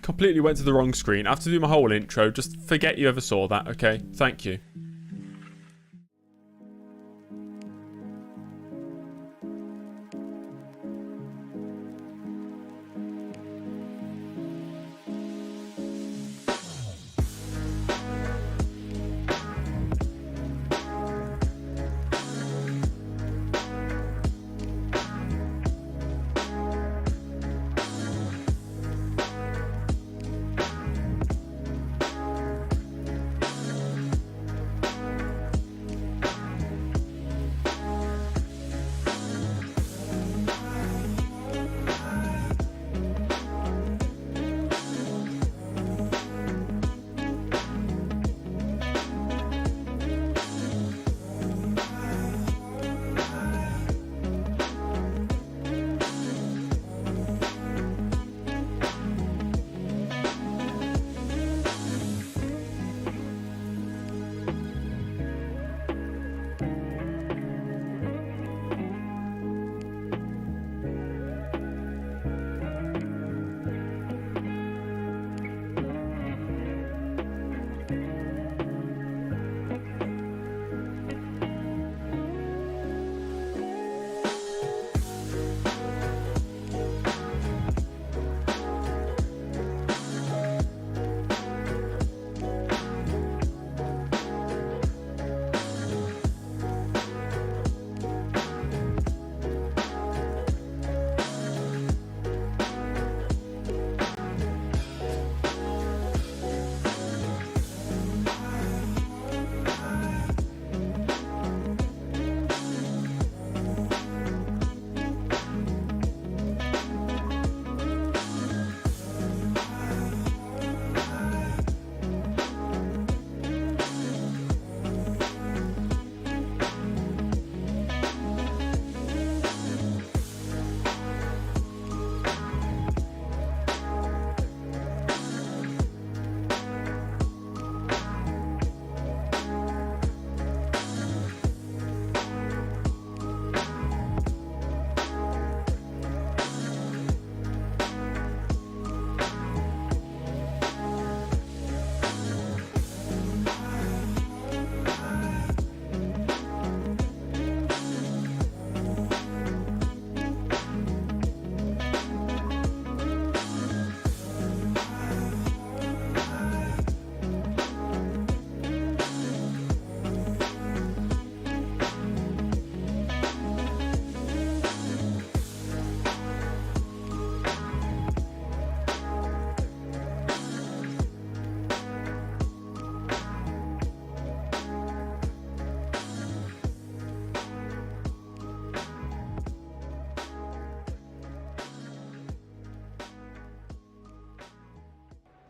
completely went to the wrong screen. I have to do my whole intro. Just forget you ever saw that, okay? Thank you.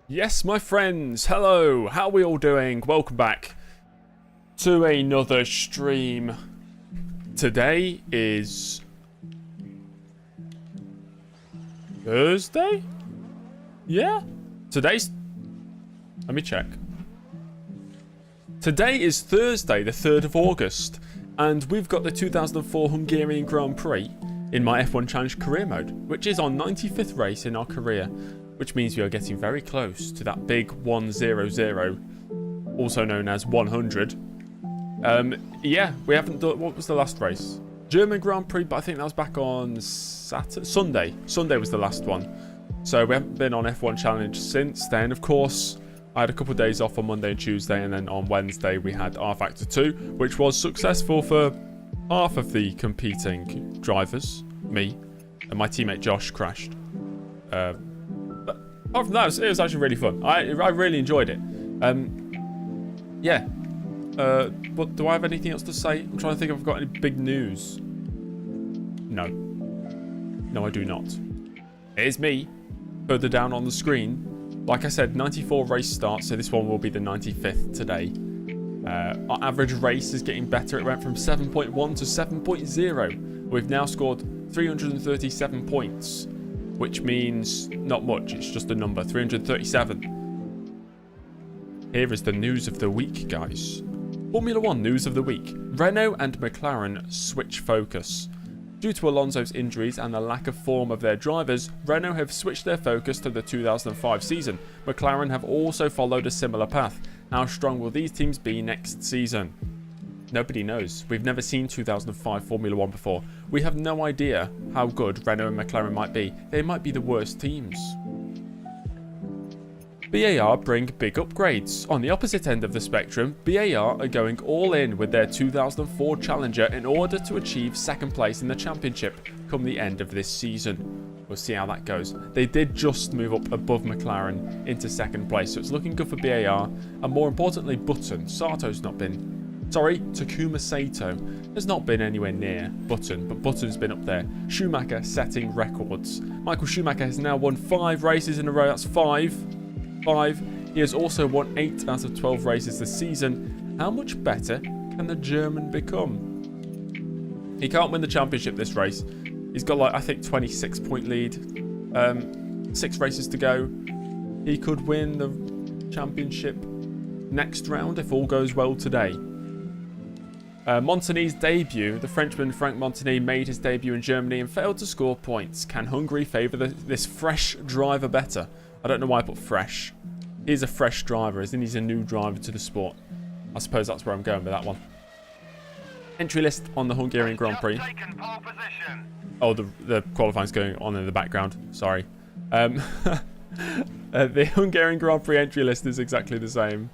Yes, my friends, hello, how are we all doing? Welcome back to another stream. Today is Thursday? Yeah? Let me check. Today is Thursday, the 3rd of August, and we've got the 2004 Hungarian Grand Prix in my F1 Challenge career mode, which is our 95th race in our career, which means we are getting very close to that big 100, also known as 100. Yeah, we haven't done... What was the last race? German Grand Prix, but I think that was back on Sunday. Sunday was the last one. So we haven't been on F1 Challenge since then. Of course, I had a couple of days off on Monday and Tuesday, and then on Wednesday we had R Factor 2, which was successful for half of the competing drivers. Me and my teammate Josh crashed. But apart from that, it was actually really fun. I really enjoyed it. Yeah. But do I have anything else to say? I'm trying to think if I've got any big news. No. No, I do not. It is me. Further down on the screen. Like I said, 94 race starts, so this one will be the 95th today. Our average race is getting better. It went from 7.1 to 7.0. We've now scored 337 points, which means not much. It's just a number, 337. Here is the news of the week, guys. Formula 1 news of the week. Renault and McLaren switch focus. Due to Alonso's injuries and the lack of form of their drivers, Renault have switched their focus to the 2005 season. McLaren have also followed a similar path. How strong will these teams be next season? Nobody knows. We've never seen 2005 Formula 1 before. We have no idea how good Renault and McLaren might be. They might be the worst teams. BAR bring big upgrades. On the opposite end of the spectrum, BAR are going all in with their 2004 Challenger in order to achieve second place in the championship come the end of this season. We'll see how that goes. They did just move up above McLaren into second place, so it's looking good for BAR. And more importantly, Button. Sato's not been... Sorry, Takuma Sato has not been anywhere near Button, but Button's been up there. Schumacher setting records. Michael Schumacher has now won 5 races in a row. That's 5. He has also won 8 out of 12 races this season. How much better can the German become? He can't win the championship this race. He's got, like, I think 26-point lead. 6 races to go. He could win the championship next round if all goes well today. Montigny's debut. The Frenchman Franck Montigny made his debut in Germany and failed to score points. Can Hungary favour this fresh driver better? I don't know why I put fresh. He's a fresh driver, isn't he? He's a new driver to the sport. I suppose that's where I'm going with that one. Entry list on the Hungarian Grand Prix. Oh, the qualifying's going on in the background. Sorry. The Hungarian Grand Prix entry list is exactly the same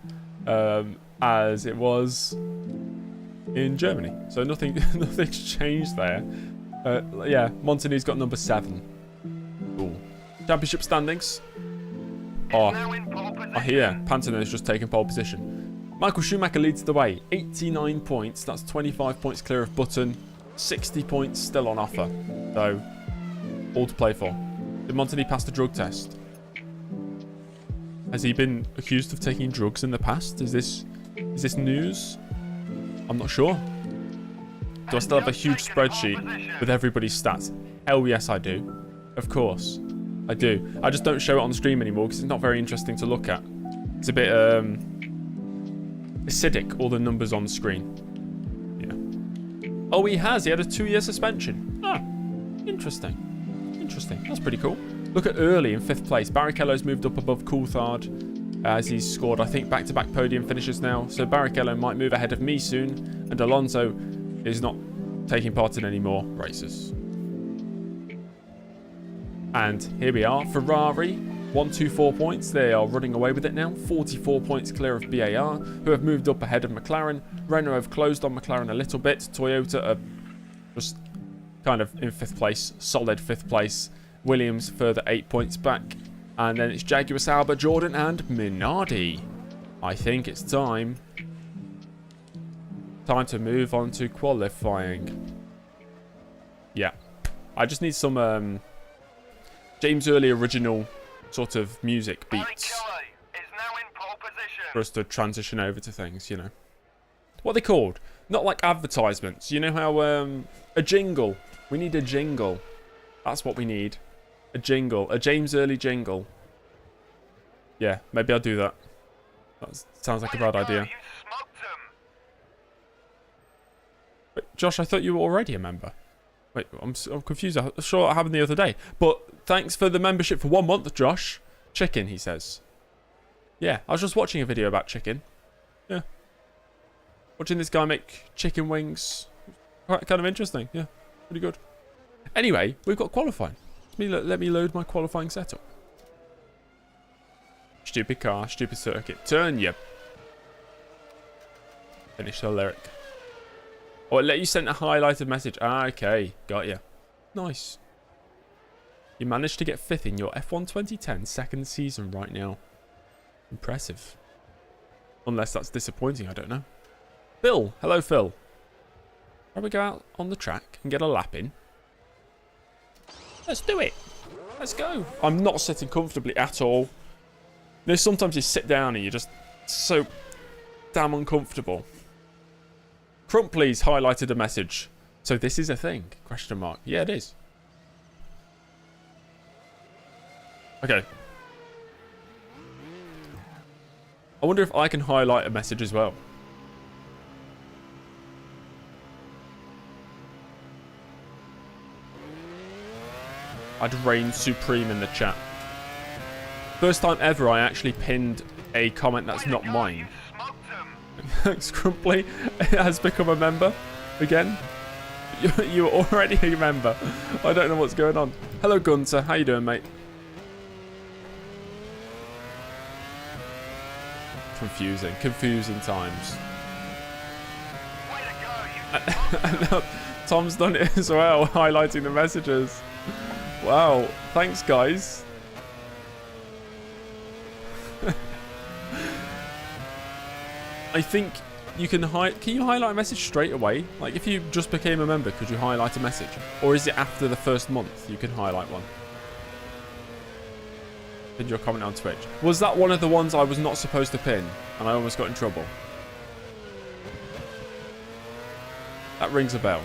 as it was in Germany. So nothing's changed there. Yeah, Montigny's got number 7. Cool. Championship standings. Oh, here, Pantano's just taken pole position. Michael Schumacher leads the way, 89 points. That's 25 points clear of Button, 60 points still on offer. So, all to play for. Did Montigny pass the drug test? Has he been accused of taking drugs in the past? Is this news? I'm not sure. Do I still have a huge spreadsheet with everybody's stats? Hell yes, I do. Of course. I do. I just don't show it on the stream anymore because it's not very interesting to look at. It's a bit acidic, all the numbers on the screen. Yeah. Oh, he has. He had a 2-year suspension. Oh, interesting. Interesting. That's pretty cool. Look at early in 5th place. Barrichello's moved up above Coulthard as he's scored, I think, back-to-back podium finishes now. So Barrichello might move ahead of me soon. And Alonso is not taking part in any more races. And here we are, Ferrari, 124 points. They are running away with it now. 44 points clear of BAR, who have moved up ahead of McLaren. Renault have closed on McLaren a little bit. Toyota are just kind of in 5th place, solid 5th place. Williams further 8 points back. And then it's Jaguar, Sauber, Jordan and Minardi. I think it's time to move on to qualifying. Yeah. I just need some... James Early original sort of music beats for us to transition over to things, you know. What are they called? Not like advertisements. You know how a jingle. We need a jingle. That's what we need. A jingle. A James Early jingle. Yeah, maybe I'll do that. That sounds like a bad idea. Wait, Josh, I thought you were already a member. Wait, I'm confused. I'm sure that happened the other day. But thanks for the membership for 1 month, Josh. Chicken, he says. Yeah, I was just watching a video about chicken. Yeah. Watching this guy make chicken wings. Quite kind of interesting. Yeah, pretty good. Anyway, we've got qualifying. Let me load my qualifying setup. Stupid car, stupid circuit. Turn, you. Finish the lyric. Oh, it let you send a highlighted message. Ah, okay. Got you. Nice. You managed to get 5th in your F1 2010 second season right now. Impressive. Unless that's disappointing, I don't know. Phil. Hello, Phil. Shall we go out on the track and get a lap in? Let's do it. Let's go. I'm not sitting comfortably at all. There's sometimes you sit down and you're just so damn uncomfortable. Crumpley's highlighted a message. So this is a thing? Question mark. Yeah, it is. Okay. I wonder if I can highlight a message as well. I'd reign supreme in the chat. First time ever I actually pinned a comment that's not mine. Scrumply has become a member again. You're already a member. I don't know what's going on. Hello, Gunter. How you doing, mate? Confusing times. And Tom's done it as well, highlighting the messages. Wow, thanks guys. I think you can you highlight a message straight away? Like if you just became a member, could you highlight a message? Or is it after the first month you can highlight one? Pin your comment on Twitch. Was that one of the ones I was not supposed to pin and I almost got in trouble? That rings a bell.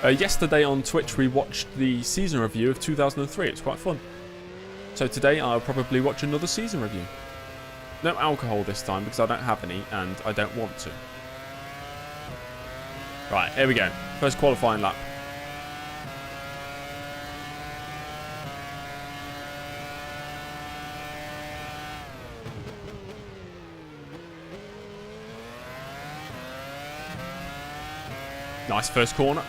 Yesterday on Twitch we watched the season review of 2003. It's quite fun. So today I'll probably watch another season review. No alcohol this time because I don't have any and I don't want to. Right, here we go. First qualifying lap. Nice first corner.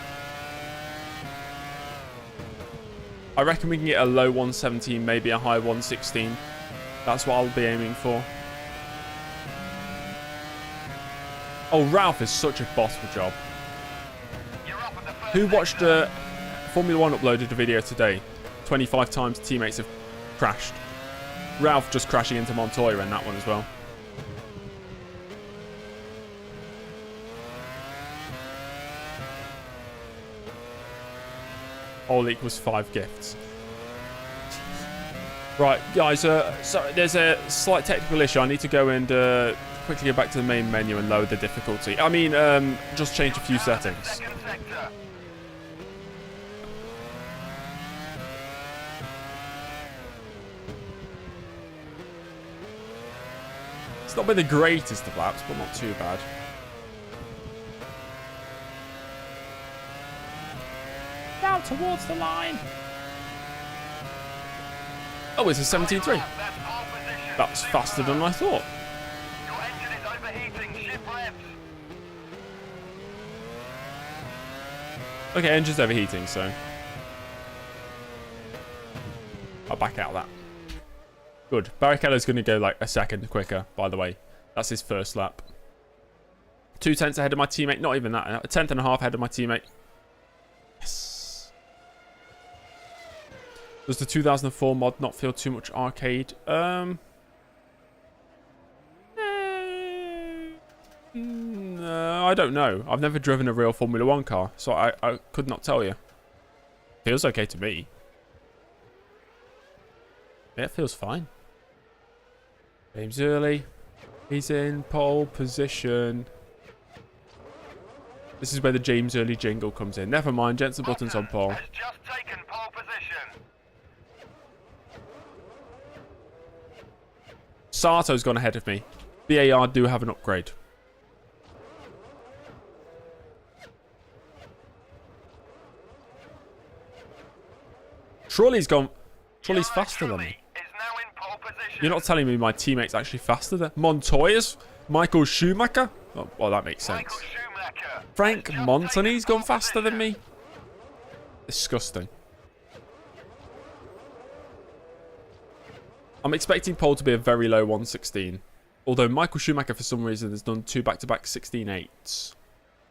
I reckon we can get a low 117, maybe a high 116. That's what I'll be aiming for. Oh, Ralph is such a boss for job. Who watched Formula 1 uploaded a video today? 25 times teammates have crashed. Ralph just crashing into Montoya in that one as well. All equals 5 gifts. Right, guys, so there's a slight technical issue. I need to go and quickly go back to the main menu and lower the difficulty. I mean, just change a few settings. It's not been the greatest of laps, but not too bad. Down towards the line. Oh, it's a 17.3. That's faster than I thought. Okay, engine's overheating, so I'll back out of that. Good. Barrichello's going to go like a second quicker, by the way. That's his first lap. 2 tenths ahead of my teammate. Not even that. A tenth and a half ahead of my teammate. Yes. Does the 2004 mod not feel too much arcade? No, I don't know. I've never driven a real Formula 1 car, so I could not tell you. Feels okay to me. Yeah, it feels fine. James Early. He's in pole position. This is where the James Early jingle comes in. Never mind, Jensen Button's on pole. Has just taken pole position. Sato's gone ahead of me. BAR do have an upgrade. Trulli's gone. Trulli's faster than me. You're not telling me my teammate's actually faster than Montoya's? Michael Schumacher? Oh, well, that makes sense. Frank Montani's gone faster than me? Disgusting. I'm expecting pole to be a very low 116. Although Michael Schumacher, for some reason, has done 2 back-to-back 16.8s.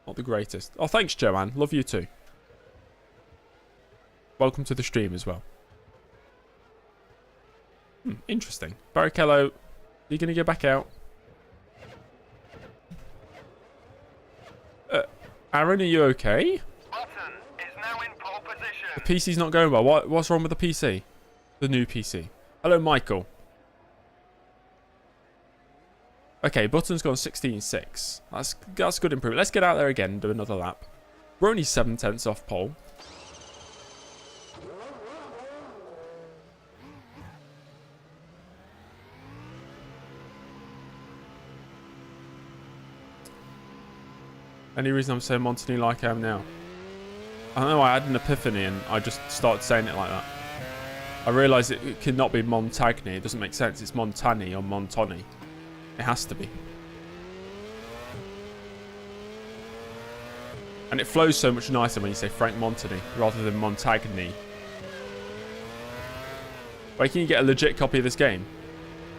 Not the greatest. Oh, thanks, Joanne. Love you too. Welcome to the stream as well. Interesting. Barrichello, are you going to go back out? Aaron, are you okay? Button is now in pole position. The PC's not going well. What's wrong with the PC? The new PC. Hello, Michael. Okay, Button's gone 16.6. That's good improvement. Let's get out there again and do another lap. We're only 7 tenths off pole. Any reason I'm saying Montagny like I am now? I don't know, I had an epiphany and I just started saying it like that. I realised it could not be Montagny. It doesn't make sense. It's Montagny or Montoni. It has to be. And it flows so much nicer when you say Frank Montagny rather than Montagny. Where can you get a legit copy of this game?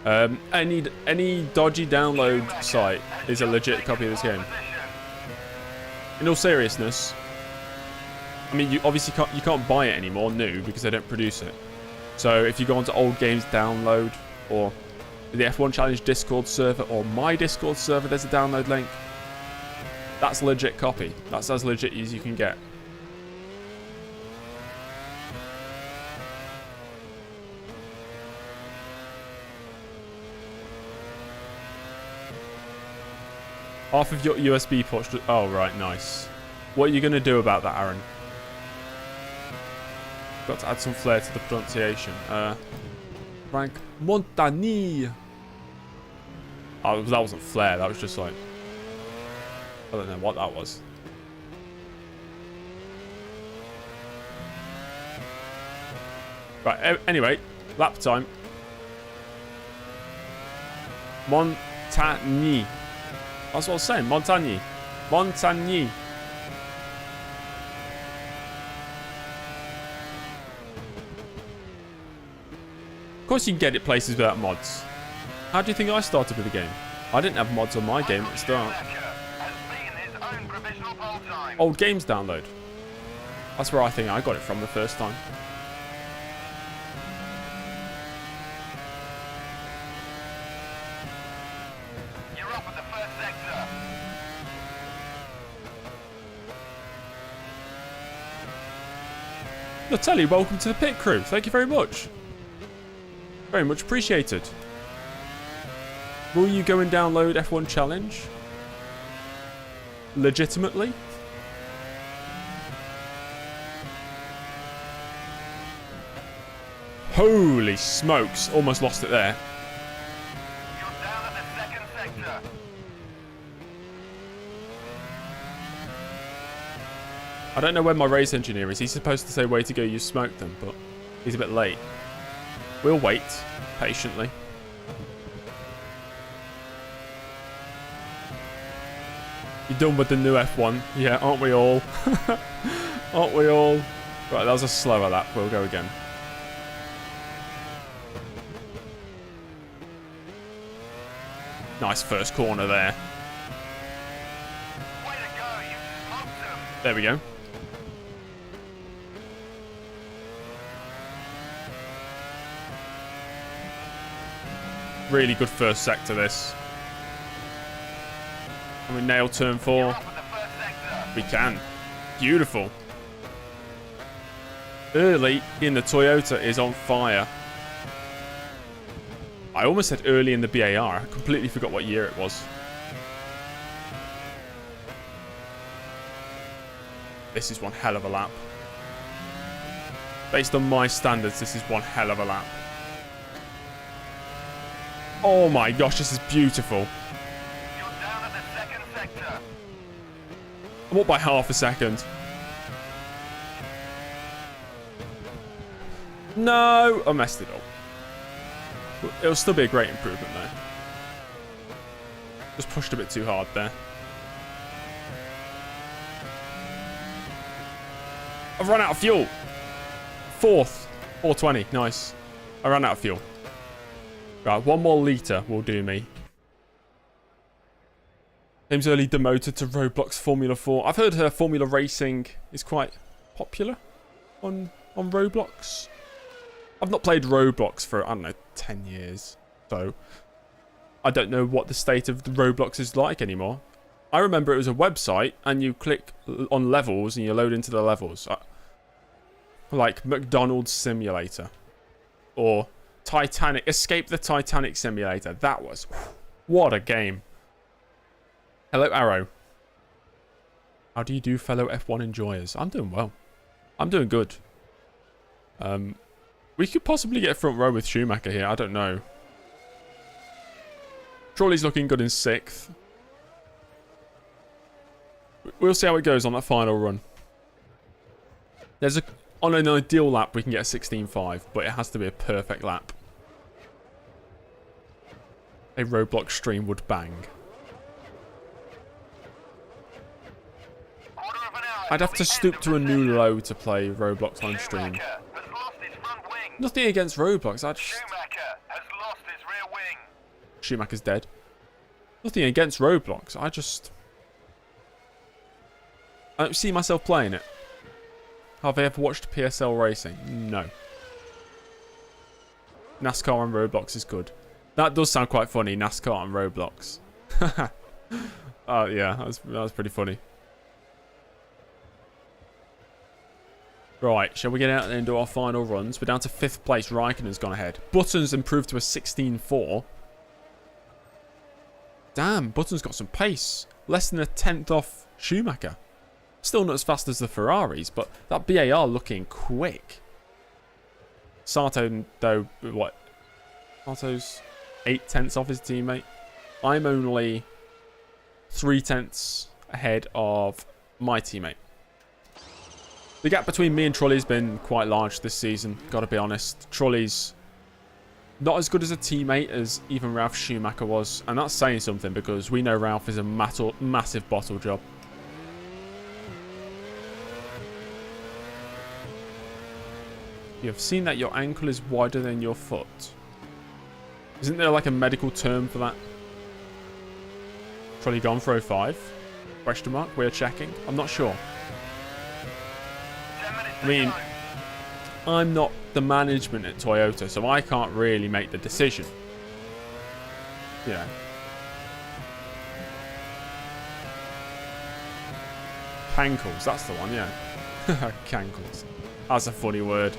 Any dodgy download site is a legit copy of this game. In all seriousness, I mean, you obviously can't buy it anymore new because they don't produce it. So if you go onto Old Games Download or the F1 Challenge Discord server or my Discord server, there's a download link. That's a legit copy. That's as legit as you can get. Half of your USB ports. Oh, right, nice. What are you going to do about that, Aaron? Got to add some flair to the pronunciation. Frank Montagny. Oh, that wasn't flair. That was just like... I don't know what that was. Right, anyway. Lap time. Montagny. That's what I was saying. Montagny. Montagny. Of course you can get it places without mods. How do you think I started with the game? I didn't have mods on my game at the start. Old Games Download. That's where I think I got it from the first time. You're up at the first sector. Natalie, welcome to the pit crew. Thank you very much. Very much appreciated. Will you go and download F1 Challenge? Legitimately? Holy smokes. Almost lost it there. You're down at the second sector. I don't know where my race engineer is. He's supposed to say, way to go, you smoked them, but he's a bit late. We'll wait patiently. You're done with the new F1. Yeah, aren't we all? Aren't we all? Right, that was a slower lap. We'll go again. Nice first corner there. Way to go, you smoked them. There we go. Really good first sector, this. Can we nail turn 4? You're up at the first sector. We can. Beautiful. Early in the Toyota is on fire. I almost said early in the BAR. I completely forgot what year it was. This is one hell of a lap. Based on my standards, this is one hell of a lap. Oh my gosh, this is beautiful. You're down at the second sector. I'm up by half a second. No, I messed it up. It'll still be a great improvement though. Just pushed a bit too hard there. I've run out of fuel. Fourth. 420. Nice. I ran out of fuel. Right, one more litre will do me. James Early demoted to Roblox Formula 4. I've heard Formula Racing is quite popular on Roblox. I've not played Roblox for, I don't know, 10 years. So, I don't know what the state of the Roblox is like anymore. I remember it was a website, and you click on levels, and you load into the levels. Like McDonald's Simulator. Or Titanic. Escape the Titanic Simulator. That was... What a game. Hello, Arrow. How do you do, fellow F1 enjoyers? I'm doing well. I'm doing good. We could possibly get front row with Schumacher here. I don't know. Trolley's looking good in 6th. We'll see how it goes on that final run. On an ideal lap, we can get a 16.5, but it has to be a perfect lap. A Roblox stream would bang. I'd have to stoop to a new low to play Roblox on stream. Nothing against Roblox. Schumacher has lost his rear wing. Schumacher's dead. Nothing against Roblox. I don't see myself playing it. Have I ever watched PSL racing? No. NASCAR on Roblox is good. That does sound quite funny, NASCAR on Roblox. Yeah, that was pretty funny. Right, shall we get out and do our final runs? We're down to 5th place. Raikkonen's gone ahead. Button's improved to a 16.4. Damn, Button's got some pace. Less than a 10th off Schumacher. Still not as fast as the Ferraris, but that BAR looking quick. Sato, though, what? Sato's 8/10 off his teammate. I'm only 3/10 ahead of my teammate. The gap between me and Trulli's been quite large this season, gotta be honest. Trulli's not as good as a teammate as even Ralf Schumacher was, and that's saying something because we know Ralf is a massive bottle job. You have seen that your ankle is wider than your foot. Isn't there like a medical term for that? Trulli gone for 05? Question mark, we're checking. I'm not sure. I mean, I'm not the management at Toyota, so I can't really make the decision. Yeah. Cankles, that's the one, yeah. Cankles. That's a funny word.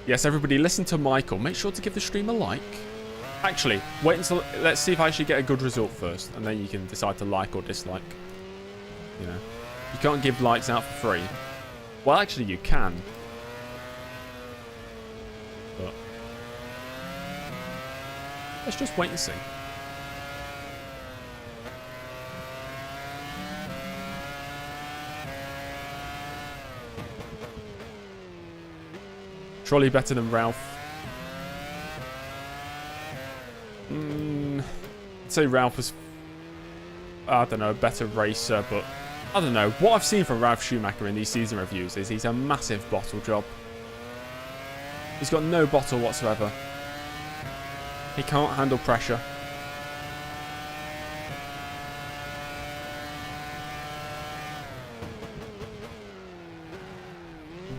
Yes, everybody, listen to Michael. Make sure to give the stream a like. Actually, wait until... Let's see if I actually get a good result first, and then you can decide to like or dislike. You know. You can't give likes out for free. Well, actually, you can. But... let's just wait and see. Trulli better than Ralf. I'd say Ralf was, I don't know, a better racer, but I don't know. What I've seen from Ralf Schumacher in these season reviews is he's a massive bottle job. He's got no bottle whatsoever. He can't handle pressure.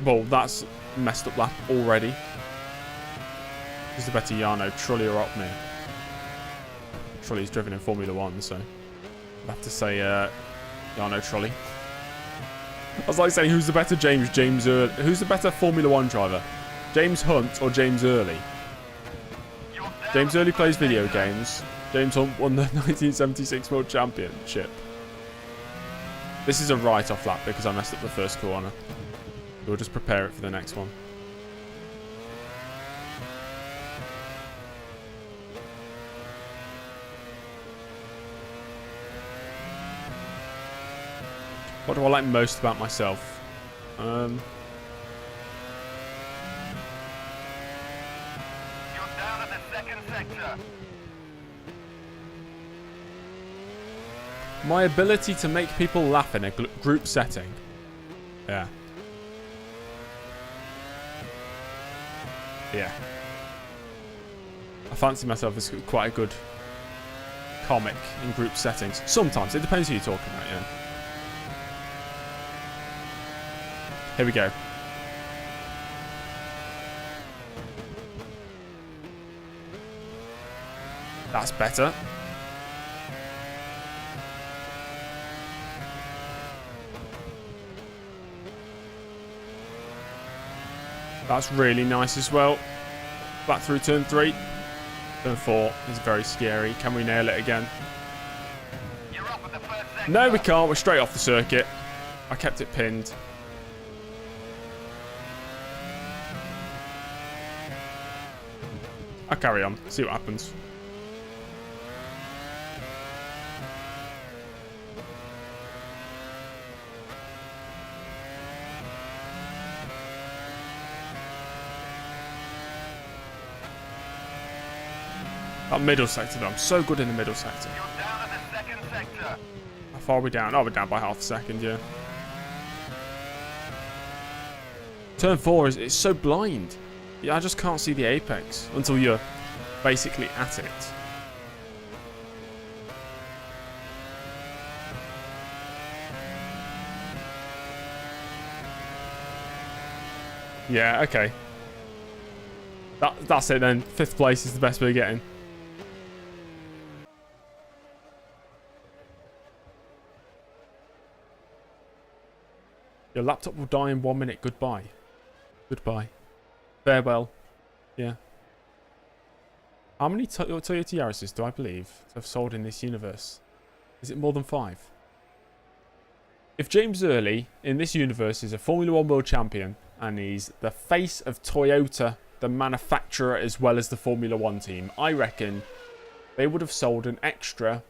Well, that's messed up lap already. Who's the better Jarno, Trulli or Opmeer? Trulli's driven in Formula 1, so I'd have to say Jarno Trulli. I was like saying, who's the better James Early? Who's the better Formula 1 driver? James Hunt or James Early? James Early plays video games. James Hunt won the 1976 World Championship. This is a write-off lap because I messed up the first corner. We'll just prepare it for the next one. What do I like most about myself? You're down at the second sector. My ability to make people laugh in a group setting. Yeah. Yeah. I fancy myself as quite a good comic in group settings. Sometimes. It depends who you're talking about, yeah. Here we go. That's better. That's really nice as well. Back through turn 3. Turn 4 is very scary. Can we nail it again? You're up at the first sector. No, we can't. We're straight off the circuit. I kept it pinned. I'll carry on. See what happens. That middle sector, though. I'm so good in the middle sector. You're down at the second sector. How far are we down? Oh, we're down by half a second, yeah. Turn 4 is it's so blind. Yeah, I just can't see the apex until you're basically at it. Yeah, okay. That's it then. 5th place is the best we're getting. Your laptop will die in 1 minute. Goodbye. Goodbye. Farewell. Yeah. How many Toyota Yaris's do I believe have sold in this universe? Is it more than 5? If James Early in this universe is a Formula 1 world champion and he's the face of Toyota, the manufacturer, as well as the Formula 1 team, I reckon they would have sold an extra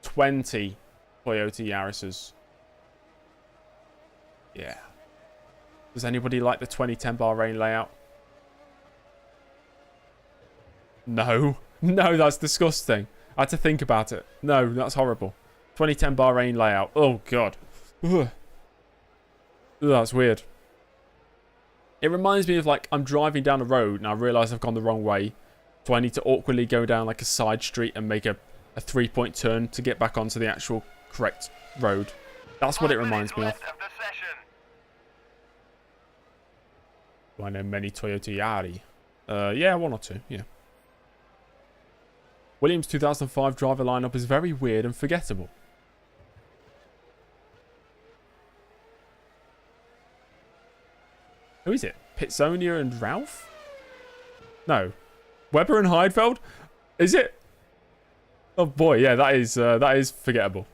20 Toyota Yaris's. Yeah. Does anybody like the 2010 Bahrain layout? No. No, that's disgusting. I had to think about it. No, that's horrible. 2010 Bahrain layout. Oh, God. Ugh. Ugh, that's weird. It reminds me of, like, I'm driving down a road and I realise I've gone the wrong way. So I need to awkwardly go down, like, a side street and make a 3-point turn to get back onto the actual correct road. That's what it reminds me of. Do I know many Toyota Yari? Yeah, 1 or 2, yeah. Williams' 2005 driver lineup is very weird and forgettable. Who is it? Pitsonia and Ralph? No. Webber and Heidfeld? Is it? Oh boy, yeah, that is forgettable.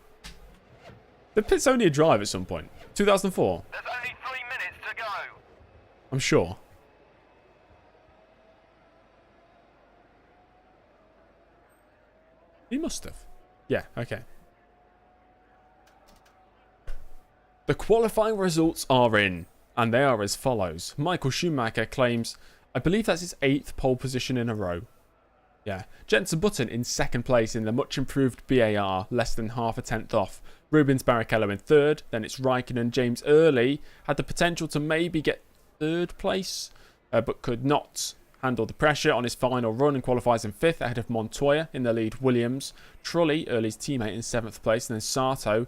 Did Pitsonia drive at some point? 2004? There's only 3 minutes to go. I'm sure. He must have. Yeah, okay. The qualifying results are in, and they are as follows. Michael Schumacher claims, I believe that's his 8th pole position in a row. Yeah. Jenson Button in 2nd place in the much improved BAR, less than half a tenth off. Rubens Barrichello in 3rd, then it's Raikkonen. James Early had the potential to maybe get 3rd place, but could not handle the pressure on his final run and qualifies in 5th ahead of Montoya in the lead. Williams, Trulli, Early's teammate, in 7th place, and then Sato,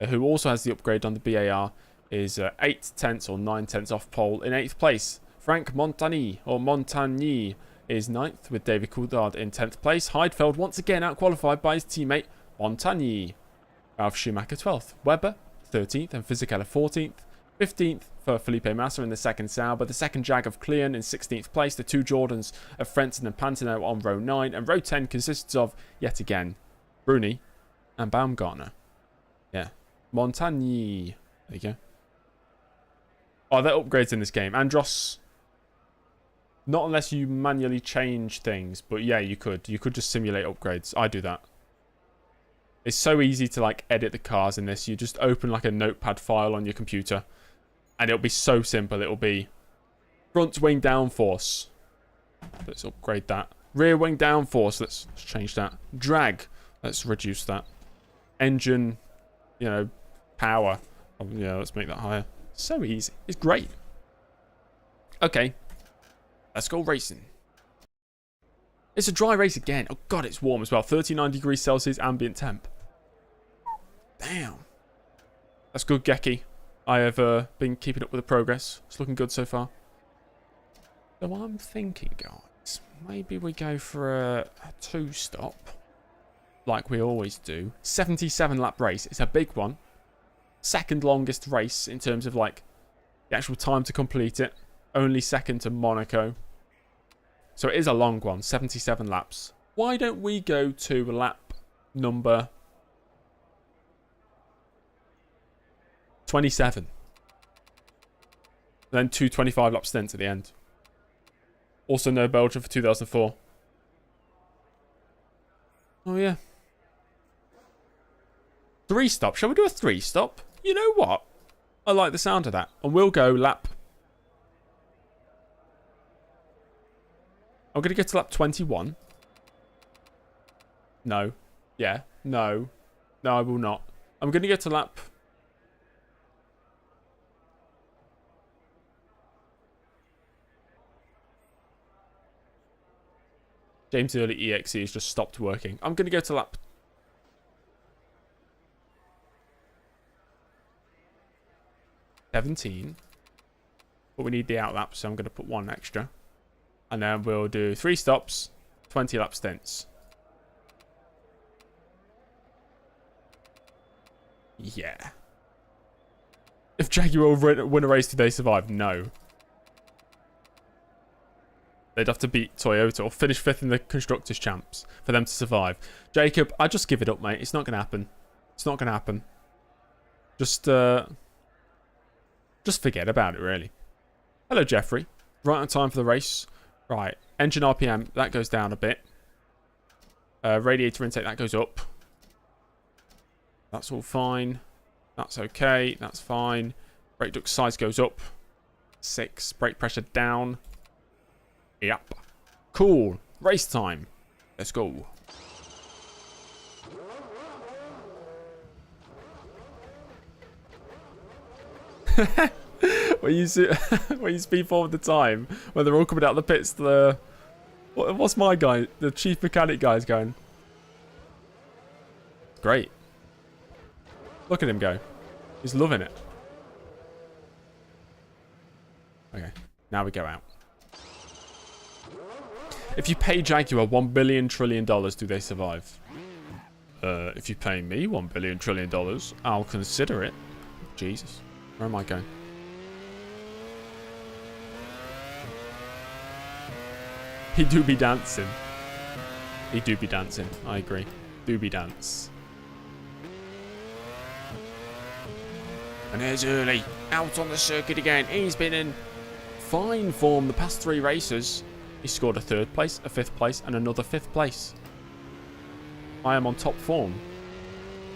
who also has the upgrade on the BAR, is 8 tenths or 9 tenths off pole in 8th place. Frank Montagny is 9th with David Coulthard in 10th place. Heidfeld once again outqualified by his teammate Montagny. Ralf Schumacher 12th. Webber 13th and Fisichella 14th. 15th for Felipe Massa in the 2nd Sauber. The 2nd Jag of Cleon in 16th place. The 2 Jordans of Frentzen and Pantano on row 9. And row 10 consists of, yet again, Bruni and Baumgartner. Yeah. Montagny. There you go. Oh, there are upgrades in this game. Andros. Not unless you manually change things. But yeah, you could. You could just simulate upgrades. I do that. It's so easy to like edit the cars in this. You just open like a notepad file on your computer. And it'll be so simple. It'll be front wing downforce. Let's upgrade that. Rear wing downforce. Let's change that. Drag. Let's reduce that. Engine, power. Yeah, let's make that higher. So easy. It's great. Okay. Let's go racing. It's a dry race again. Oh god, it's warm as well. 39 degrees Celsius ambient temp. Damn. That's good, Geki. I have been keeping up with the progress. It's looking good so far. So I'm thinking, guys, maybe we go for a 2-stop. Like we always do. 77 lap race. It's a big one. 2nd longest race in terms of like the actual time to complete it. Only 2nd to Monaco. So it is a long one. 77 laps. Why don't we go to lap number 27? Then 2 25-lap stints at the end. Also no Belgium for 2004. Oh yeah. 3-stop. Shall we do a 3-stop? You know what? I like the sound of that. And we'll go lap... I'm going to go to lap 21. No. Yeah. No. No, I will not. I'm going to go to lap... James Early EXE has just stopped working. I'm going to go to lap... 17. But we need the out lap, so I'm going to put 1 extra. And then we'll do 3 stops, 20 lap stints. Yeah. If Jaguar win a race, do they survive? No. They'd have to beat Toyota or finish 5th in the Constructors' Champs for them to survive. Jacob, I just give it up, mate. It's not going to happen. It's not going to happen. Just forget about it, really. Hello, Jeffrey. Right on time for the race. Right. Engine RPM, that goes down a bit. Radiator intake, that goes up. That's all fine. That's okay. That's fine. Brake duct size goes up. 6. Brake pressure down. Yep. Cool. Race time. Let's go. when you speed forward the time, when they're all coming out of the pits, what's my guy? The chief mechanic guy's going. Great. Look at him go. He's loving it. Okay, now we go out. If you pay Jaguar $1 billion trillion, do they survive? If you pay me $1 billion trillion, I'll consider it. Jesus. Where am I going? He do be dancing. He do be dancing. I agree. Do be dance. And here's Early. Out on the circuit again. He's been in fine form the past 3 races. He scored a 3rd place, a 5th place, and another 5th place. I am on top form.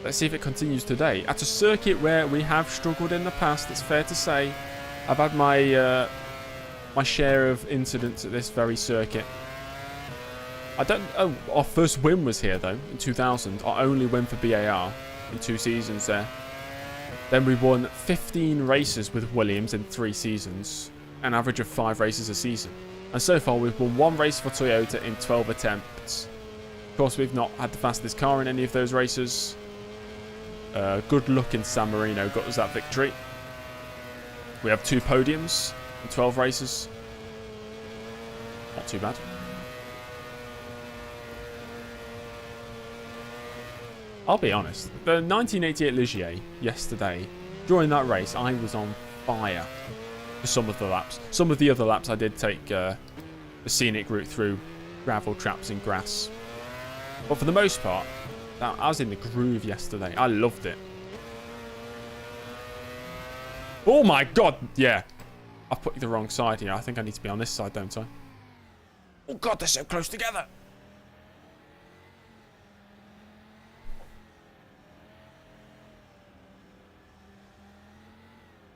Let's see if it continues today. At a circuit where we have struggled in the past, it's fair to say. I've had my my share of incidents at this very circuit. Oh, our first win was here, though, in 2000. Our only win for BAR in 2 seasons there. Then we won 15 races with Williams in 3 seasons. An average of 5 races a season. And so far, we've won 1 race for Toyota in 12 attempts. Of course, we've not had the fastest car in any of those races. Good luck in San Marino got us that victory. We have 2 podiums in 12 races. Not too bad. I'll be honest. The 1988 Ligier yesterday, during that race, I was on fire for some of the laps. Some of the other laps I did take the scenic route through gravel traps and grass. But for the most part, I was in the groove yesterday. I loved it. Oh my god! Yeah. I've put you the wrong side here. I think I need to be on this side, don't I? Oh god, they're so close together!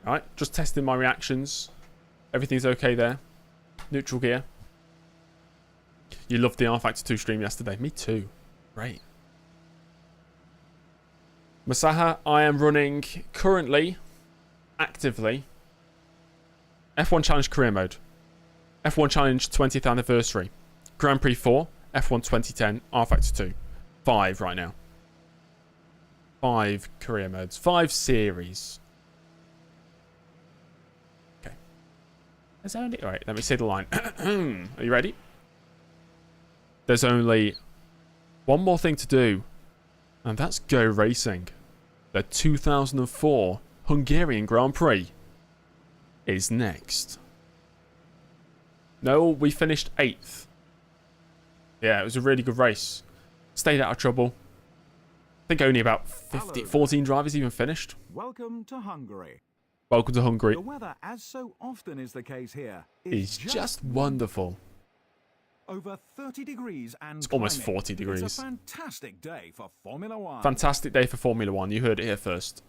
Alright, just testing my reactions. Everything's okay there. Neutral gear. You loved the R Factor 2 stream yesterday. Me too. Great. Masaha, I am running currently, actively, F1 Challenge Career Mode, F1 Challenge 20th Anniversary, Grand Prix 4, F1 2010, R Factor 2. 5 right now. 5 career modes. 5 series. Okay. There's only... Alright, let me say the line. Are you ready? There's only one more thing to do, and that's go racing. The 2004 Hungarian Grand Prix is next. No, we finished 8th. Yeah, it was a really good race. Stayed out of trouble. I think only about 14 drivers even finished. Welcome to Hungary. Welcome to Hungary. The weather, as so often is the case here, is just wonderful. Over 30 degrees and it's almost climbing. 40 degrees. It's a fantastic day for Formula One. Fantastic day for Formula One. You heard it here first.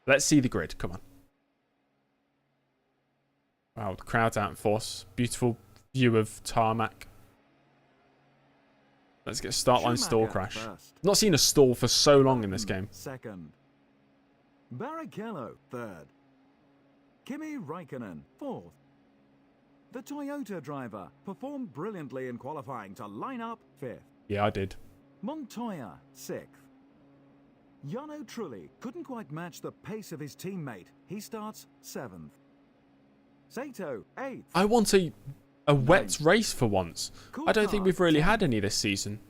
Let's see the grid. Come on. Wow, the crowd's out in force. Beautiful view of tarmac. Let's get start line stall Schumacher crash. first. Not seen a stall for so long in this game. Second. Barrichello third. Kimi Raikkonen fourth. The Toyota driver performed brilliantly in qualifying to line up fifth. Yeah, I did. Montoya sixth. Jarno Trulli couldn't quite match the pace of his teammate. He starts seventh. Sato eighth. I want a wet race for once. I don't think we've really had any this season.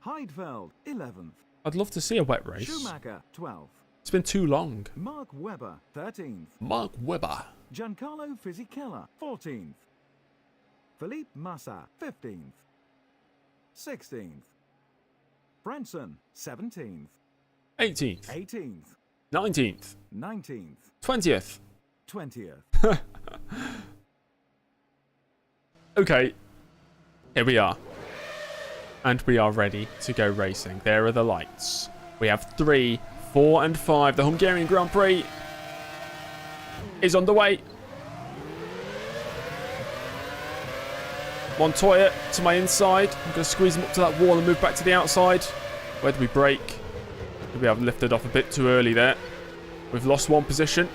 Heidfeld 11th. I'd love to see a wet race. Schumacher 12th. It's been too long. Mark Webber 13th. Mark Webber. Giancarlo Fisichella 14th. Felipe Massa 15th. 16th. Branson 17th. 18th. 18th. 19th. 19th. 20th. 20th. Okay. Here we are. And we are ready to go racing. There are the lights. We have 3, 4 and 5. The Hungarian Grand Prix is underway. Montoya to my inside. I'm going to squeeze him up to that wall and move back to the outside. Where do we brake? We have lifted off a bit too early there. We've lost one position.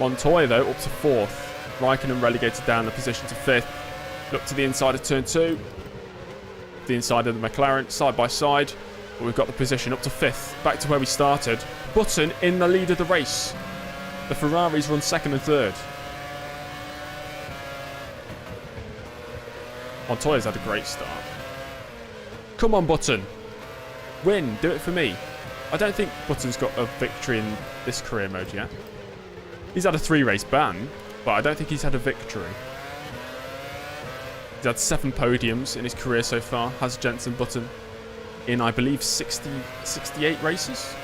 Montoya, though, up to 4th. Raikkonen relegated down the position to 5th. Look to the inside of turn 2. The inside of the McLaren, side by side. But we've got the position up to 5th. Back to where we started. Button in the lead of the race. The Ferraris run 2nd and 3rd. Montoya's had a great start. Come on, Button. Win. Do it for me. I don't think Button's got a victory in this career mode yet. He's had a 3-race ban, but I don't think he's had a victory. He's had 7 podiums in his career so far, has Jensen Button, in, I believe, 68 races.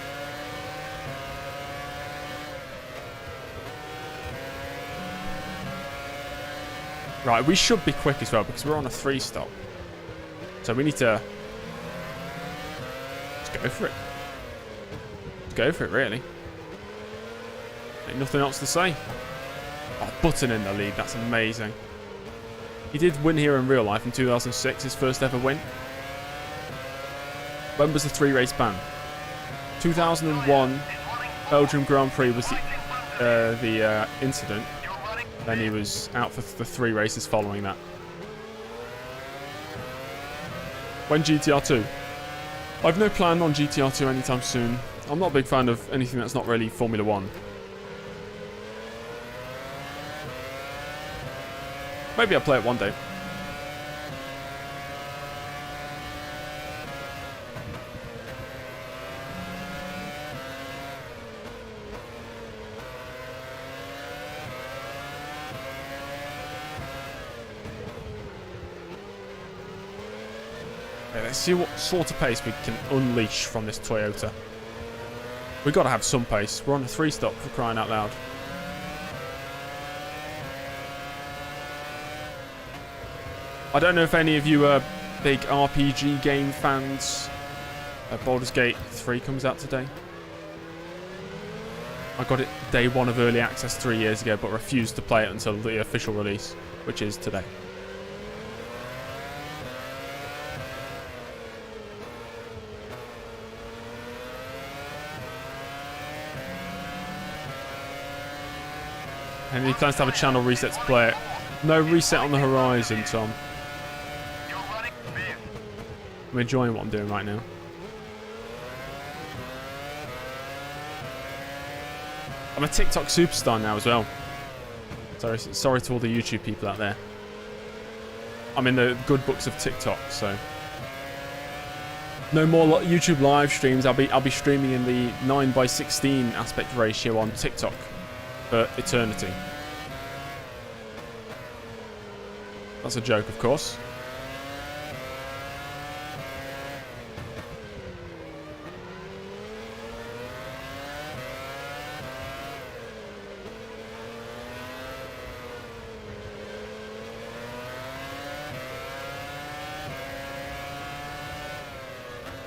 Right, we should be quick as well, because we're on a 3-stop. So we need to just go for it. Just go for it, really. Ain't nothing else to say. Oh, Button in the lead. That's amazing. He did win here in real life in 2006, his first ever win. When was the 3-race ban? 2001 Belgium Grand Prix was the incident. Then he was out for the 3 races following that. When GTR 2? I've no plan on GTR 2 anytime soon. I'm not a big fan of anything that's not really Formula 1. Maybe I'll play it one day. Okay, let's see what sort of pace we can unleash from this Toyota. We've got to have some pace. We're on a 3-stop for crying out loud. I don't know if any of you are big RPG game fans. Baldur's Gate 3 comes out today. I got it day 1 of early access 3 years ago, but refused to play it until the official release, which is today. And he plans to have a channel reset to play it. No reset on the horizon, Tom. I'm enjoying what I'm doing right now. I'm a TikTok superstar now as well. Sorry to all the YouTube people out there. I'm in the good books of TikTok, so no more YouTube live streams. I'll be streaming in the 9:16 aspect ratio on TikTok for eternity. That's a joke, of course.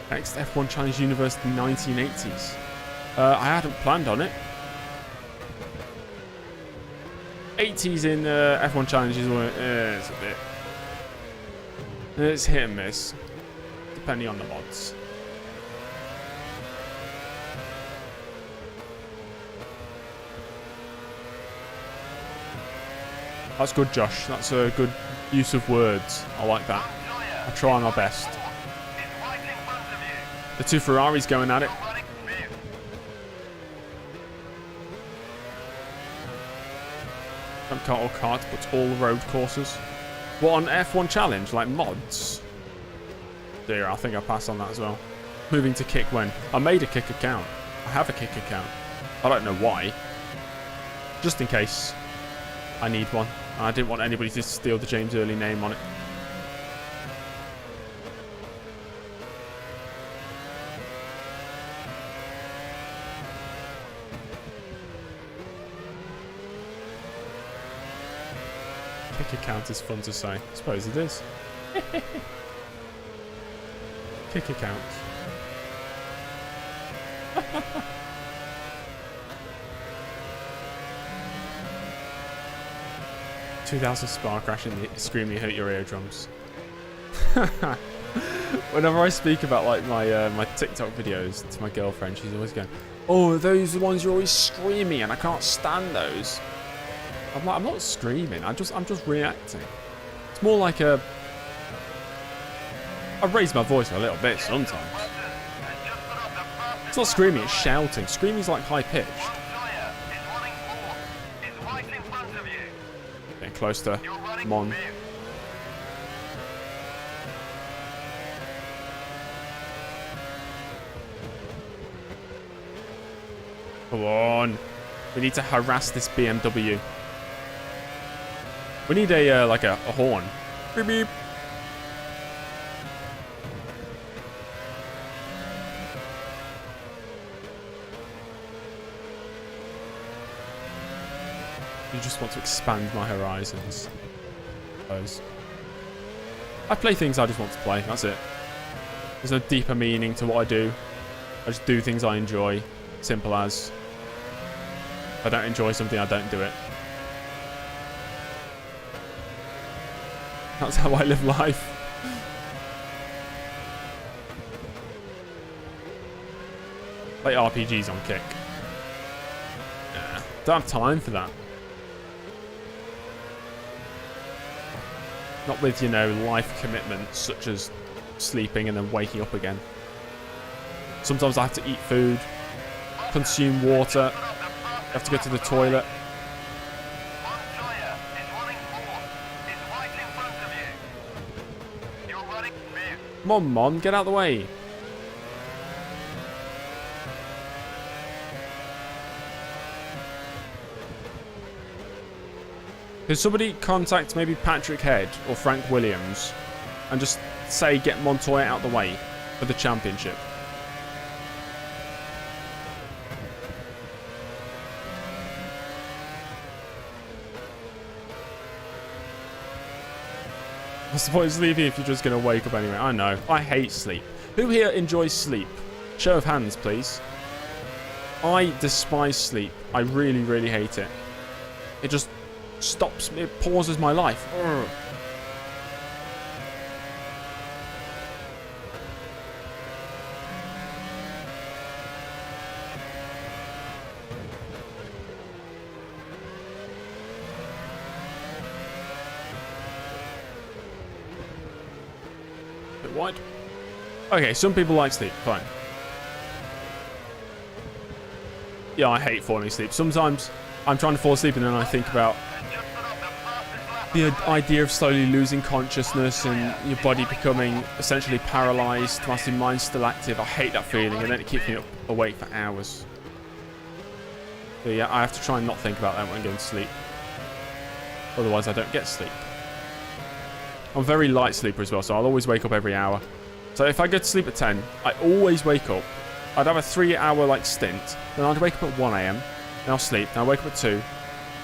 Next F1 Challenge Universe 1980s. I hadn't planned on it. 80s in F1 Challenge is it's a bit... It's hit and miss. depending on the mods. That's good, Josh. That's a good use of words. I like that. I try my best. The two Ferraris going at it. Front kart or kart, but all road courses. What, on F1 Challenge? Like mods? Dear, I think I passed on that as well. Moving to Kick when? I made a Kick account. I have a Kick account. I don't know why. Just in case I need one. I didn't want anybody to steal the James Early name on it. Kick account is fun to say. I suppose it is. Kick account. 2000 Spa crash and extremely hurt your eardrums. Whenever I speak about like my TikTok videos to my girlfriend, she's always going, "Oh, those are the ones you're always screaming, and I can't stand those." I'm like, I'm not screaming. I'm just reacting. It's more like I raise my voice a little bit sometimes. It's not screaming, it's shouting. Screaming's like high pitched. Getting close to Mon. Come on. We need to harass this BMW. We need a like a horn. Beep beep. You just want to expand my horizons. I play things I just want to play. That's it. There's no deeper meaning to what I do. I just do things I enjoy. Simple as. If I don't enjoy something, I don't do it. That's how I live life. Like RPGs on Kick. Nah, don't have time for that. Not with, you know, life commitments such as sleeping and then waking up again. Sometimes I have to eat food, consume water, I have to go to the toilet. Come on, Mon, get out of the way. Could somebody contact maybe Patrick Head or Frank Williams and just say get Montoya out the way for the championship? What's the point of sleeping if you're just going to wake up anyway? I know. I hate sleep. Who here enjoys sleep? Show of hands, please. I despise sleep. I really, really hate it. It just stops me. It pauses my life. Urgh. Bit wide. Okay, some people like sleep. Fine. Yeah, I hate falling asleep. Sometimes I'm trying to fall asleep and then I think about the idea of slowly losing consciousness and your body becoming essentially paralyzed whilst your mind's still active. I hate that feeling, and then it keeps me awake for hours. So yeah, I have to try and not think about that when I'm going to sleep. Otherwise I don't get sleep. I'm a very light sleeper as well, so I'll always wake up every hour. So if I go to sleep at 10, I always wake up. I'd have a 3-hour like stint, then I'd wake up at 1 AM, then I'll sleep, then I wake up at 2, then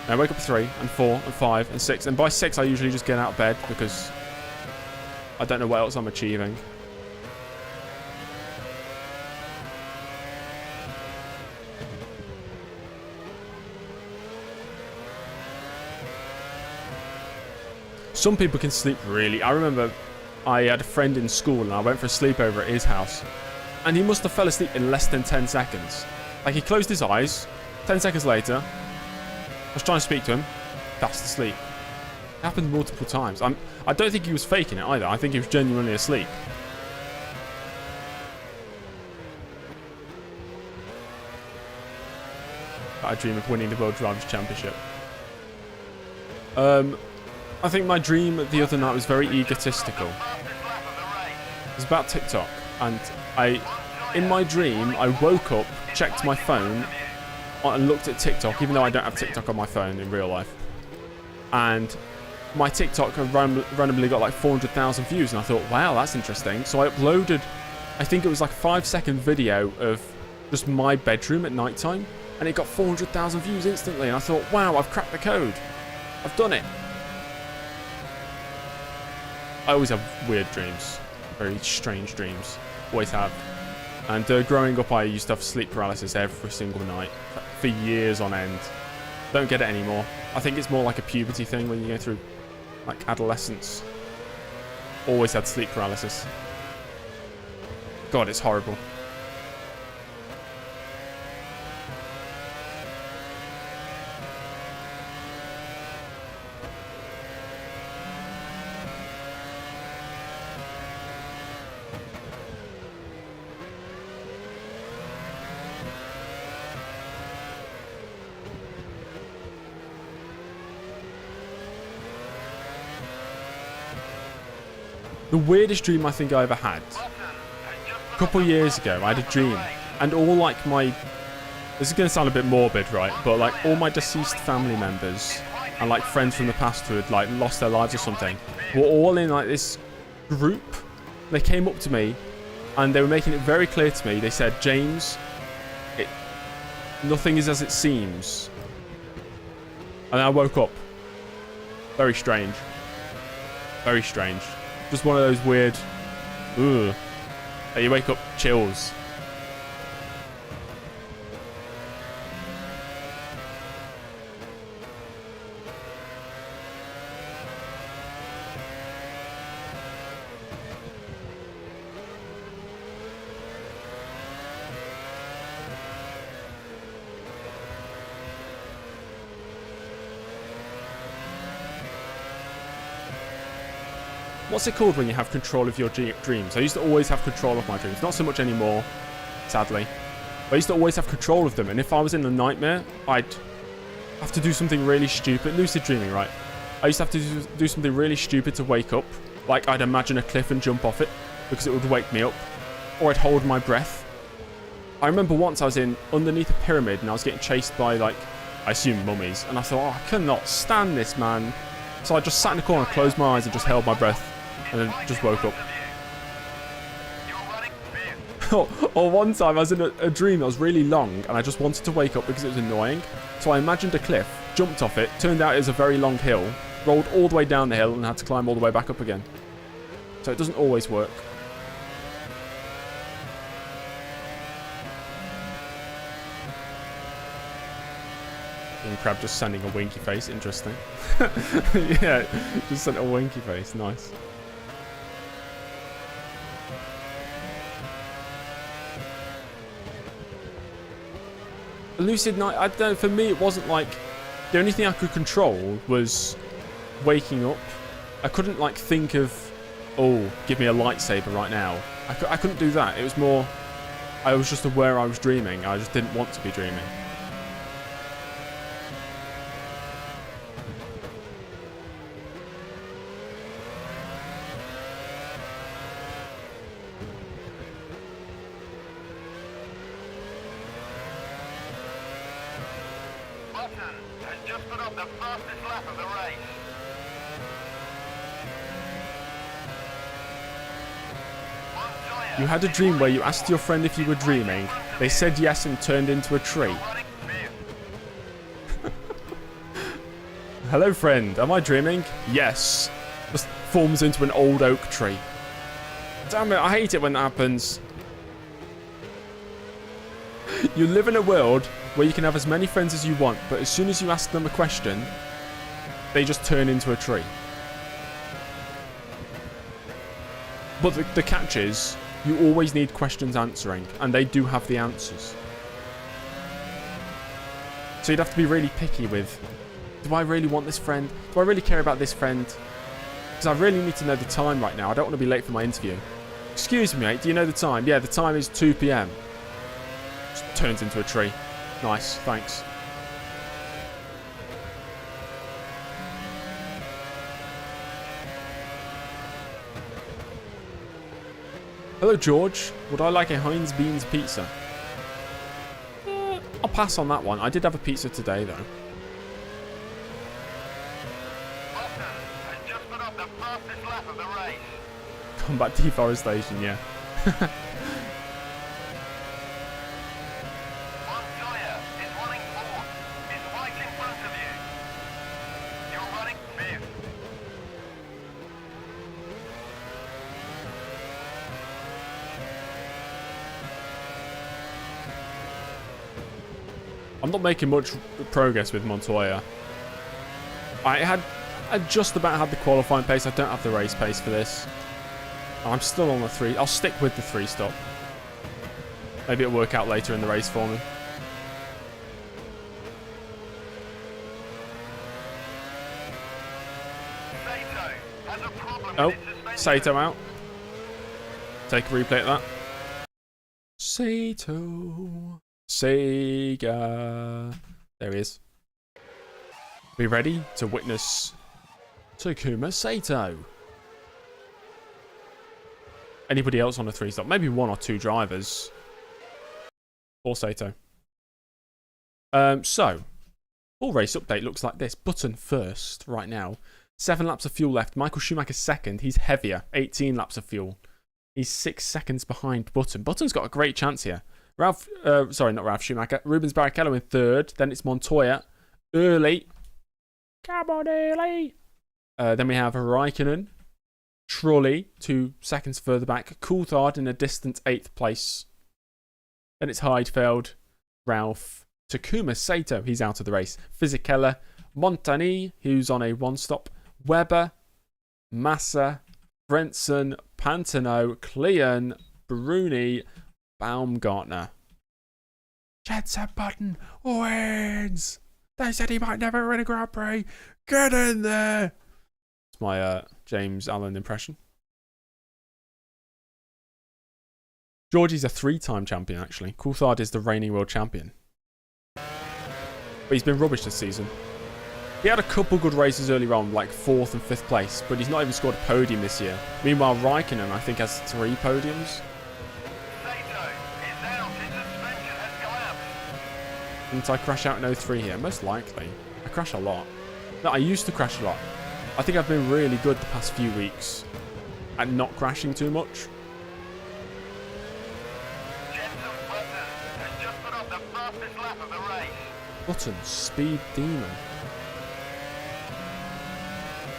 I wake up at 3, and 4, and 5, and 6, and by 6 I usually just get out of bed because I don't know what else I'm achieving. Some people can sleep really. I remember I had a friend in school and I went for a sleepover at his house. And he must have fell asleep in less than 10 seconds. Like, he closed his eyes. 10 seconds later, I was trying to speak to him. Fast asleep. It happened multiple times. I don't think he was faking it either. I think he was genuinely asleep. I dream of winning the World Drivers' Championship. I think my dream the other night was very egotistical. It was about TikTok, and in my dream, I woke up, checked my phone, and looked at TikTok, even though I don't have TikTok on my phone in real life. And my TikTok randomly got like 400,000 views, and I thought, wow, that's interesting. So I uploaded, I think it was like a 5-second video of just my bedroom at night time, and it got 400,000 views instantly. And I thought, wow, I've cracked the code. I've done it. I always have weird dreams, very strange dreams, always have. And growing up, I used to have sleep paralysis every single night for years on end. Don't get it anymore. I think it's more like a puberty thing when you go through like adolescence. Always had sleep paralysis. God, it's horrible. The weirdest dream I think I ever had. A couple of years ago, I had a dream, and all like my... This is going to sound a bit morbid, right? But like all my deceased family members and like friends from the past who had like lost their lives or something were all in like this group. They came up to me and they were making it very clear to me. They said, James, nothing is as it seems. And I woke up. Very strange. Very strange. Just one of those weird, ugh, that you wake up chills. What's it called when you have control of your dreams? I used to always have control of my dreams. Not so much anymore, sadly. But I used to always have control of them. And if I was in a nightmare, I'd have to do something really stupid. Lucid dreaming, right? I used to have to do something really stupid to wake up. Like, I'd imagine a cliff and jump off it because it would wake me up. Or I'd hold my breath. I remember once I was underneath a pyramid and I was getting chased by, like, I assume mummies. And I thought, oh, I cannot stand this, man. So I just sat in the corner, closed my eyes and just held my breath. And then just woke up. Or one time I was in a dream that was really long and I just wanted to wake up because it was annoying. So I imagined a cliff, jumped off it, turned out it was a very long hill, rolled all the way down the hill and had to climb all the way back up again. So it doesn't always work. King Crab just sending a winky face, interesting. Yeah, just sent a winky face, nice. A lucid night, I don't know, for me it wasn't like, the only thing I could control was waking up. I couldn't like think of, oh, give me a lightsaber right now. I couldn't do that. It was more, I was just aware I was dreaming. I just didn't want to be dreaming. Has just put up the fastest lap of the race. You had a dream where you asked your friend if you were dreaming. They said yes and turned into a tree. Hello, friend. Am I dreaming? Yes. Just forms into an old oak tree. Damn it, I hate it when that happens. You live in a world where you can have as many friends as you want, but as soon as you ask them a question, they just turn into a tree. But the catch is, you always need questions answering, and they do have the answers. So you'd have to be really picky with, do I really want this friend? Do I really care about this friend? Because I really need to know the time right now. I don't want to be late for my interview. Excuse me, mate, do you know the time? Yeah, the time is 2 p.m. Just turns into a tree. Nice, thanks. Hello, George. Would I like a Heinz Beans pizza? I'll pass on that one. I did have a pizza today, though. Boston has just put up the fastest lap of the race. Combat deforestation, yeah. Montoya is running fourth. Is right in front of you. You're running fifth. I'm not making much progress with Montoya. I just about had the qualifying pace. I don't have the race pace for this. I'm still on the 3. I'll stick with the 3-stop. Maybe it'll work out later in the race for me. Sato has a problem Oh, with his suspension. Sato out. Take a replay of that. Sato. Sega. There he is. Be ready to witness Takuma Sato. Anybody else on a 3-stop? Maybe 1 or 2 drivers. Or Sato. So, full race update looks like this. Button first right now. 7 laps of fuel left. Michael Schumacher second. He's heavier. 18 laps of fuel. He's 6 seconds behind Button. Button's got a great chance here. Sorry, not Ralph Schumacher. Rubens Barrichello in third. Then it's Montoya. Early. Come on, early. Then we have Raikkonen. Trulli, 2 seconds further back. Coulthard in a distant 8th place. Then it's Heidfeld. Ralph. Takuma Sato. He's out of the race. Fisichella. Montani, who's on a 1-stop. Webber. Massa. Frentzen. Pantano. Kleon. Bruni. Baumgartner. Jensen Button wins. They said he might never win a Grand Prix. Get in there. It's my James Allen impression. Georgie's a 3-time champion, actually. Coulthard is the reigning world champion. But he's been rubbish this season. He had a couple good races early on, like 4th and 5th place, but he's not even scored a podium this year. Meanwhile, Raikkonen, I think, has 3 podiums. Didn't I crash out in 03 here? Most likely. I crash a lot. No, I used to crash a lot. I think I've been really good the past few weeks at not crashing too much. Button, speed demon.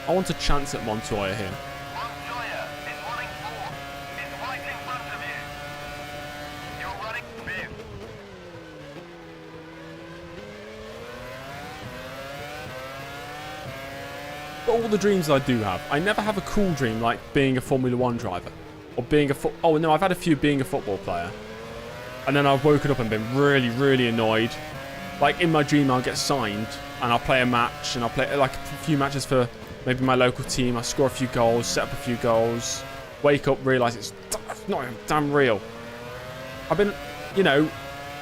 I want a chance at Montoya here. Montoya is running fourth. Is right in front of you. You're running fifth. But all the dreams I do have, I never have a cool dream like being a Formula 1 driver. Or being a oh no, I've had a few being a football player. And then I've woken up and been really, really annoyed. Like in my dream I'll get signed and I'll play a match and I'll play like a few matches for maybe my local team. I score a few goals, set up a few goals, wake up, realise it's not damn real. I've been, you know,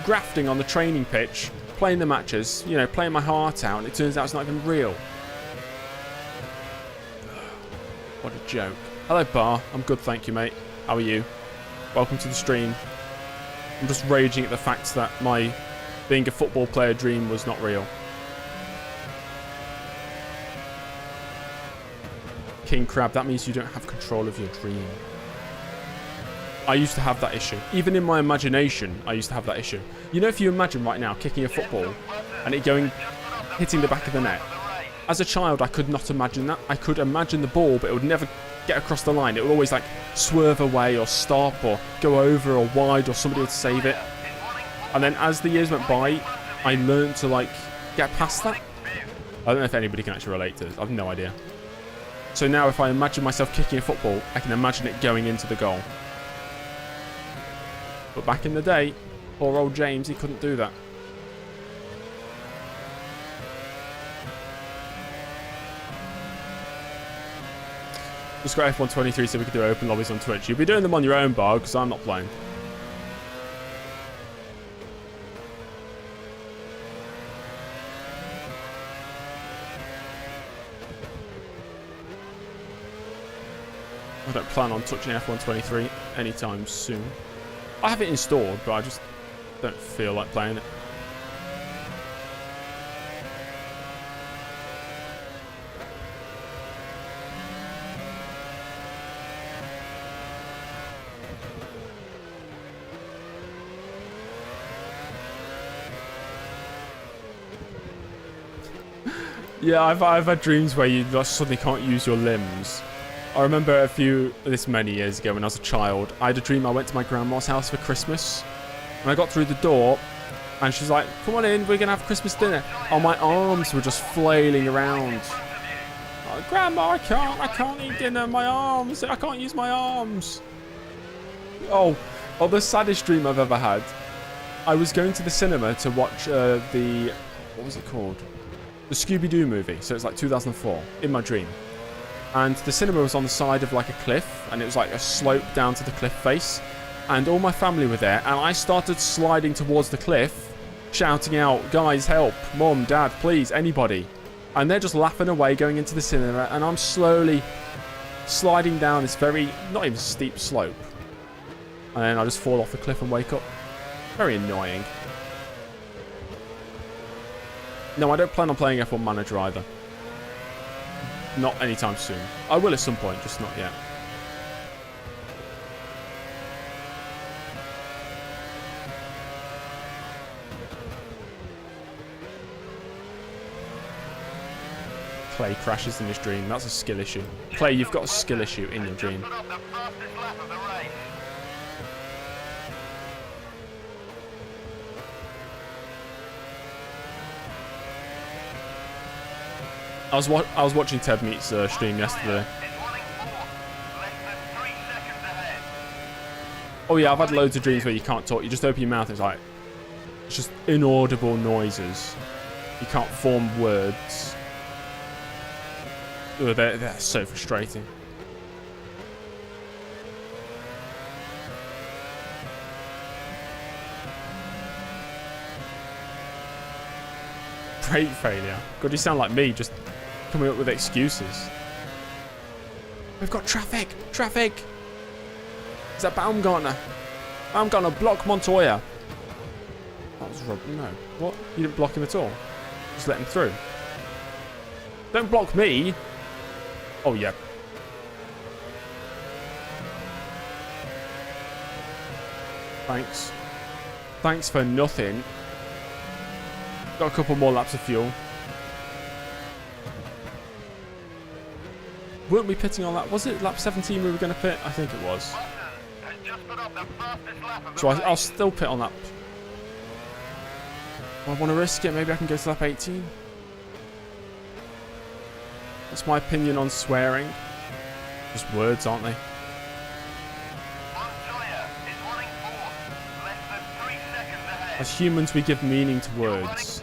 grafting on the training pitch, playing the matches, you know, playing my heart out, and it turns out it's not even real. What a joke. Hello, Bar. I'm good, thank you, mate. How are you? Welcome to the stream. I'm just raging at the fact that my being a football player dream was not real. King Crab, that means you don't have control of your dream. I used to have that issue. Even in my imagination, I used to have that issue. You know, if you imagine right now kicking a football and it going, hitting the back of the net. As a child, I could not imagine that. I could imagine the ball, but it would never get across the line. It would always like swerve away or stop or go over or wide or somebody would save it. And then as the years went by, I learned to like get past that. I don't know if anybody can actually relate to this. I have no idea. So now if I imagine myself kicking a football, I can imagine it going into the goal. But back in the day, poor old James, he couldn't do that. Just got F123 so we can do open lobbies on Twitch. You'll be doing them on your own, bar, because I'm not playing. I don't plan on touching F123 anytime soon. I have it installed, but I just don't feel like playing it. Yeah, I've had dreams where you just suddenly can't use your limbs. I remember this many years ago when I was a child, I had a dream I went to my grandma's house for Christmas. And I got through the door, and she's like, come on in, we're going to have Christmas dinner. Oh, my arms were just flailing around. Oh, Grandma, I can't eat dinner, my arms, I can't use my arms. Oh, the saddest dream I've ever had. I was going to the cinema to watch what was it called? The Scooby-Doo movie, so it's like 2004, in my dream. And the cinema was on the side of like a cliff, and it was like a slope down to the cliff face. And all my family were there, and I started sliding towards the cliff, shouting out, guys, help, Mum, Dad, please, anybody. And they're just laughing away going into the cinema, and I'm slowly sliding down this very, not even steep slope. And then I just fall off the cliff and wake up. Very annoying. No, I don't plan on playing F1 Manager either. Not anytime soon. I will at some point, just not yet. Clay crashes in his dream. That's a skill issue. Clay, you've got a skill issue in your dream. I was watching Ted Meets stream yesterday. Oh yeah, I've had loads of dreams where you can't talk. You just open your mouth. It's just inaudible noises. You can't form words. Oh, they're so frustrating. Great failure. God, you sound like me, just coming up with excuses. We've got traffic! Traffic! Is that Baumgartner? Baumgartner, block Montoya. That was Rob. No. What? You didn't block him at all? Just let him through. Don't block me! Oh, yeah. Thanks. Thanks for nothing. Got a couple more laps of fuel. Weren't we pitting on that? Was it lap 17 we were going to pit? I think it was. So I'll still pit on that. I want to risk it. Maybe I can go to lap 18. That's my opinion on swearing. Just words, aren't they? As humans, we give meaning to words,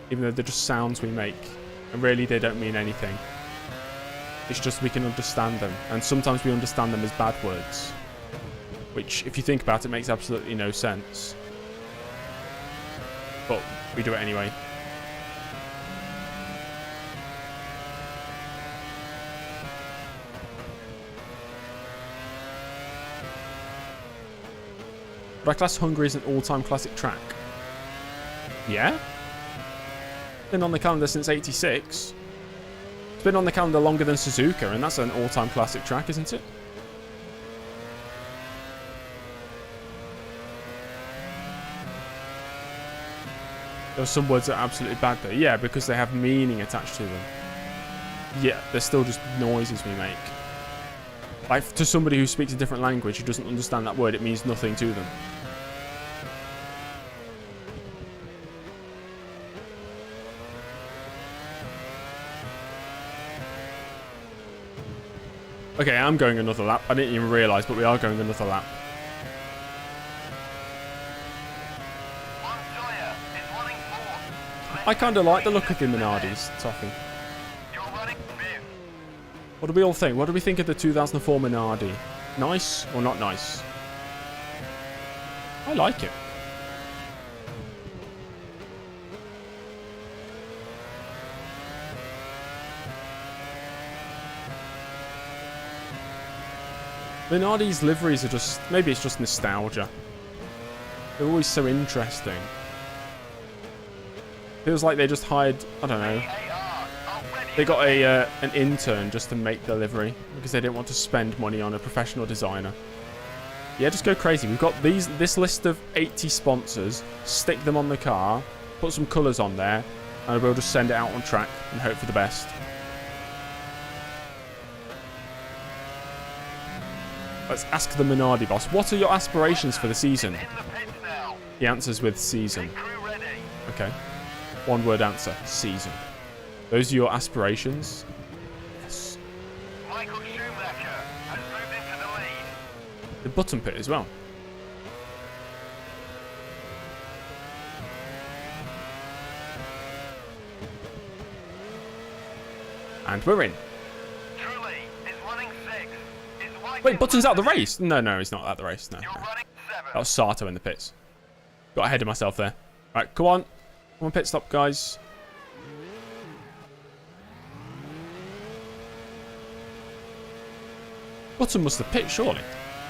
even though they're just sounds we make, and really they don't mean anything. It's just we can understand them, and sometimes we understand them as bad words, which, if you think about it, makes absolutely no sense. But we do it anyway. But I class Hungary as an all-time classic track. Yeah? Been on the calendar since '86. It's been on the calendar longer than Suzuka, and that's an all-time classic track, isn't it? There are some words that are absolutely bad though. Yeah, because they have meaning attached to them. Yeah, they're still just noises we make. Like, to somebody who speaks a different language who doesn't understand that word, it means nothing to them. Okay, I'm going another lap. I didn't even realise, but we are going another lap. Montoya is running fourth. I kind of like the look of the Minardis, Toffee. You're running fifth. What do we all think? What do we think of the 2004 Minardi? Nice or not nice? I like it. Minardi's liveries are just... Maybe it's just nostalgia. They're always so interesting. Feels like they just hired... I don't know. They got an intern just to make the livery. Because they didn't want to spend money on a professional designer. Yeah, just go crazy. We've got this list of 80 sponsors. Stick them on the car. Put some colours on there. And we'll just send it out on track and hope for the best. Let's ask the Minardi boss. What are your aspirations for the season? In the pits now. He answers with season. Crew ready. Okay. One word answer. Season. Those are your aspirations? Yes. Michael Schumacher has moved into the lead. The button pit as well. And we're in. Truly is running sixth. Is White Wait, in Button's out front the of you. race. No, he's not at the race. No. You're running seventh. That was Sato in the pits. Got ahead of myself there. Right, come on. Come on, pit stop, guys. Button must have pit, surely.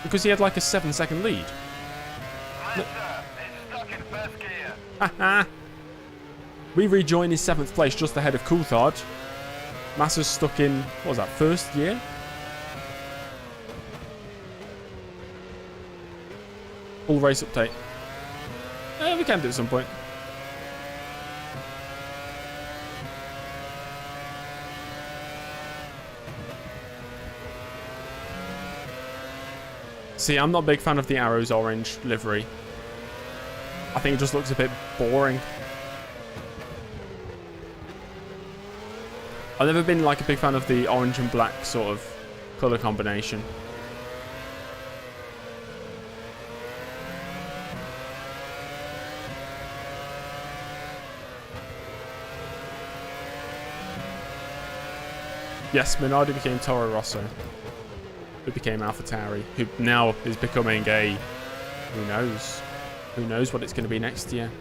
Because he had like a 7-second lead. Massa is stuck in first gear. Haha. We rejoin in 7th place just ahead of Coulthard. Massa's stuck in, what was that, first gear? Full race update. We can do it at some point. See, I'm not a big fan of the Arrows orange livery. I think it just looks a bit boring. I've never been like a big fan of the orange and black sort of colour combination. Yes, Minardi became Toro Rosso. Who became AlphaTauri, who now is becoming a... Who knows? Who knows what it's going to be next year?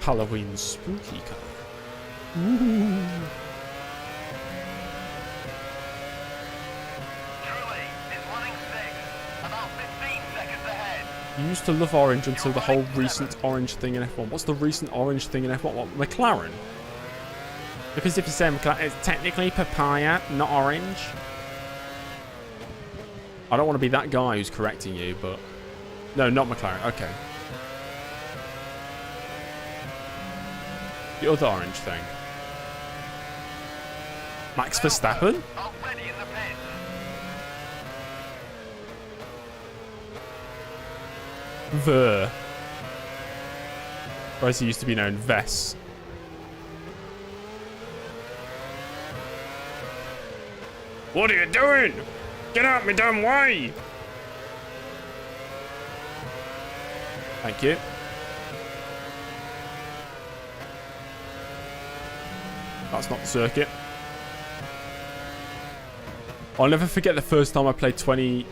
Halloween spooky colour. Ooh. Truly is running sixth. About 15 seconds ahead. You used to love orange until the whole recent orange thing in F1. What's the recent orange thing in F1? What, McLaren? Because if you say McLaren, it's technically papaya, not orange. I don't want to be that guy who's correcting you, but... No, not McLaren. Okay. The other orange thing. Max Verstappen? Already in the pits. Ver. Or as he used to be known, Vess. What are you doing? Get out my damn way! Thank you. That's not the circuit. I'll never forget the first time I played F1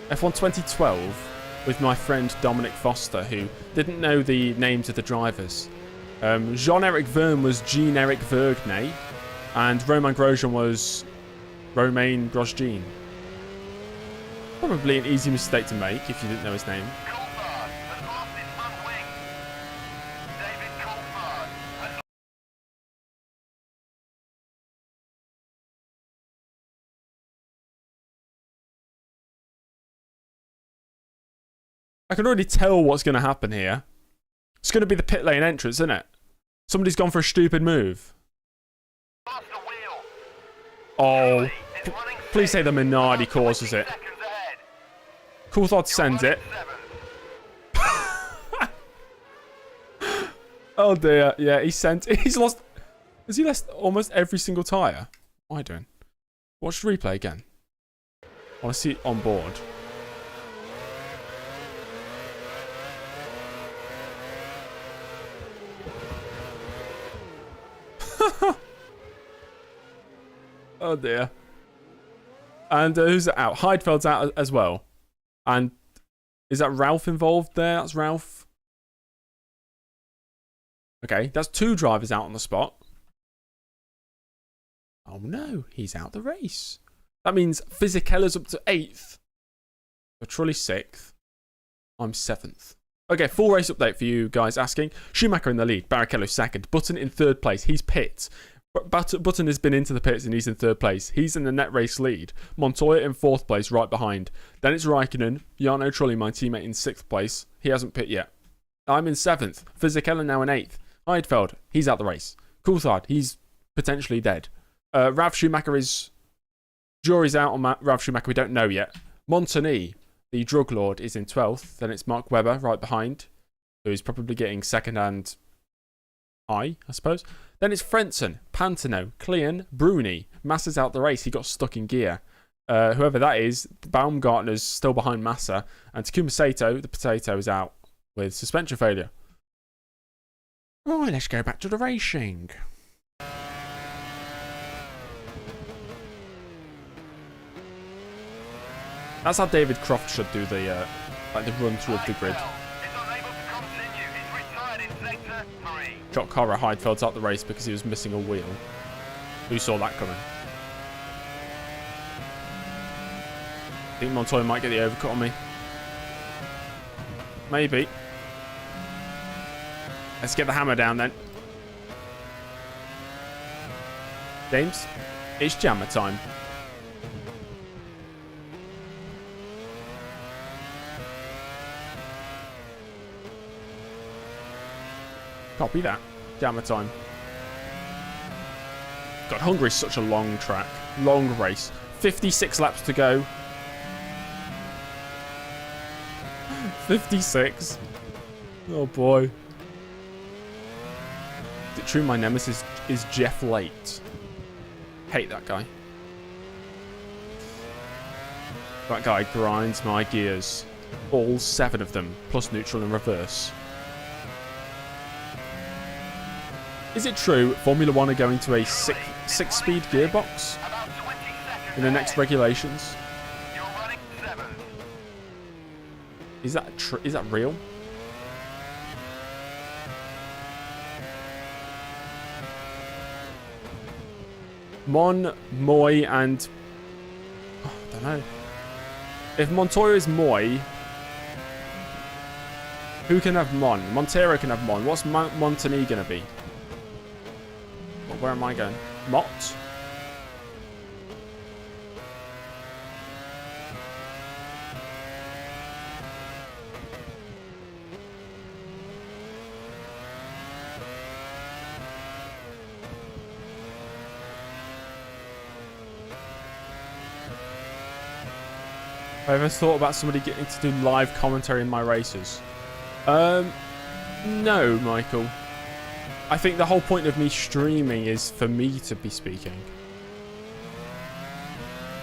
2012 with my friend Dominic Foster, who didn't know the names of the drivers. Jean-Eric Verne was Jean-Eric Vergne, and Romain Grosjean was Romain Grosjean. Probably an easy mistake to make if you didn't know his name. Coulthard has lost his front wing. David Coulthard has I can already tell what's going to happen here. It's going to be the pit lane entrance, isn't it? Somebody's gone for a stupid move. lost the wheel. Oh, Truly is running please say the sixth. Minardi About causes 20 it. seconds ahead. Coulthard sends it. Seventh. Oh dear, yeah, he's lost. Has he lost almost every single tyre? What am I doing? Watch the replay again. I want to see it on board. Oh dear. And who's out? Heidefeld's out as well. And is that Ralph involved there? That's Ralph. Okay, that's 2 drivers out on the spot. Oh no, he's out the race. That means Fisichella's up to 8th. So Trulli's 6th. I'm 7th. Okay, full race update for you guys asking. Schumacher in the lead, Barrichello 2nd, Button in 3rd place. He's pit. Button has been into the pits and he's in 3rd place. He's in the net race lead. Montoya in 4th place, right behind. Then it's Raikkonen, Jarno Trulli, my teammate, in 6th place. He hasn't pit yet. I'm in 7th. Fisichella now in 8th. Heidfeld, he's out the race. Coulthard, he's potentially dead. Rav Schumacher is... Jury's out on Rav Schumacher, we don't know yet. Montagny, the drug lord, is in 12th. Then it's Mark Webber right behind, who's probably getting second-hand I suppose. Then it's Frentzen, Pantano, Klein, Bruni. Massa's out the race. He got stuck in gear. Whoever that is, Baumgartner's still behind Massa. And Takuma Sato, the potato, is out with suspension failure. Oh, let's go back to the racing. That's how David Croft should do the run through of the grid. Jock Horror Heidefeld's out the race because he was missing a wheel. Who saw that coming? I think Montoya might get the overcut on me. Maybe. Let's get the hammer down then. James, it's jammer time. Copy that. Jammer time. God, Hungary's such a long track. Long race. 56 laps to go. 56. Oh boy. Is it true my nemesis is Jeff Late? Hate that guy. That guy grinds my gears. All 7 of them, plus neutral and reverse. Is it true Formula 1 are going to a 6-speed gearbox in the next regulations? Is that is that real? Mon, Moy, and I don't know. If Montoya is Moy, who can have Mon? Montero can have Mon. What's Montagny gonna be? Well, where am I going? Mott? Have I ever thought about somebody getting to do live commentary in my races? No, Michael. I think the whole point of me streaming is for me to be speaking.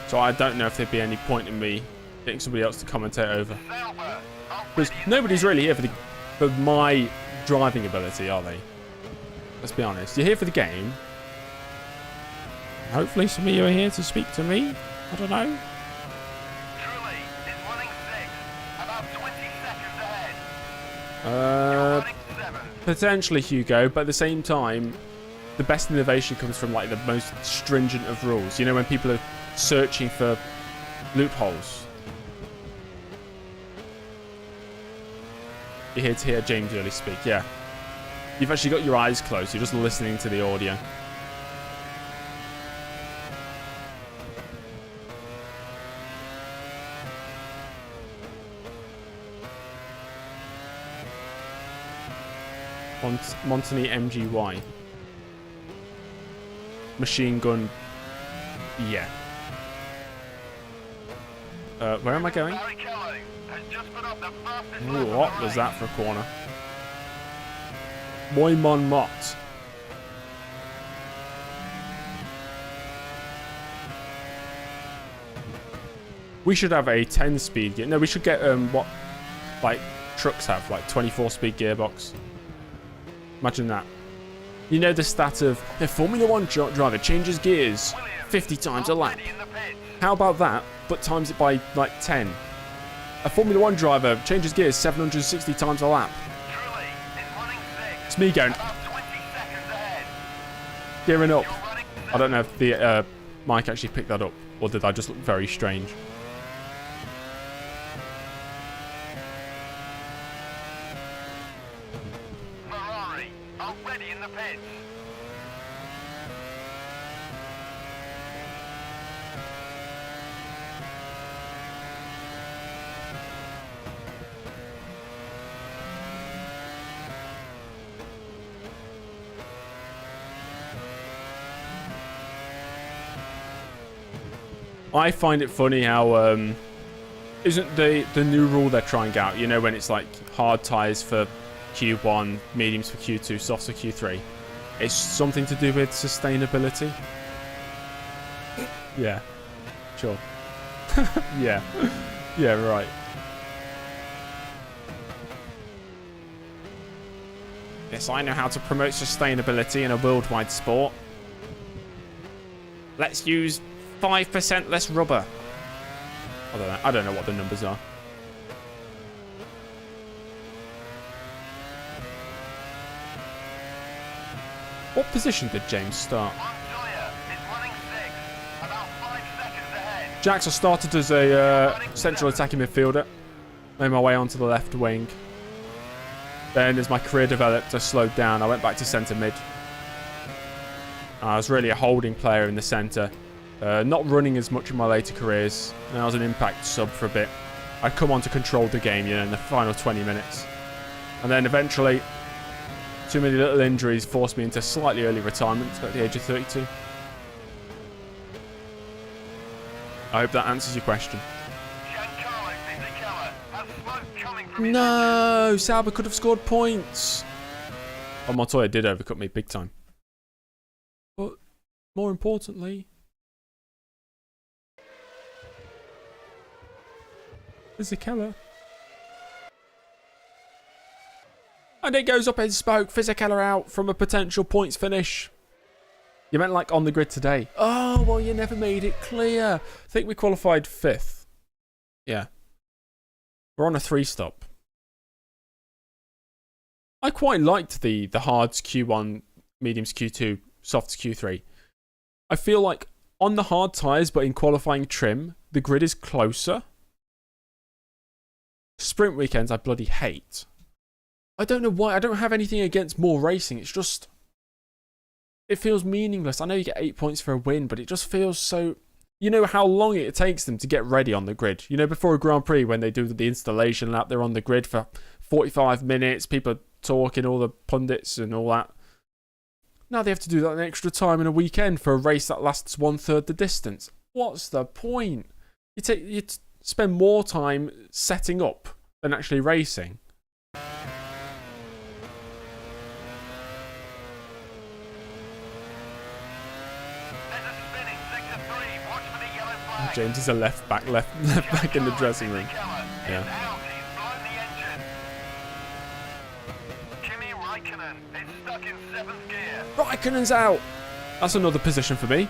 So I don't know if there'd be any point in me getting somebody else to commentate over. Because nobody's really here for my driving ability, are they? Let's be honest. You're here for the game. Hopefully some of you are here to speak to me. I don't know. Potentially Hugo, but at the same time, the best innovation comes from like the most stringent of rules. You know, when people are searching for loopholes. You're here to hear James Early speak, yeah. You've actually got your eyes closed, you're just listening to the audio. Montagny MGY. Machine gun. Yeah. Where am I going? Ooh, what was that for a corner? Moy Mon Mott. We should have a 10-speed gear. No, we should get what like trucks have, like 24-speed gearbox. Imagine that. You know the stat of the Formula 1 driver changes gears 50 times a lap. How about that, but times it by like 10? A Formula 1 driver changes gears 760 times a lap. It's me going, gearing up. I don't know if the mic actually picked that up, or did I just look very strange? Ferrari, already in the pits. I find it funny how isn't the new rule they're trying out, you know, when it's like hard tyres for Q1, mediums for Q2, softs for Q3. It's something to do with sustainability. Yeah, sure. Yeah, yeah, right. Yes, I know how to promote sustainability in a worldwide sport. Let's use 5% less rubber. I don't know what the numbers are. What position did James start? Jax, I started as a central attacking midfielder. Made my way onto the left wing. Then as my career developed, I slowed down. I went back to centre mid. I was really a holding player in the centre. Not running as much in my later careers. And I was an impact sub for a bit. I'd come on to control the game, you know, in the final 20 minutes. And then eventually, too many little injuries forced me into slightly early retirement at the age of 32. I hope that answers your question. No! Sauber could have scored points! Oh, Montoya did overcut me big time. But, more importantly... Fisichella. And it goes up in smoke. Fisichella out from a potential points finish. You meant like on the grid today. Oh, well, you never made it clear. I think we qualified 5th. Yeah. We're on a 3-stop. I quite liked the hards Q1, mediums Q2, softs Q3. I feel like on the hard tyres, but in qualifying trim, the grid is closer. Sprint weekends I bloody hate. I don't know why. I don't have anything against more racing. It's just... it feels meaningless. I know you get 8 points for a win, but it just feels so... You know how long it takes them to get ready on the grid. You know, before a Grand Prix, when they do the installation lap, they're on the grid for 45 minutes. People are talking, all the pundits and all that. Now they have to do that an extra time in a weekend for a race that lasts 1/3 the distance. What's the point? You spend more time setting up than actually racing. James is a left back in the dressing room. Yeah. Raikkonen's out. That's another position for me.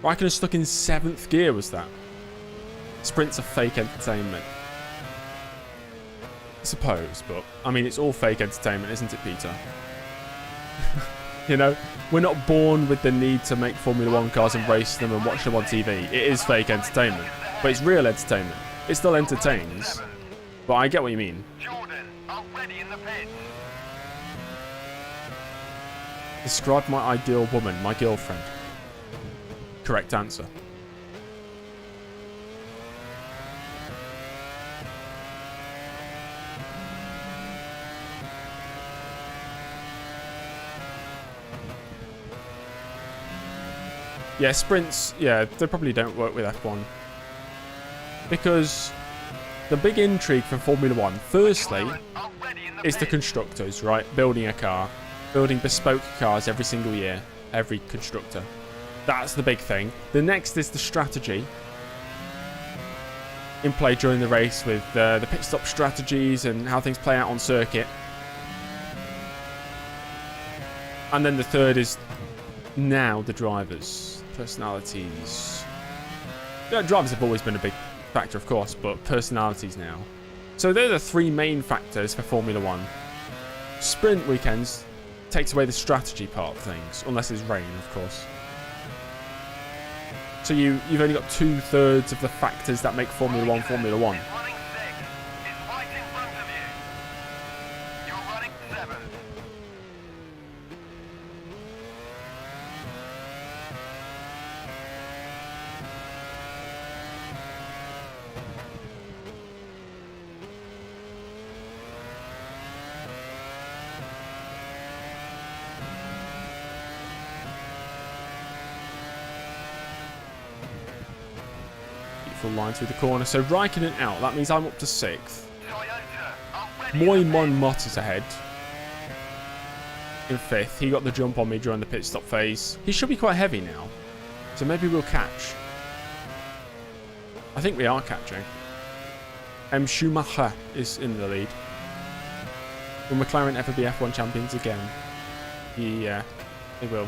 Raikkonen's stuck in 7th gear, was that? Sprints are fake entertainment. I suppose, but I mean, it's all fake entertainment, isn't it, Peter? You know, we're not born with the need to make Formula 1 cars and race them and watch them on TV. It is fake entertainment, but it's real entertainment. It still entertains, but I get what you mean. Describe my ideal woman, my girlfriend. Correct answer. Yeah, sprints, yeah, they probably don't work with F1. Because the big intrigue for Formula 1, firstly, is the constructors, right? Building a car. Building bespoke cars every single year. Every constructor. That's the big thing. The next is the strategy. in play during the race with the pit stop strategies and how things play out on circuit. And then the third is now the drivers, personalities. Yeah, drivers have always been a big factor, of course, but personalities now. So they're the three main factors for Formula One. Sprint weekends takes away the strategy part of things, unless it's rain, of course. So you've only got 2/3 of the factors that make Formula One Formula One. Is running 6. Is right in front of you. You're running 7. Beautiful line through the corner. So Raikkonen out. That means I'm up to 6th. Toyota are ready. Moy Mon Mott is ahead in 5th. He got the jump on me during the pit stop phase. He should be quite heavy now. So maybe we'll catch. I think we are catching. Schumacher is in the lead. Will McLaren ever be F1 champions again? Yeah, they will.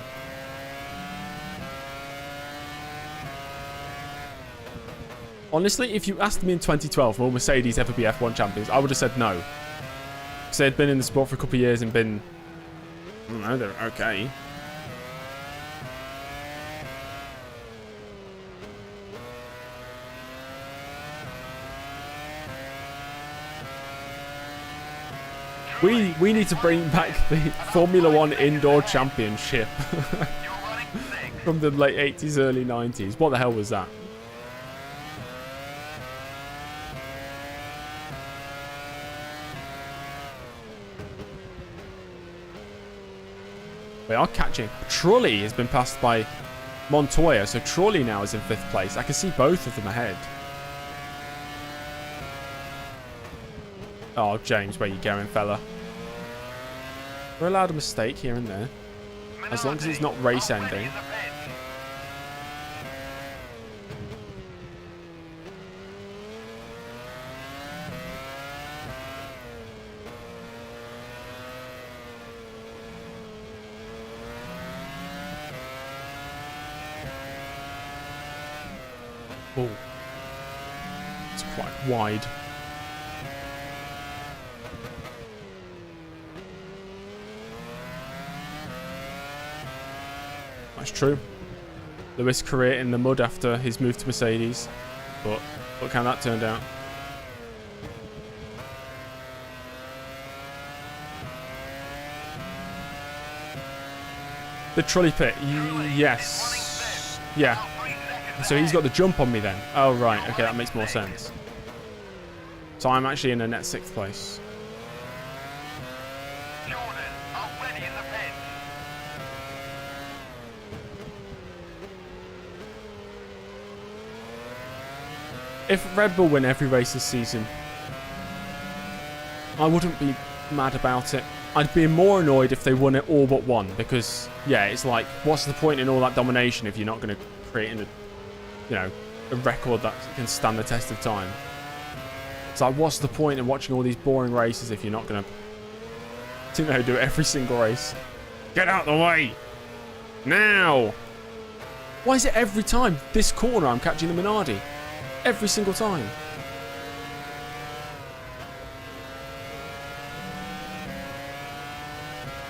Honestly, if you asked me in 2012, will Mercedes ever be F1 champions, I would have said no. Because they'd been in the sport for a couple of years and been, I don't know, they're okay. We need to bring back the Formula One Indoor Championship You're running 6. from the late 80s, early 90s. What the hell was that? We are catching. Trulli has been passed by Montoya, so Trulli now is in 5th place. I can see both of them ahead. Oh, James, where you going, fella? We're allowed a mistake here and there, as long as it's not race ending. Oh, it's quite wide. That's true. Lewis' career in the mud after his move to Mercedes, but look how that turned out. The trolley pit, yes, yeah. So he's got the jump on me then. Oh right, okay, that makes more sense. So I'm actually in a net 6th place. Jordan already in the pit. If Red Bull win every race this season, I wouldn't be mad about it. I'd be more annoyed if they won it all but one, because yeah, it's like, what's the point in all that domination if you're not going to create a record that can stand the test of time? It's like, what's the point in watching all these boring races if you're not going to, do every single race? Get out the way! Now! Why is it every time this corner I'm catching the Minardi? Every single time.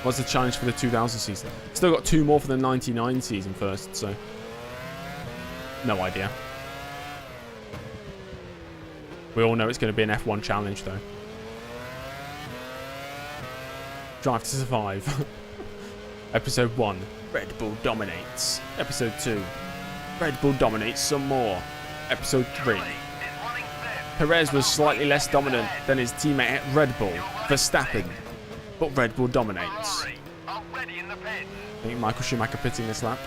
What's the challenge for the 2000 season? Still got 2 more for the 99 season first, so no idea. We all know it's going to be an F1 challenge, though. Drive to Survive. Episode 1. Red Bull dominates. Episode 2. Red Bull dominates some more. Episode 3. Perez was slightly less dominant than his teammate at Red Bull, Verstappen, but Red Bull dominates. Already in the pit. I think Michael Schumacher pitting this lap.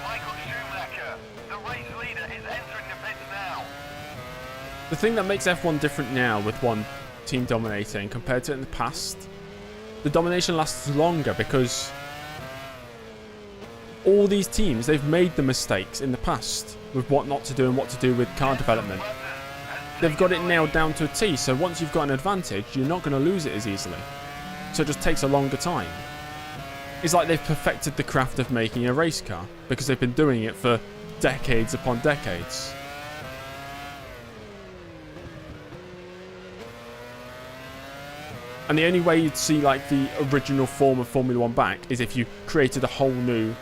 Michael Schumacher The thing that makes F1 different now with one team dominating compared to in the past, the domination lasts longer because all these teams, they've made the mistakes in the past with what not to do and what to do with car development. They've got it nailed down to a T, so once you've got an advantage, you're not going to lose it as easily. So it just takes a longer time. It's like they've perfected the craft of making a race car because they've been doing it for decades upon decades. And the only way you'd see like the original form of Formula 1 back is if you created a whole new,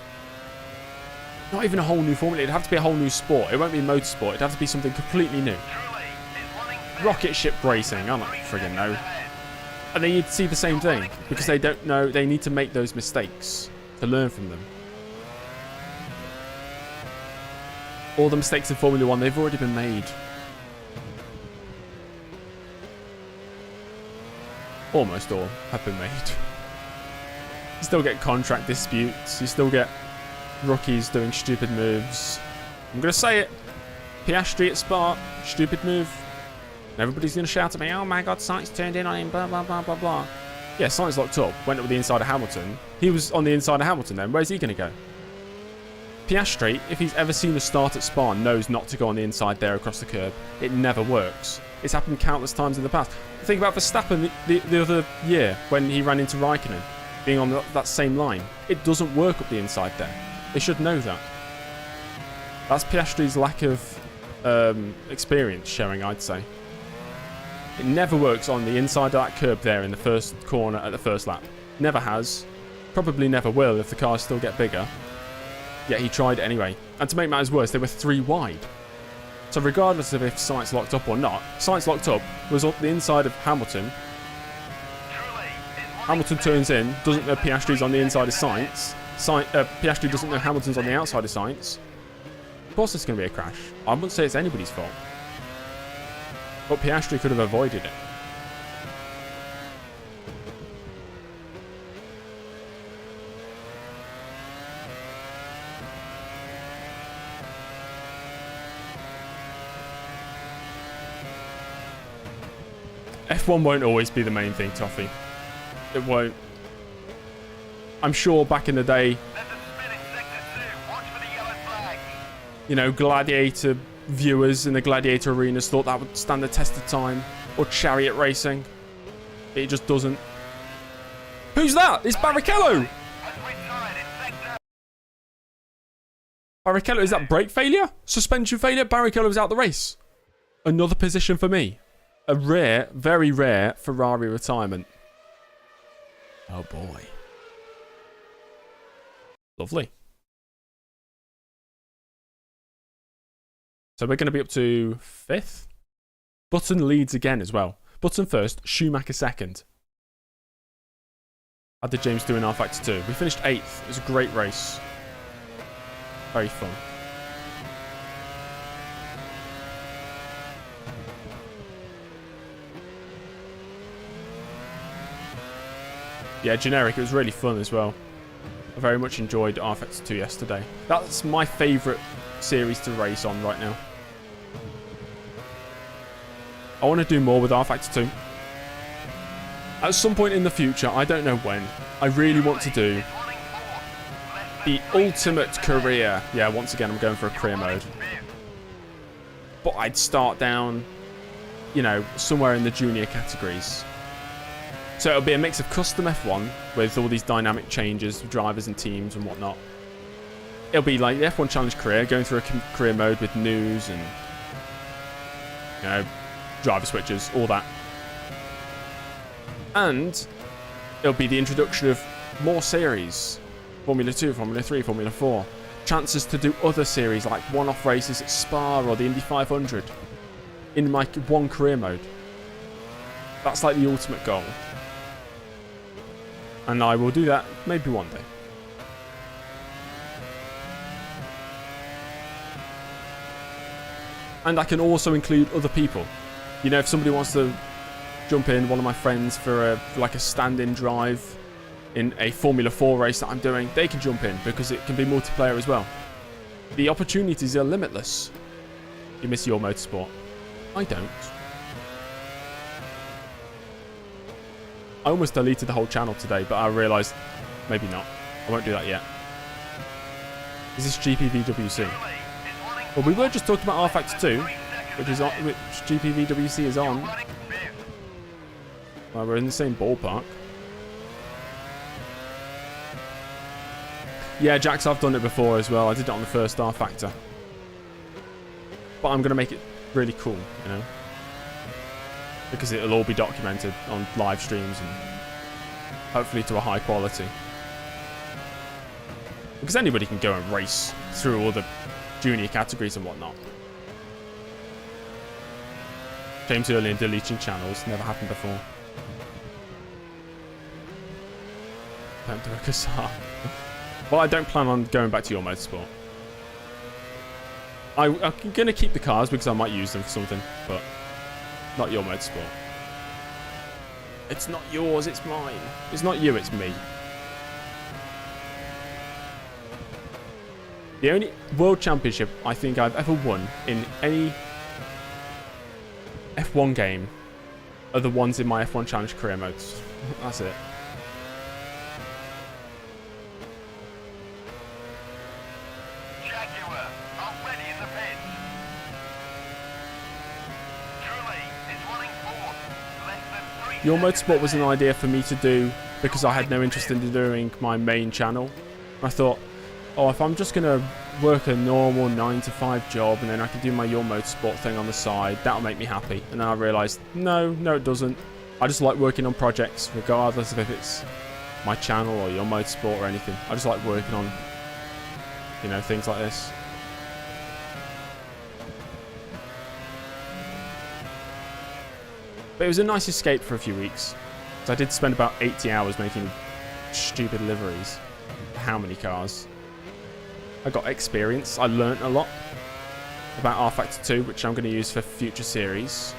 not even a whole new formula, it'd have to be a whole new sport. It won't be motorsport, it'd have to be something completely new. Rocket ship racing, I don't friggin' know. And then you'd see the same thing, because they don't know, they need to make those mistakes to learn from them. All the mistakes in Formula 1, they've already been made. Almost all have been made. You still get contract disputes, you still get rookies doing stupid moves. I'm going to say it. Piastri at Spa, stupid move. And everybody's going to shout at me, oh my god, Sainz turned in on him, blah, blah, blah, blah, blah. Yeah, Sainz locked up, went up with the inside of Hamilton. He was on the inside of Hamilton then. Where's he going to go? Piastri, if he's ever seen a start at Spa, knows not to go on the inside there across the curb. It never works. It's happened countless times in the past. Think about Verstappen the other year when he ran into Raikkonen, being on that same line. It doesn't work up the inside there. They should know that. That's Piastri's lack of experience showing, I'd say. It never works on the inside of that curb there in the first corner at the first lap. Never has. Probably never will if the cars still get bigger. Yet he tried it anyway. And to make matters worse, they were 3 wide. So regardless of if Sainz locked up or not, Sainz locked up was up the inside of Hamilton. Hamilton turns in, doesn't know Piastri's on the inside of Sainz. Piastri doesn't know Hamilton's on the outside of Sainz. Of course it's going to be a crash. I wouldn't say it's anybody's fault. But Piastri could have avoided it. F1 won't always be the main thing, Toffee. It won't. I'm sure back in the day, you know, gladiator viewers in the gladiator arenas thought that would stand the test of time. Or chariot racing. It just doesn't. Who's that? It's Barrichello! Barrichello, is that brake failure? Suspension failure? Barrichello's out the race. Another position for me. A rare, very rare Ferrari retirement. Oh boy. Lovely. So we're going to be up to 5th. Button leads again as well. Button first, Schumacher second. How did James do in R Factor 2? We finished 8th. It was a great race. Very fun. Yeah, generic. It was really fun as well. I very much enjoyed R Factor 2 yesterday. That's my favourite series to race on right now. I want to do more with R Factor 2. At some point in the future, I don't know when, I really want to do the ultimate career. Yeah, once again, I'm going for a career mode. But I'd start down, you know, somewhere in the junior categories. So it'll be a mix of custom F1 with all these dynamic changes, drivers and teams and whatnot. It'll be like the F1 Challenge career, going through a career mode with news and, you know, driver switches, all that. And it'll be the introduction of more series. Formula 2, Formula 3, Formula 4. Chances to do other series like one-off races at Spa or the Indy 500 in my one career mode. That's like the ultimate goal. And I will do that maybe one day. And I can also include other people. You know, if somebody wants to jump in, one of my friends for like a stand-in drive in a Formula 4 race that I'm doing, they can jump in because it can be multiplayer as well. The opportunities are limitless. You miss your motorsport. I don't. I almost deleted the whole channel today, but I realised maybe not. I won't do that yet. Is this GPVWC? Well, we were just talking about R Factor 2, which GPVWC is on. Well, we're in the same ballpark. Yeah, Jax, I've done it before as well. I did it on the first R Factor. But I'm going to make it really cool, you know? Because it'll all be documented on live streams and hopefully to a high quality. Because anybody can go and race through all the junior categories and whatnot. Came too early and deleting channels. Never happened before. Don't do a Qassar. Well, I don't plan on going back to your motorsport. I'm going to keep the cars because I might use them for something, but not your motorsport. It's not yours, it's mine. It's not you, it's me. The only World Championship I think I've ever won in any F1 game are the ones in my F1 Challenge career modes. That's it. Jaguar, already in the pit. Truly is running fourth. Less than 3 Your seconds motorsport was an ahead. idea for me to do because I had no interest in doing my main channel. I thought, oh, if I'm just going to work a normal 9-to-5 job and then I can do my Your Motorsport thing on the side, that'll make me happy. And then I realised, no, it doesn't. I just like working on projects, regardless of if it's my channel or Your Motorsport or anything. I just like working on, you know, things like this. But it was a nice escape for a few weeks. So I did spend about 80 hours making stupid liveries. How many cars? I got experience. I learnt a lot about R Factor 2, which I'm going to use for future series.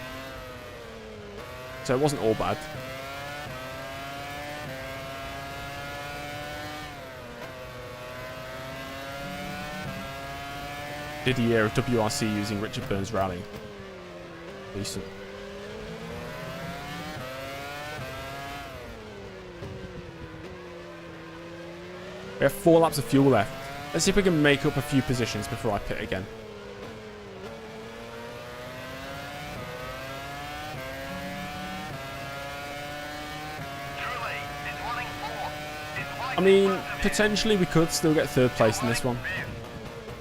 So it wasn't all bad. Did a year of WRC using Richard Burns Rally. Decent. We have 4 laps of fuel left. Let's see if we can make up a few positions before I pit again. Truly is running fourth. Is right I mean, in front of you. potentially we could still get 3rd place in this one.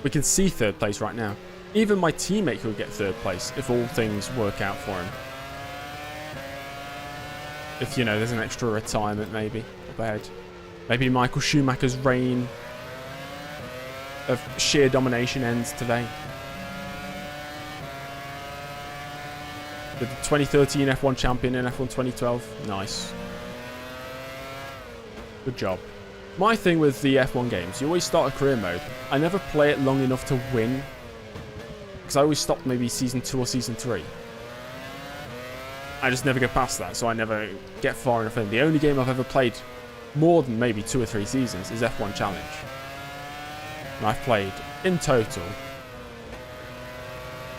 We can see 3rd place right now. Even my teammate could get 3rd place if all things work out for him. If, you know, there's an extra retirement maybe up ahead. Maybe Michael Schumacher's reign of sheer domination ends today. The 2013 F1 champion in F1 2012. Nice. Good job. My thing with the F1 games, you always start a career mode. I never play it long enough to win. Because I always stop maybe Season 2 or Season 3. I just never get past that, so I never get far enough in. The only game I've ever played more than maybe 2 or 3 seasons is F1 Challenge. And I've played, in total,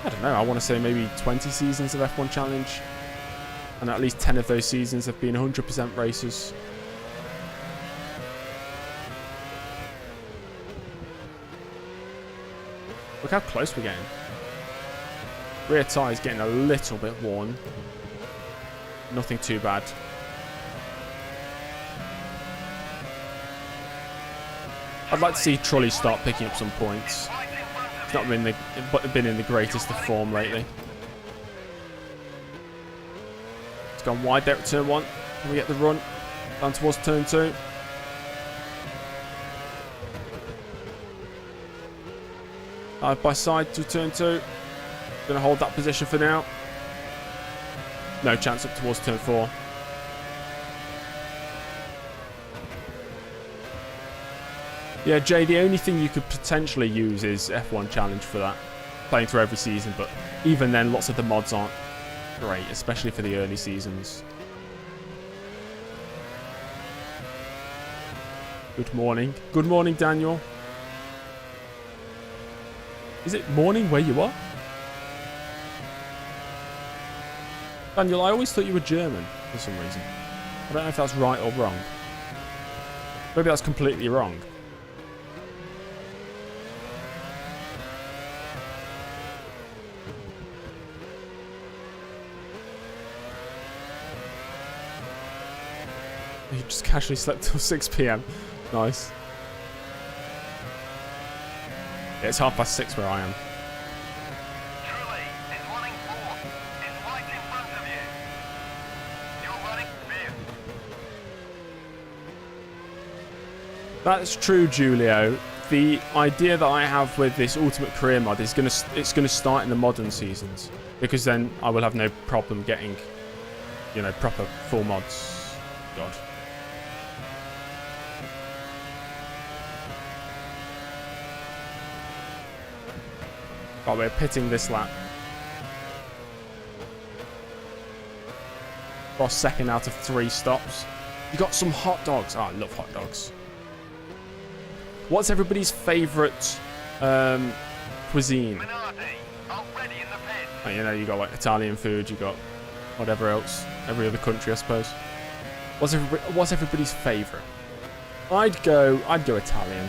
I don't know, I want to say maybe 20 seasons of F1 Challenge. And at least 10 of those seasons have been 100% races. Look how close we're getting. Rear tyre's getting a little bit worn. Nothing too bad. I'd like to see Trulli start picking up some points. It's not been in the greatest of form lately. It's gone wide there at turn 1. Can we get the run down towards turn 2? Side by side to turn 2. Gonna hold that position for now. No chance up towards turn 4. Yeah, Jay, the only thing you could potentially use is F1 Challenge for that. Playing through every season, but even then, lots of the mods aren't great, especially for the early seasons. Good morning. Good morning, Daniel. Is it morning where you are? Daniel, I always thought you were German for some reason. I don't know if that's right or wrong. Maybe that's completely wrong. You just casually slept till 6 p.m. Nice. Yeah, it's 6:30 where I am. Truly is running fourth. Is right in front of you. You're running fifth. That's true, Julio. The idea that I have with this Ultimate Career mod is it's gonna start in the modern seasons, because then I will have no problem getting, you know, proper full mods. God. Right, we're pitting this lap. For our second out of 3 stops. You got some hot dogs. Oh, I love hot dogs. What's everybody's favourite cuisine? Minardi, already in the pit. Oh, you know, you got like Italian food, you got whatever else. Every other country, I suppose. What's everybody's favourite? I'd go Italian.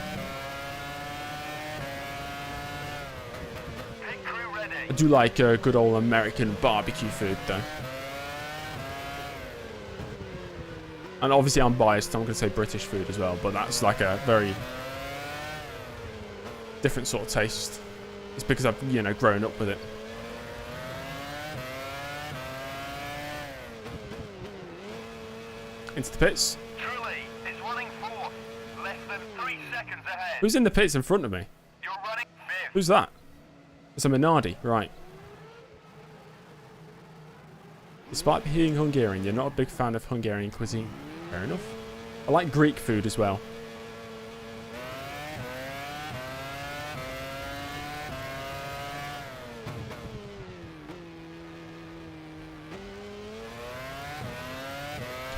Pit crew ready. I do like good old American barbecue food, though. And obviously I'm biased, I'm going to say British food as well, but that's like a very different sort of taste. It's because I've, you know, grown up with it. Into the pits. Truly is running fourth. Less than 3 seconds ahead. Who's in the pits in front of me? You're running fifth. Who's that? It's a Minardi, right. Despite being Hungarian, you're not a big fan of Hungarian cuisine. Fair enough. I like Greek food as well.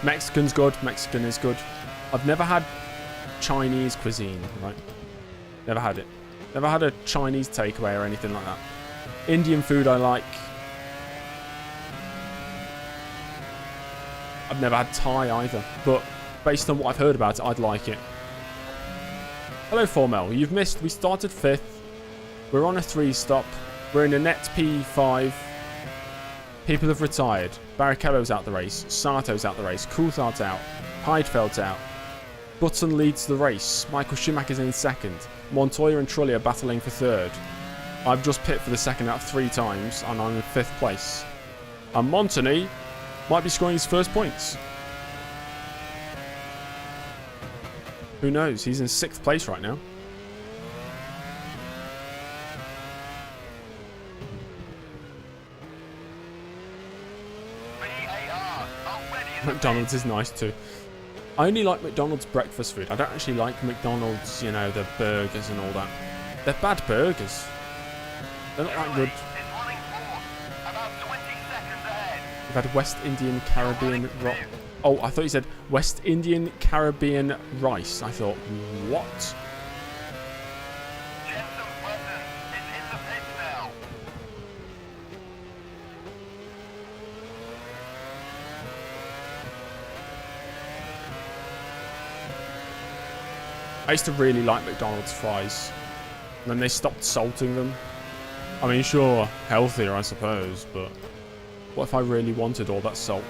Mexican's good. Mexican is good. I've never had Chinese cuisine, right? Never had it. Never had a Chinese takeaway or anything like that. Indian food I like. I've never had Thai either, but based on what I've heard about it, I'd like it. Hello, Formel. You've missed. We started 5th. We're on a 3-stop. We're in a net P5. People have retired. Barrichello's out the race. Sato's out the race. Coulthard's out. Heidefeld's out. Button leads the race. Michael Schumacher's in 2nd. Montoya and Trulli are battling for 3rd. I've just pit for the 2nd out of 3 times, and I'm in 5th place. And Montagny might be scoring his first points. Who knows? He's in 6th place right now. BAR, already in the McDonald's is nice too. I only like McDonald's breakfast food. I don't actually like McDonald's, you know, the burgers and all that. They're bad burgers. They're not that good. is running fourth. About 20 seconds ahead. We've had West Indian Caribbean Oh, I thought you said West Indian Caribbean rice. I thought, what? Jensen Button is in the pit now. I used to really like McDonald's fries. And then they stopped salting them. I mean, sure, healthier, I suppose, but what if I really wanted all that salt?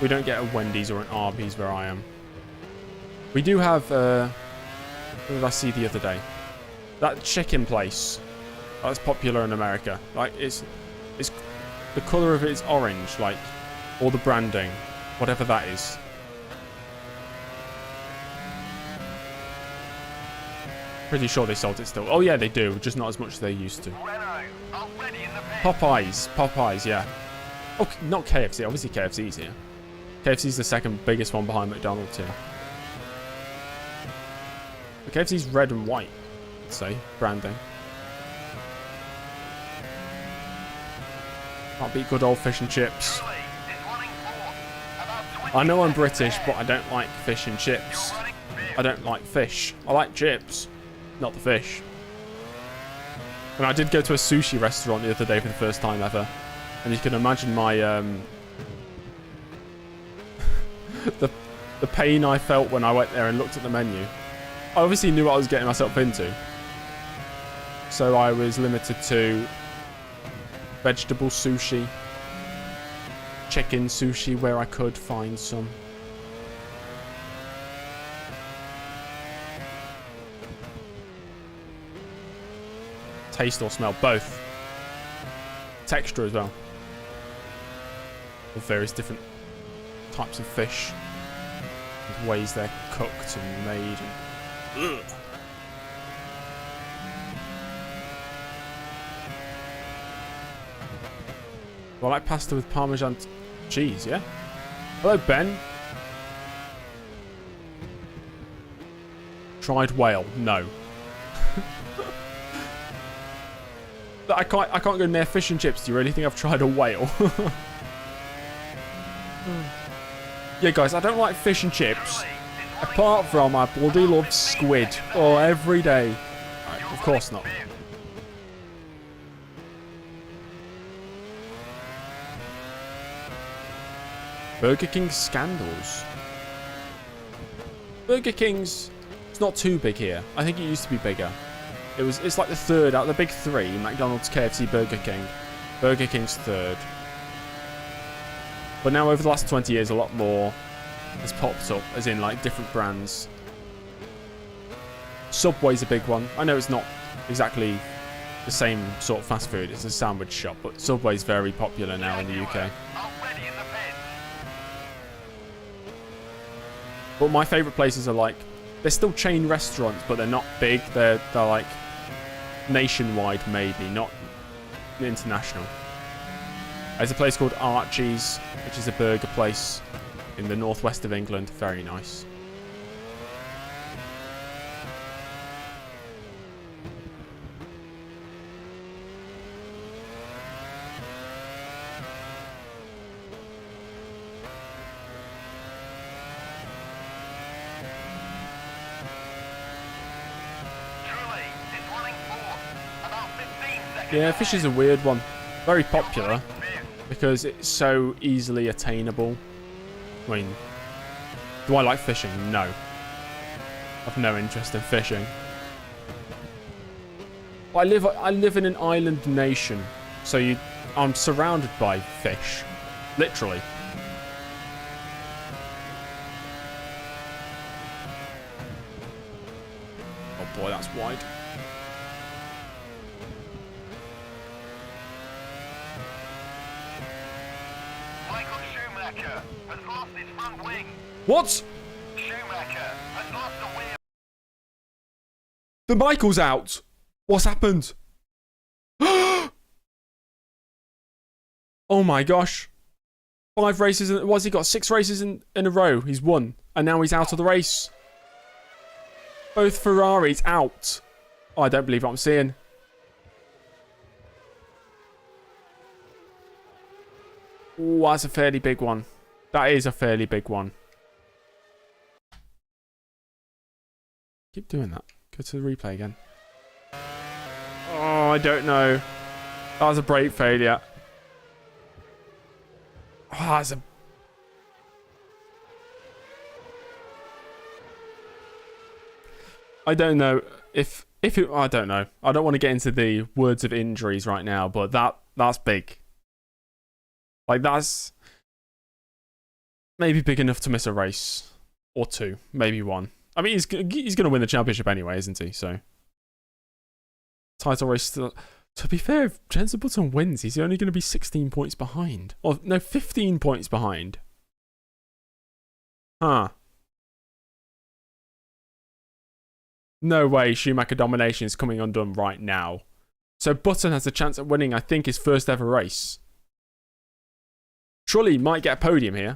We don't get a Wendy's or an Arby's where I am. We do have, what did I see the other day? That chicken place that's popular in America. Like, it's the colour of it is orange, like, all the branding, whatever that is. Pretty sure they sold it still. Oh yeah, they do, just not as much as they used to. Renault, already in the pit. Popeyes, yeah. Oh, not KFC. Obviously KFC's here. KFC's the 2nd biggest one behind McDonald's here. But KFC's red and white, I'd say, branding. Can't beat good old fish and chips. Truly is running fourth. About 20 I know I'm seconds British, ahead. but I don't like fish and chips. You're running fifth. I don't like fish. I like chips, not the fish. And I did go to a sushi restaurant the other day for the first time ever. And you can imagine my the pain I felt when I went there and looked at the menu. I obviously knew what I was getting myself into. So I was limited to vegetable sushi, chicken sushi where I could find some. Taste or smell, both. Texture as well. Of various different types of fish. And ways they're cooked and made. Ugh. I like pasta with Parmesan cheese, yeah? Hello, Ben. Tried whale? No. I can't go near fish and chips. Do you really think I've tried a whale? Yeah, guys, I don't like fish and chips. Apart from I bloody love squid. Oh, every day. Right, of course not. Burger King scandals. Burger King's... It's not too big here. I think it used to be bigger. It's like the third out of the big three. McDonald's, KFC, Burger King. Burger King's third. But now over the last 20 years, a lot more has popped up, as in like different brands. Subway's a big one. I know it's not exactly the same sort of fast food. It's a sandwich shop, but Subway's very popular now in the UK. But my favourite places are like... They're still chain restaurants, but they're not big. They're like nationwide, maybe, not international. There's a place called Archie's, which is a burger place in the northwest of England. Very nice. Yeah, fish is a weird one. Very popular because it's so easily attainable. I mean, do I like fishing? No. I've no interest in fishing. I live in an island nation, so I'm surrounded by fish, literally. Oh boy, that's wide. Has lost his front wing. What? Schumacher has lost the wheel. The Michael's out. What's happened? Oh my gosh. 5 races. What's he got? 6 races in a row. He's won. And now he's out of the race. Both Ferraris out. Oh, I don't believe what I'm seeing. Oh, that's a fairly big one. That is a fairly big one. Keep doing that. Go to the replay again. Oh, I don't know. That was a brake failure. Oh, that's a... I don't know if it... I don't know. I don't want to get into the words of injuries right now, but that's big. Like, that's maybe big enough to miss a race. Or 2. Maybe 1. I mean, he's going to win the championship anyway, isn't he? So, title race still... To be fair, if Jensen Button wins, he's only going to be 16 points behind. Or, no, 15 points behind. Huh. No way Schumacher domination is coming undone right now. So, Button has a chance at winning, I think, his first ever race. Surely he might get a podium here.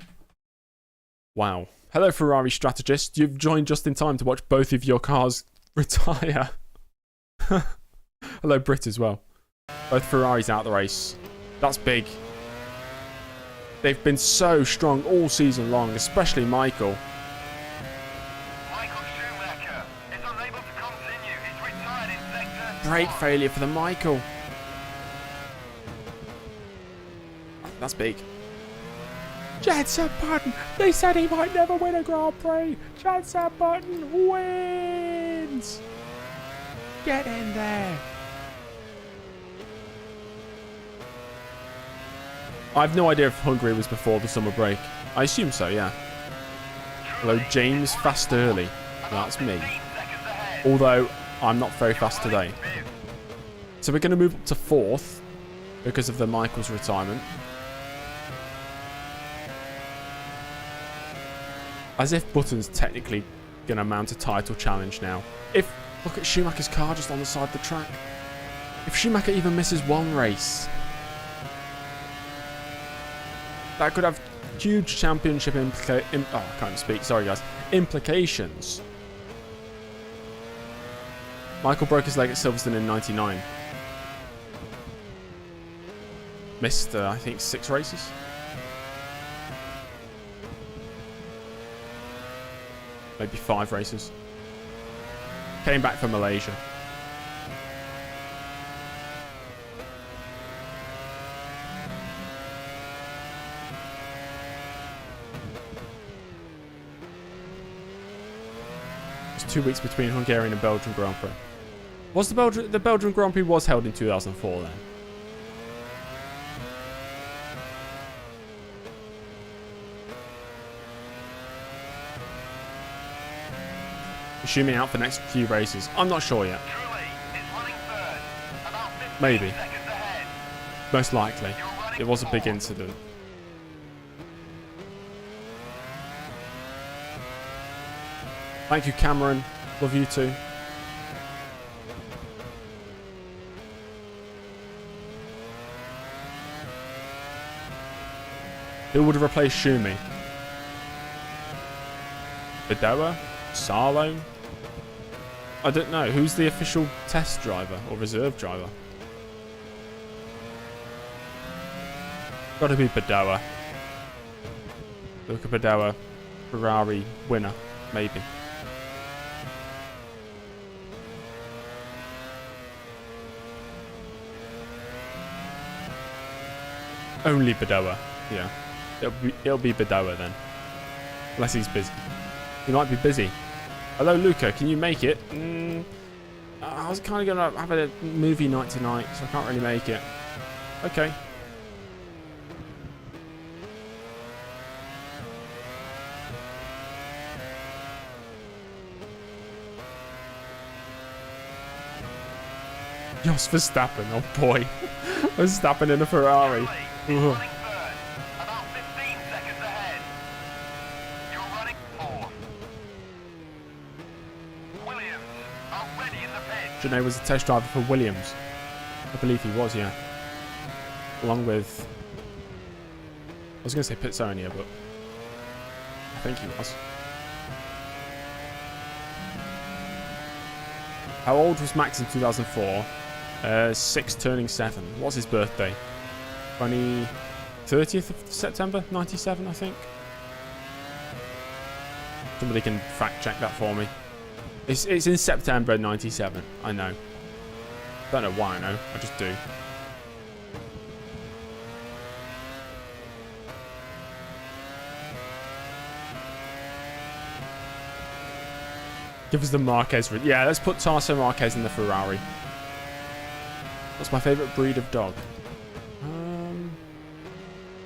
Wow. Hello, Ferrari strategist. You've joined just in time to watch both of your cars retire. Hello, Brit as well. Both Ferraris out the race. That's big. They've been so strong all season long, especially Michael. Michael Schumacher is unable to continue. He's retired in sector. Brake failure for the Michael. That's big. Jenson Button! They said he might never win a Grand Prix! Jenson Button wins! Get in there! I have no idea if Hungary was before the summer break. I assume so, yeah. Hello, James Fast Early. That's me. Although, I'm not very fast today. So we're going to move up to 4th because of the Michaels retirement. As if Button's technically going to mount a title challenge now. Look at Schumacher's car just on the side of the track. If Schumacher even misses one race, that could have huge championship implications. Michael broke his leg at Silverstone in 99. Missed, I think, 6 races. Maybe 5 races. Came back from Malaysia. It's 2 weeks between Hungarian and Belgian Grand Prix. Was the Belgian Grand Prix was held in 2004 then? Assuming out for the next few races. I'm not sure yet. Maybe. Most likely. It was a big incident. Thank you, Cameron. Love you too. Who would have replaced Schumi? Bedoya? Sarlo? I don't know. Who's the official test driver or reserve driver? Gotta be Bedoya. Look at Bedoya. Ferrari winner. Maybe. Only Bedoya. Yeah. It'll be Bedoya then. Unless he's busy. He might be busy. Hello, Luca. Can you make it? I was kind of going to have a movie night tonight, so I can't really make it. Okay. Jos Verstappen. Oh, boy. Verstappen in a Ferrari. Ugh. Janae was a test driver for Williams. I believe he was, yeah. Along with... I was going to say Pitsonia, but... I think he was. How old was Max in 2004? 6 turning 7. What's his birthday? 30th of September? 97, I think. Somebody can fact check that for me. It's in September 97. I know. Don't know why I know. I just do. Give us the Marquez. Yeah, let's put Tarso Marquez in the Ferrari. What's my favourite breed of dog?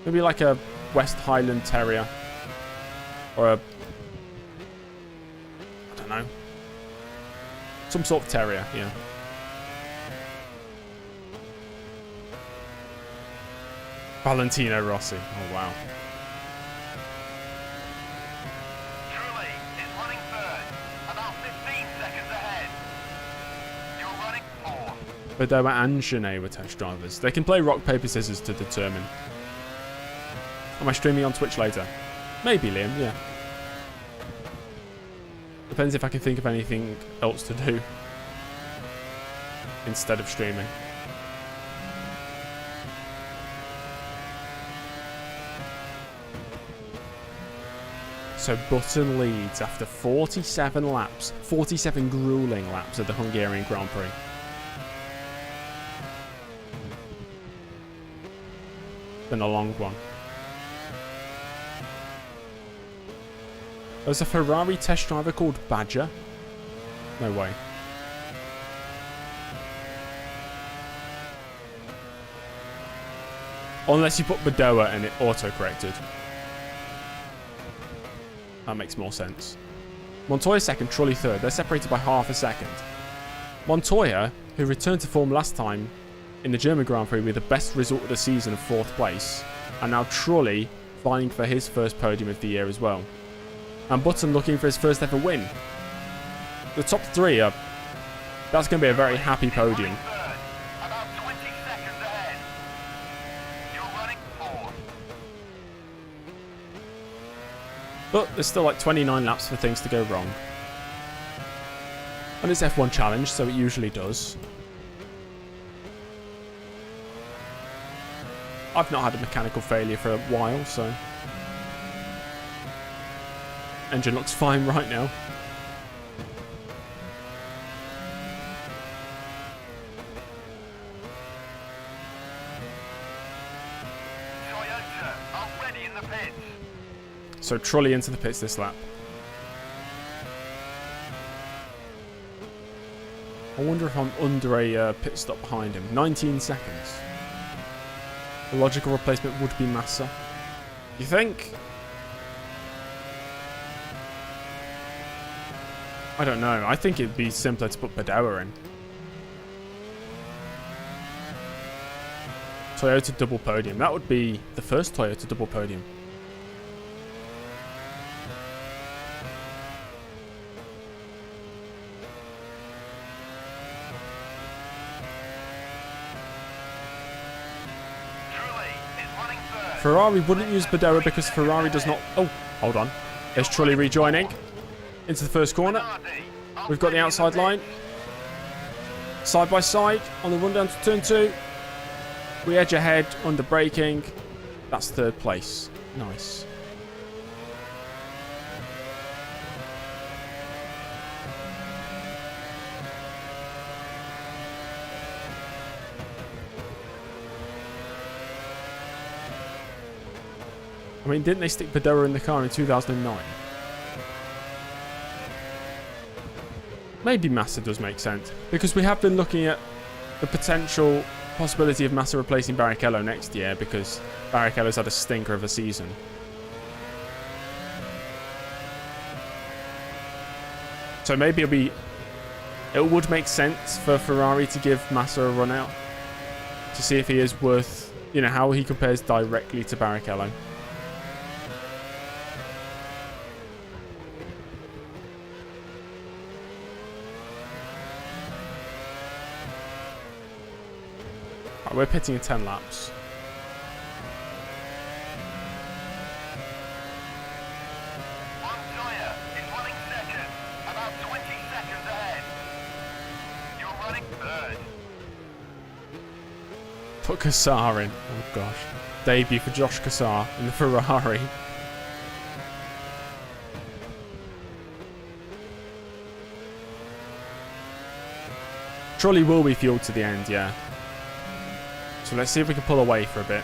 Maybe like a West Highland Terrier. Or a... I don't know. Some sort of terrier, yeah. Valentino Rossi. Oh, wow. Truly is running third, about 15 seconds ahead. You're running fourth. Bedoya and Genet were test drivers. They can play rock, paper, scissors to determine. Am I streaming on Twitch later? Maybe, Liam, yeah. Depends if I can think of anything else to do instead of streaming. So Button leads after 47 laps, 47 grueling laps of the Hungarian Grand Prix. been a long one. There's a Ferrari test driver called Badger. No way. Unless you put Bedoya and it auto-corrected. That makes more sense. Montoya second, Trulli third. They're separated by half a second. Montoya, who returned to form last time in the German Grand Prix with the best result of the season of 4th place, and now Trulli vying for his first podium of the year as well. And Button looking for his first ever win. The top three are... That's going to be a very happy podium. About 20 seconds ahead. You're running fourth. But there's still like 29 laps for things to go wrong. And it's F1 Challenge, so it usually does. I've not had a mechanical failure for a while, so... Engine looks fine right now. Toyota already in the pits. So Trulli into the pits this lap. I wonder if I'm under a pit stop behind him. 19 seconds. The logical replacement would be Massa. You think? I don't know. I think it'd be simpler to put Bedoya in. Toyota double podium. That would be the first Toyota double podium. Ferrari wouldn't use Bedoya because Ferrari does not... Oh, hold on. There's Trulli rejoining into the first corner. We've got the outside line. Side by side on the run down to turn 2. We edge ahead under braking. That's 3rd place. Nice. I mean, didn't they stick Bedoya in the car in 2009? Maybe Massa does make sense, because we have been looking at the potential possibility of Massa replacing Barrichello next year, because Barrichello's had a stinker of a season. So maybe it would make sense for Ferrari to give Massa a run out to see if he is worth, you know, how he compares directly to Barrichello. Right, we're pitting in 10 laps. Montoya is running second, about 20 seconds ahead. You're running third. Put Cassar in. Oh gosh. Debut for Josh Cassar in the Ferrari. Trulli will be fueled to the end, yeah. So let's see if we can pull away for a bit.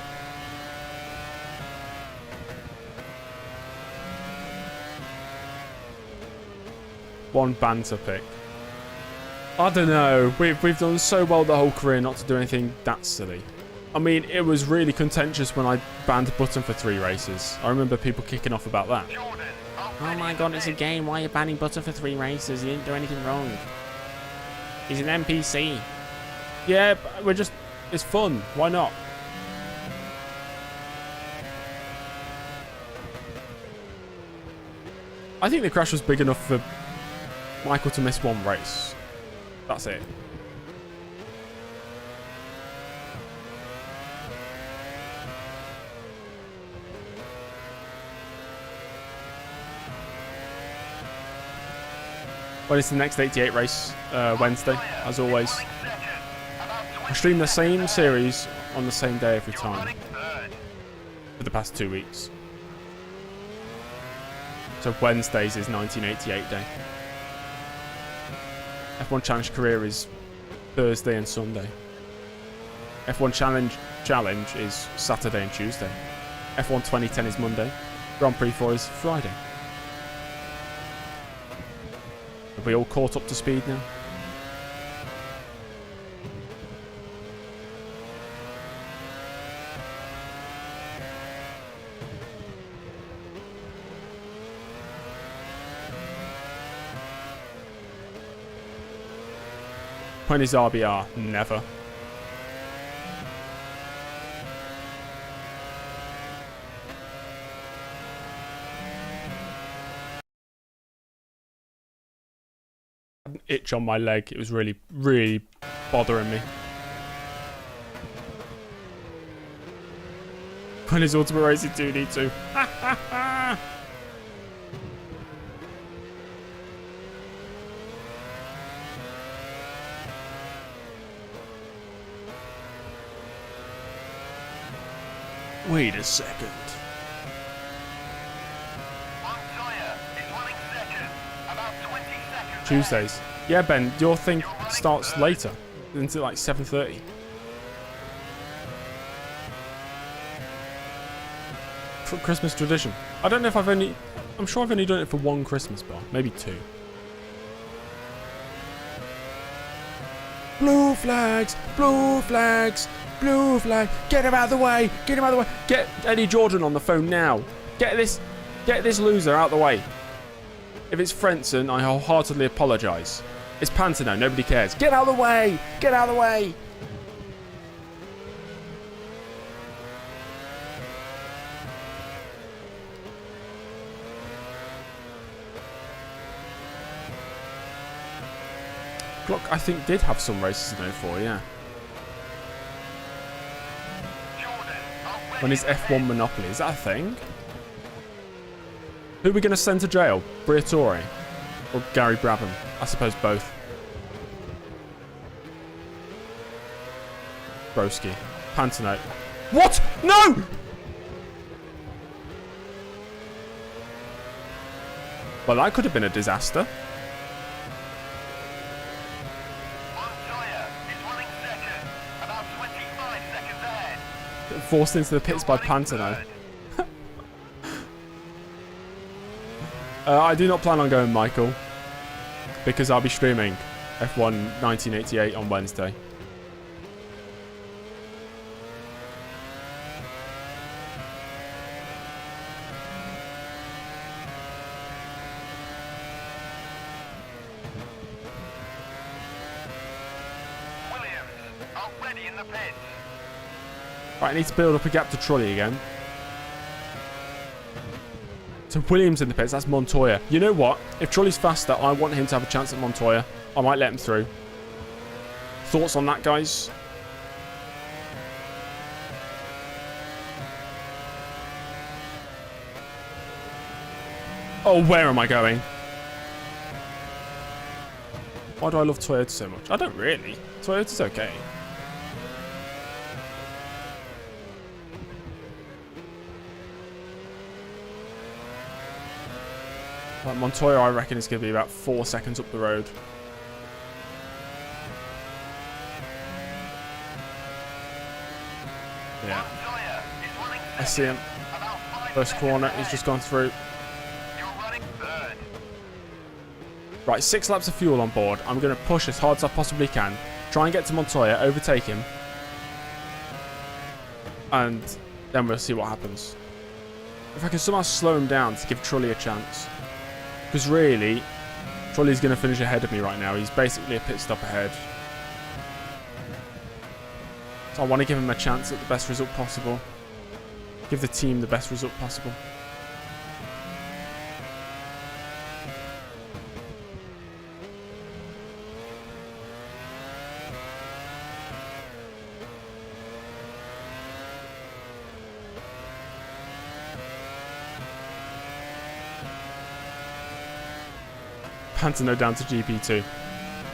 One banter pick. I don't know. We've done so well the whole career not to do anything that silly. I mean, it was really contentious when I banned Button for 3 races. I remember people kicking off about that. Jordan Oh my god, it's a game. Why are you banning Button for 3 races? He didn't do anything wrong. He's an NPC. Yeah, but we're just... It's fun. Why not? I think the crash was big enough for Michael to miss 1 race. That's it. But it's the next 88 race, Wednesday, as always. I stream the same series on the same day every time for the past 2 weeks. So Wednesdays is 1988 day. F1 Challenge career is Thursday and Sunday. F1 Challenge Challenge is Saturday and Tuesday. F1 2010 is Monday. Grand Prix 4 is Friday. Are we all caught up to speed now? When is RBR? Never. An itch on my leg. It was really, really bothering me. When is Ultimate Racing 2D2? Wait a second. Montoya is running second. About 20 seconds. Tuesdays. Yeah, Ben, your thing starts later. Isn't it like 7:30? For Christmas tradition. I don't know if I'm sure I've only done it for one Christmas bar. Maybe two. Blue flags! Blue flags! Blue flag! Get him out of the way! Get him out of the way! Get Eddie Jordan on the phone now! Get this loser out of the way! If it's Frenson, I wholeheartedly apologise. It's Pantano, nobody cares. Get out of the way! Get out of the way! Glock, I think, did have some races in 04, yeah. When is F1 Monopoly? Is that a thing? Who are we going to send to jail? Briatore or Gary Brabham? I suppose both. Broski. Pantano. What? No! Well, that could have been a disaster. Montoya is running second. About 25 seconds ahead. Forced into the pits by Pantano. I do not plan on going, Michael, because I'll be streaming F1 1988 on Wednesday. Williams already in the pits. Right, I need to build up a gap to Trulli again. So Williams in the pits, that's Montoya. You know what? If Trulli's faster, I want him to have a chance at Montoya. I might let him through. Thoughts on that, guys? Oh, where am I going? Why do I love Toyota so much? I don't really. Toyota's okay. Like Montoya, I reckon, is going to be about 4 seconds up the road. Yeah. Montoya is running I see him. about 5 First seconds corner, ahead. he's just gone through. You're running third. Right, 6 laps of fuel on board. I'm going to push as hard as I possibly can. Try and get to Montoya, overtake him. And then we'll see what happens. If I can somehow slow him down to give Trulli a chance. Because really, Trulli's going to finish ahead of me right now. He's basically a pit stop ahead. So I want to give him a chance at the best result possible. Give the team the best result possible. Pantano down to GP2.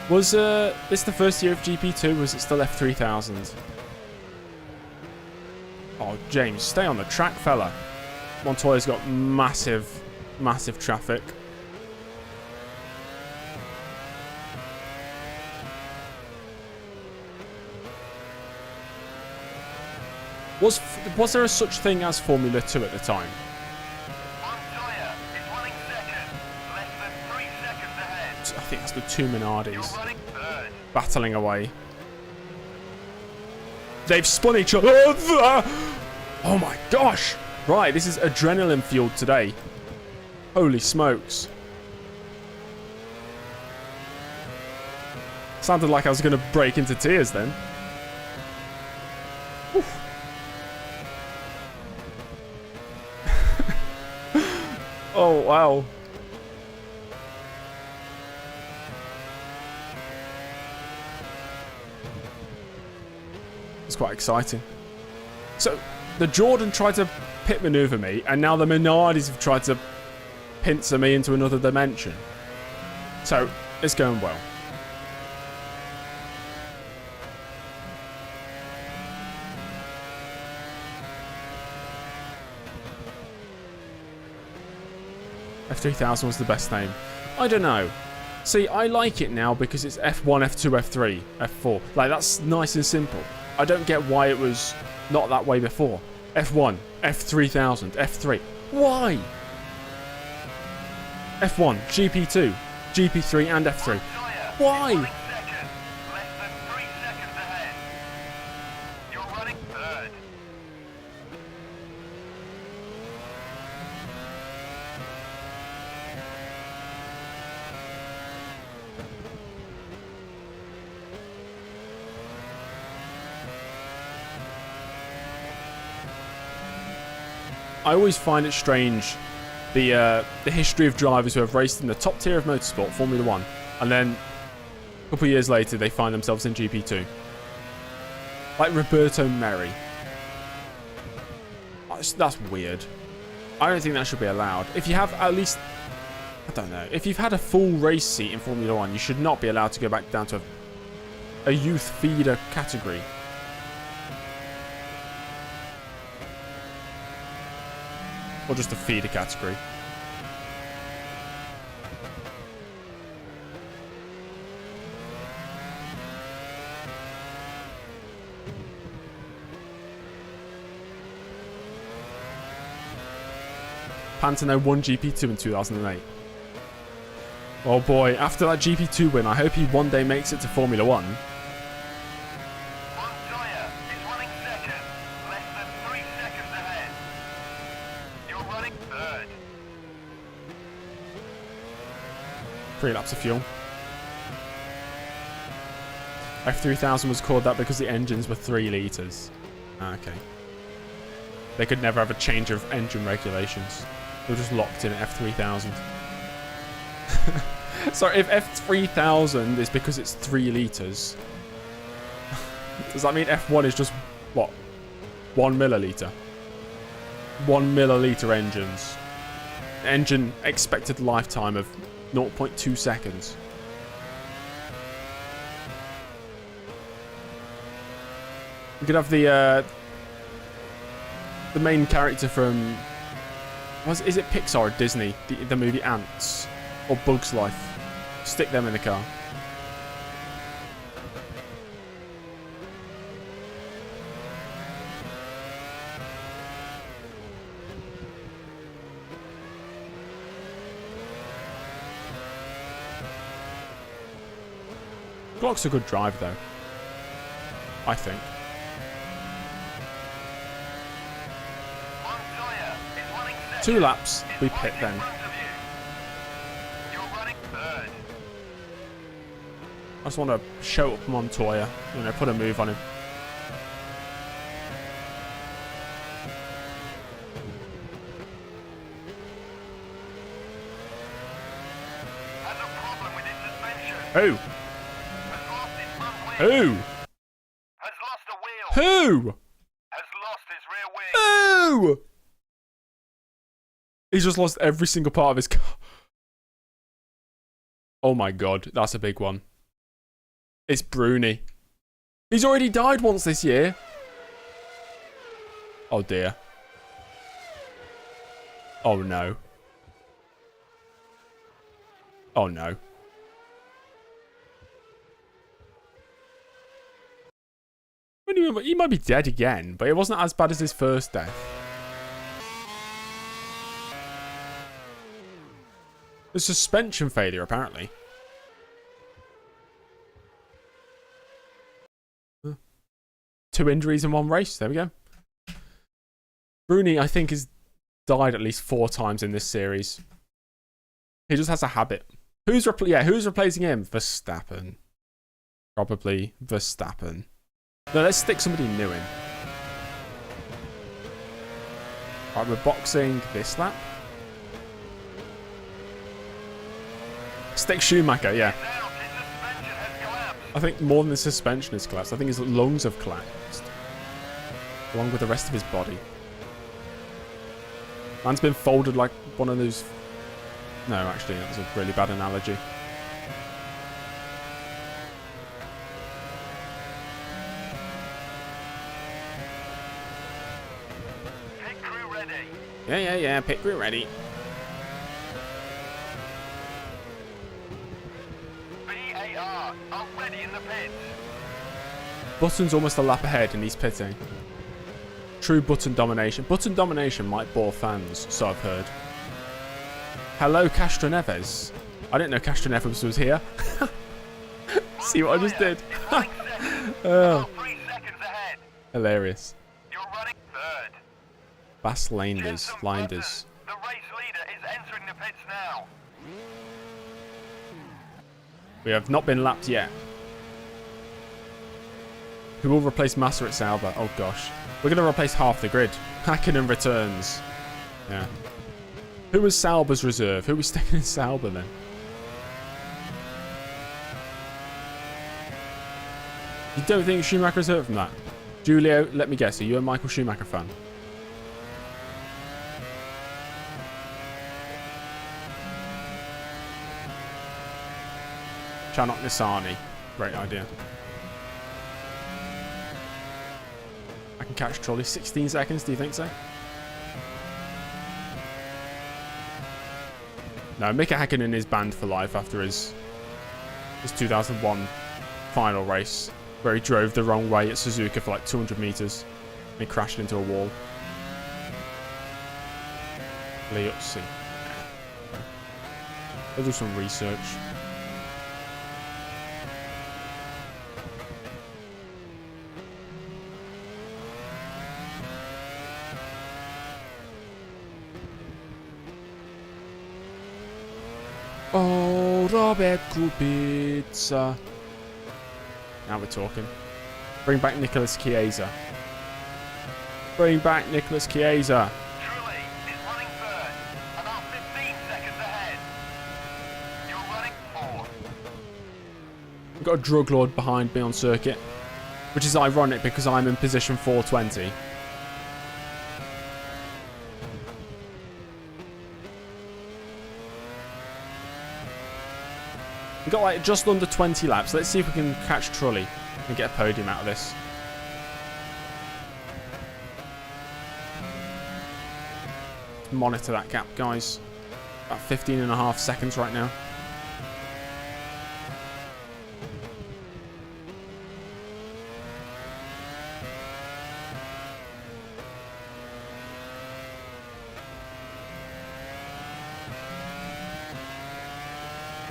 Was this the first year of GP2? Was it still F3000? Oh, James, stay on the track, fella. Montoya's got massive, massive traffic. Was there a such thing as Formula 2 at the time? Montoya is running second, less than 3 seconds ahead. I think that's the two You're Minardis running third. battling away. They've spun each other. Oh my gosh. Right, this is adrenaline fueled today. Holy smokes. Sounded like I was going to break into tears then. Oof. Oh, wow. It's quite exciting. So, the Jordan tried to pit maneuver me, and now the Minardis have tried to pincer me into another dimension. So, it's going well. F3000 was the best name. I don't know. See, I like it now because it's F1, F2, F3, F4. Like, that's nice and simple. I don't get why it was not that way before. F1, F3000, F3. Why? F1, GP2, GP3 and F3. Montoya Why? is running second, less than 3 seconds ahead. You're running third. I always find it strange the history of drivers who have raced in the top tier of motorsport, Formula 1, and then a couple of years later they find themselves in GP2. Like Roberto Merri. That's weird. I don't think that should be allowed. If you have at least, I don't know, if you've had a full race seat in Formula 1, you should not be allowed to go back down to a youth feeder category. Or just a feeder category. Pantano won GP2 in 2008. Oh boy, after that GP2 win, I hope he one day makes it to Formula 1. Montoya is running second, less than 3 seconds ahead. You're running third. 3 laps of fuel. F3000 was called that because the engines were 3 litres. Okay. They could never have a change of engine regulations. They were just locked in at F3000. So if F3000 is because it's 3 litres, does that mean F1 is just, what, 1 milliliter? 1 milliliter engines. Engine expected lifetime of 0.2 seconds. We could have the main character from, is it Pixar or Disney? The movie Ants or Bug's Life. Stick them in the car. Glock's a good driver though, I think. Montoya is running second. 2 laps, we Right pit in then. front of you. You're running third. I just want to show up Montoya, you know, put a move on him. Has a problem with his suspension. Who? Has lost his front wheel. Who? Has lost a wheel. Who? Has lost his rear wing. Who? He's just lost every single part of his car. Oh my god, that's a big one. It's Bruni. He's already died once this year. Oh dear. Oh no. Oh no. When he he might be dead again, but it wasn't as bad as his first death. The suspension failure, apparently. 2 injuries in 1 race. There we go. Bruni, I think, has died at least 4 times in this series. He just has a habit. Who's replacing him? Verstappen. Probably Verstappen. No, let's stick somebody new in. Right, we're boxing this lap. Stick Schumacher, yeah. I think more than the suspension has collapsed. I think his lungs have collapsed. Along with the rest of his body. Man's been folded like one of those... No, actually, that was a really bad analogy. Pit crew ready. Yeah, pit crew ready. BAR are ready in the pits. Button's almost a lap ahead and he's pitting. True Button domination. Button domination might bore fans, so I've heard. Hello, Castro Neves. I didn't know Castro Neves was here. See what I just did? About 3 seconds ahead. Hilarious. You're running third. Bass Linders. Jensen Button, the race leader, is entering the pits now. We have not been lapped yet. Who will replace Massa at Sauber? Oh gosh. We're going to replace half the grid. Hakkinen returns. Yeah. Who was Sauber's reserve? Who was sticking in Sauber then? You don't think Schumacher's hurt from that? Julio, let me guess. Are you a Michael Schumacher fan? Chanok Nisani. Great idea. I can catch trolley. 16 seconds, do you think so? No, Mika Hakkinen is banned for life after his 2001 final race, where he drove the wrong way at Suzuka for like 200 meters and he crashed into a wall. Let's see. I'll do some research. Oh, Robert Kubica. Now we're talking. Bring back Nicholas Chiesa. Bring back Nicholas Chiesa. Trulli is running third. About 15 seconds ahead. You're running fourth. We've got a drug lord behind me on circuit, which is ironic because I'm in position 420. We've got like just under 20 laps. Let's see if we can catch Trulli and get a podium out of this. Let's monitor that gap, guys. About 15.5 seconds right now.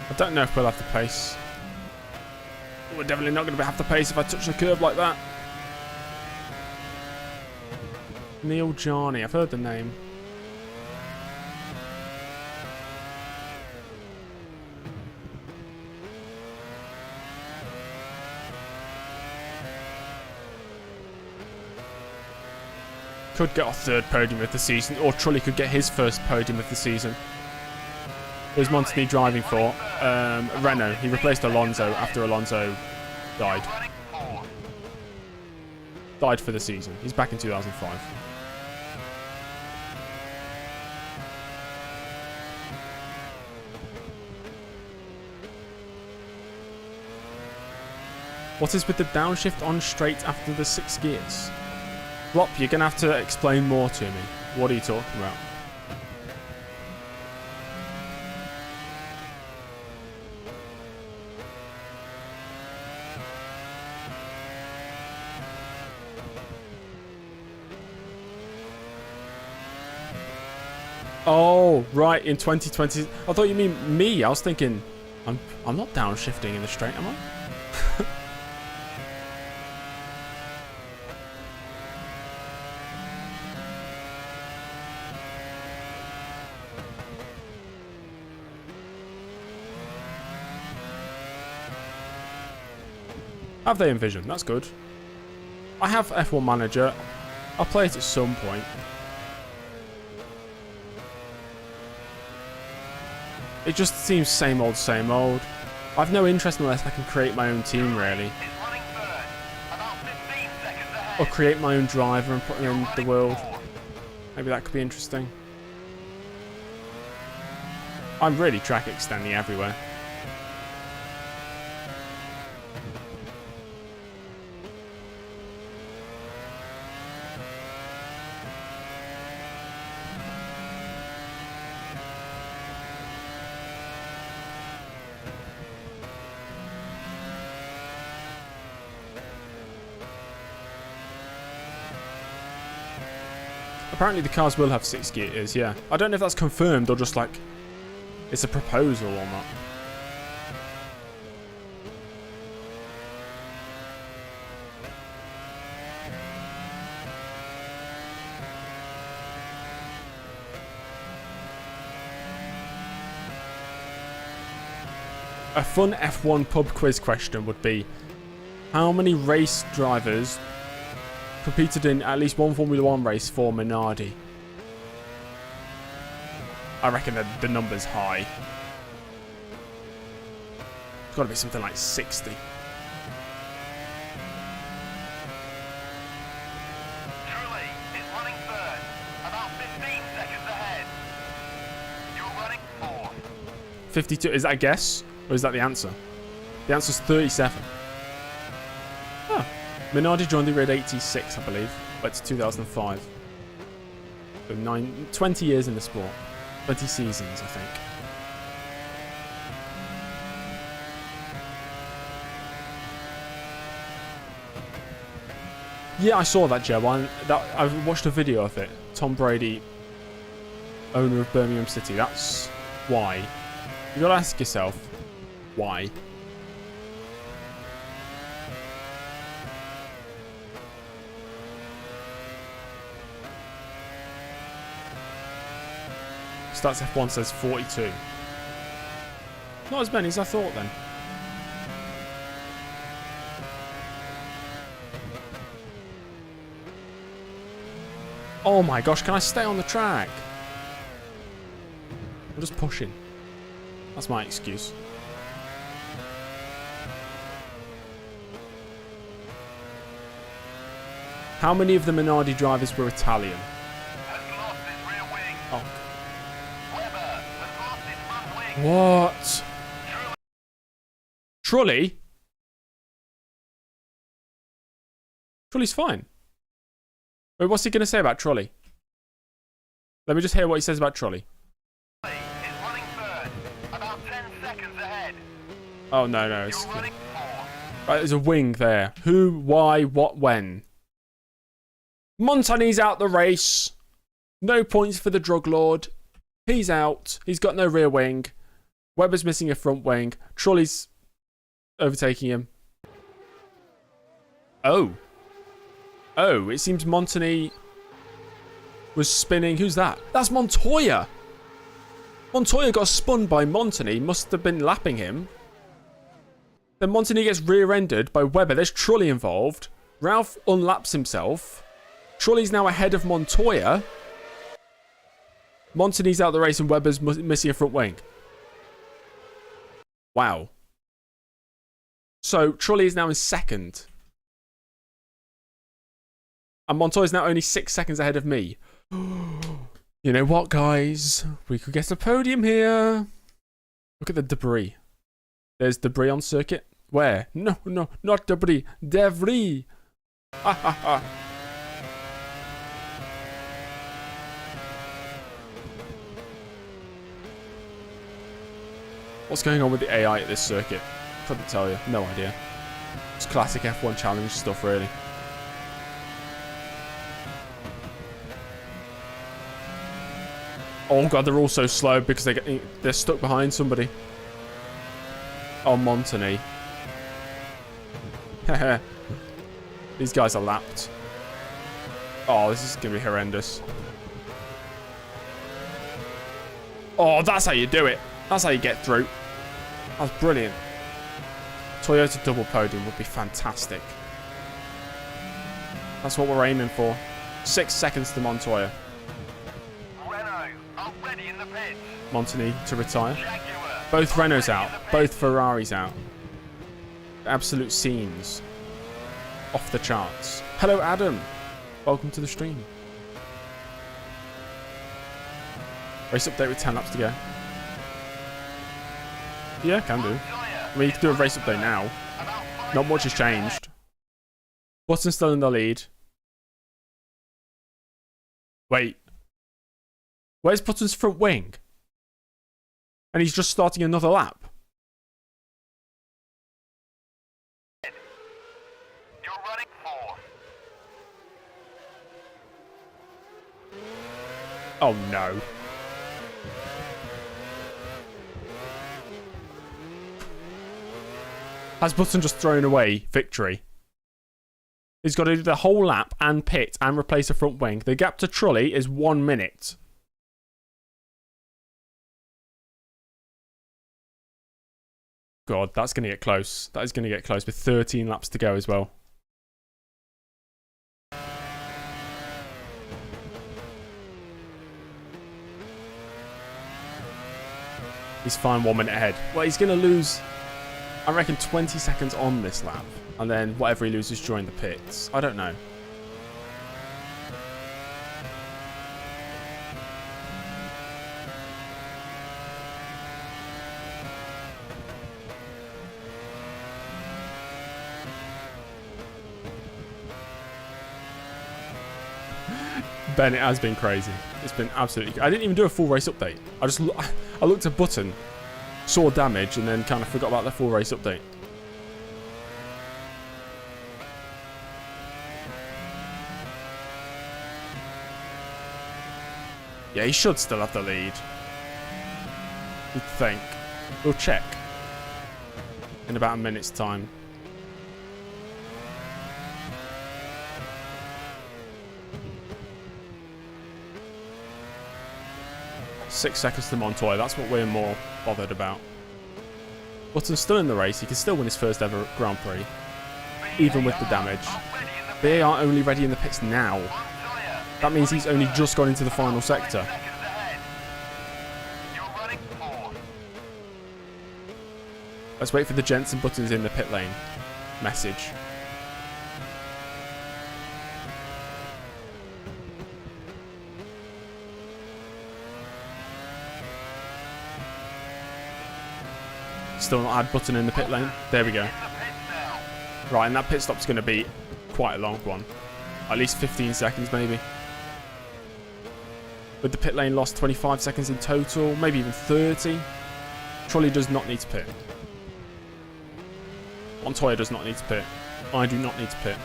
I don't know if we'll have the pace. We're definitely not going to have the pace if I touch the curb like that. Neil Jarney, I've heard the name. Could get our 3rd podium of the season, or Trulli could get his 1st podium of the season. Who's Montini driving for? Renault. He replaced Alonso after Alonso died. Died for the season. He's back in 2005. What is with the downshift on straight after the 6 gears? Flop, you're going to have to explain more to me. What are you talking about? Oh, right, in 2020. I thought you mean me. I was thinking, I'm not downshifting in the straight, am I? Have they envisioned? That's good. I have F1 Manager. I'll play it at some point. It just seems same old, same old. I've no interest unless I can create my own team, really. Or create my own driver and put him in the world. Maybe that could be interesting. I'm really track extending everywhere. Apparently the cars will have 6 gears, yeah. I don't know if that's confirmed or just like it's a proposal or not. A fun F1 pub quiz question would be, how many race drivers competed in at least one Formula 1 race for Minardi? I reckon that the number's high. It's got to be something like 60. Truly is running third, about 15 seconds ahead. You're running fourth. 52, is that a guess? Or is that the answer? The answer's 37. Oh. Minardi joined the grid 86, I believe. But it's 2005. So 20 years in the sport. 20 seasons, I think. Yeah, I saw that, Joe. I watched a video of it. Tom Brady, owner of Birmingham City. That's why. You gotta ask yourself, why? Stats F1 says 42. Not as many as I thought then. Oh my gosh, can I stay on the track? I'm just pushing. That's my excuse. How many of the Minardi drivers were Italian? Has lost his rear wing. Oh. Webber has lost his front wing. What? Trulli? Trulli's fine. Wait, what's he going to say about Trulli? Let me just hear what he says about Trulli. Is running third, about 10 seconds ahead. Oh, no. It's You're running fourth. right, there's a wing there. Who, why, what, when? Montani's out the race. No points for the drug lord. He's out. He's got no rear wing. Webber's missing a front wing. Trulli's overtaking him. Oh, it seems Montani was spinning. Who's that? That's Montoya. Montoya got spun by Montani. Must have been lapping him. Then Montani gets rear-ended by Webber. There's Trulli involved. Ralph unlaps himself. Trulli's now ahead of Montoya. Montani's out the race and Webber's missing a front wing. Wow. So Trulli is now in second. And Montoya's now only 6 seconds ahead of me. You know what, guys? We could get a podium here. Look at the debris. There's debris on circuit. Where? No, not debris. Debris. Ha ha ha. What's going on with the AI at this circuit? Couldn't tell you. No idea. It's classic F1 challenge stuff, really. Oh god, they're all so slow because they're stuck behind somebody. Oh, Montany. These guys are lapped. Oh, this is going to be horrendous. Oh, that's how you do it. That's how you get through. That's brilliant. Toyota double podium would be fantastic. That's what we're aiming for. 6 seconds to Montoya. Renault, already in the pits. Montany to retire. Jaguar. Both Renaults out. already in the Both pits. Ferraris out. Absolute scenes. Off the charts. Hello, Adam. Welcome to the stream. Race update with 10 laps to go. Yeah, can do. I mean, you can do a race update now. Not much has changed. Button's still in the lead. Wait. Where's Button's front wing? And he's just starting another lap. You're running fourth. Oh no. Has Button just thrown away victory? He's got to do the whole lap and pit and replace the front wing. The gap to Trulli is 1 minute. God, that's going to get close. That is going to get close with 13 laps to go as well. He's fine 1 minute ahead. Well, he's going to lose, I reckon, 20 seconds on this lap. And then whatever he loses during the pits. I don't know. Ben, it has been crazy. It's been absolutely... I didn't even do a full race update. I looked at Button, saw damage, and then kind of forgot about the full race update. Yeah, he should still have the lead. You'd think. We'll check in about a minute's time. Six seconds to Montoya. That's what we're more bothered about. Button's still in the race. He can still win his first ever Grand Prix, even with the damage. Already in the They are only ready in the pits now. Montoya. That means he's only just gone into the final sector. 5 seconds ahead. You're running fourth. Let's wait for the Jensen Buttons in the pit lane message. Still not had Button in the pit lane. There we go. In the pits now. Right, and that pit stop's going to be quite a long one. At least 15 seconds, maybe. With the pit lane lost 25 seconds in total, maybe even 30. Trulli does not need to pit. Montoya does not need to pit. I do not need to pit.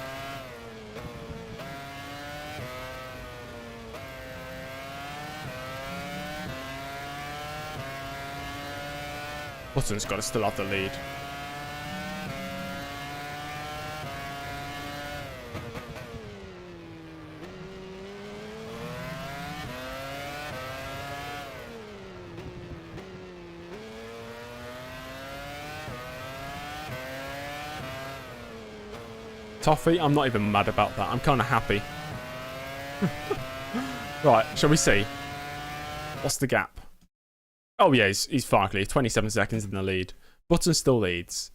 Button's got to still have the lead. Toffee, I'm not even mad about that. I'm kind of happy. Right, shall we see? What's the gap? Oh yeah, he's far clear. 27 seconds in the lead. Button still leads.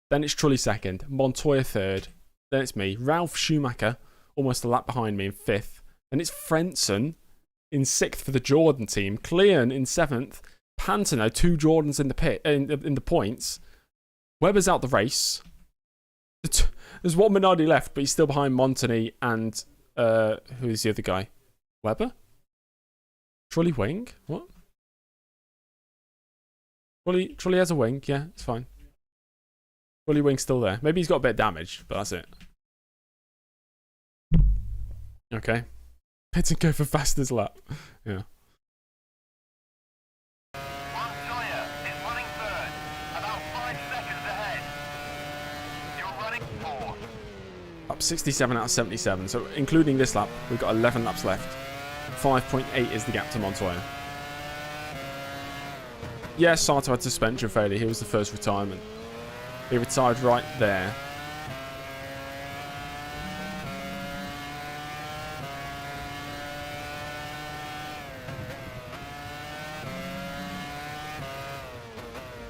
Then it's Trulli second. Montoya third. Then it's me. Ralph Schumacher, almost a lap behind me in fifth. Then it's Frentzen in sixth for the Jordan team. Cleon in seventh. Pantano, 2 Jordans in the pit in the points. Webber's out the race. There's one Minardi left, but he's still behind Montany and who is the other guy? Webber? Trulli wing? What? Trulli has a wing, yeah, it's fine. Trulli wing's still there. Maybe he's got a bit of damage, but that's it. Okay. Pit and go for fastest lap. Yeah. lap, 67 out of 77. So including this lap, we've got 11 laps left. 5.8 is the gap to Montoya. Yes, Sato had suspension failure. He was the first retirement. He retired right there.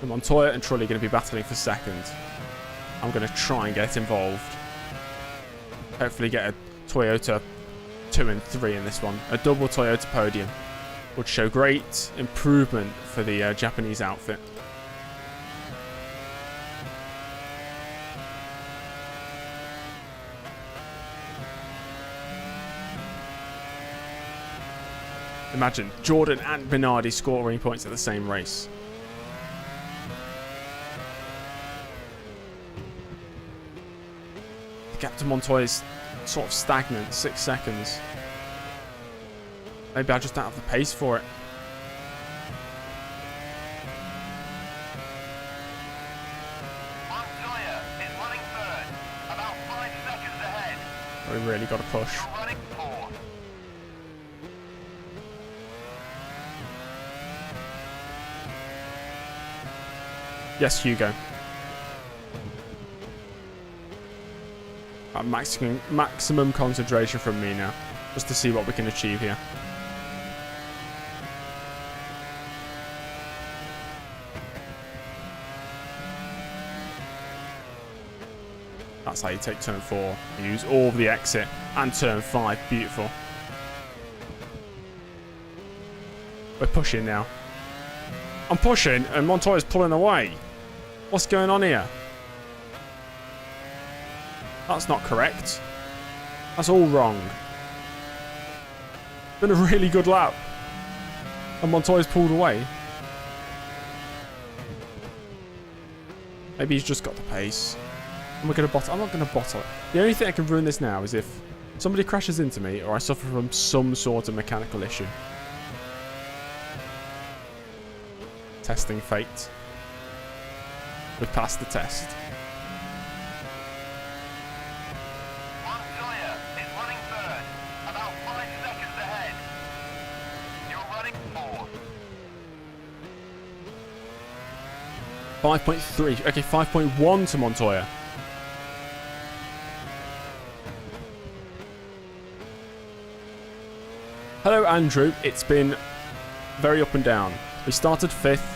Montoya and Trulli are going to be battling for second. I'm going to try and get involved. Hopefully get a Toyota 2 and 3 in this one. A double Toyota podium would show great improvement for the Japanese outfit. Imagine Jordan and Minardi scoring points at the same race. The gap to Montoya is sort of stagnant, 6 seconds. Maybe I just don't have the pace for it. Montoya is running third, about 5 seconds ahead. We really got to push. You're running fourth. Yes, Hugo. Maximum concentration from me now, just to see what we can achieve here. That's how you take turn 4. You use all of the exit and turn 5. Beautiful. We're pushing now. I'm pushing and Montoya's pulling away. What's going on here? That's not correct. That's all wrong. Been a really good lap. And Montoya's pulled away. Maybe he's just got the pace. I'm not going to bottle it. The only thing I can ruin this now is if somebody crashes into me or I suffer from some sort of mechanical issue. Testing fate. We've passed the test. Montoya is running third, about 5 seconds ahead. You're running fourth. 5.3. Okay, 5.1 to Montoya. Hello, Andrew. It's been very up and down. We started 5th.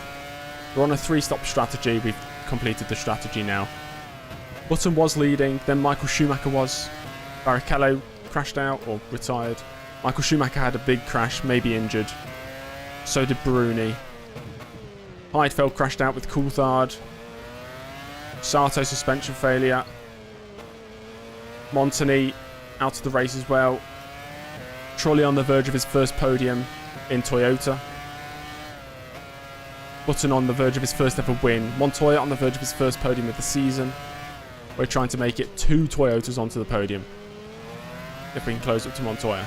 We're on a 3-stop strategy. We've completed the strategy now. Button was leading, then Michael Schumacher was. Barrichello crashed out or retired. Michael Schumacher had a big crash, maybe injured. So did Bruni. Heidfeld crashed out with Coulthard. Sato suspension failure. Montani out of the race as well. Trulli on the verge of his first podium in Toyota. Button on the verge of his first ever win. Montoya on the verge of his first podium of the season. We're trying to make it 2 Toyotas onto the podium. If we can close up to Montoya.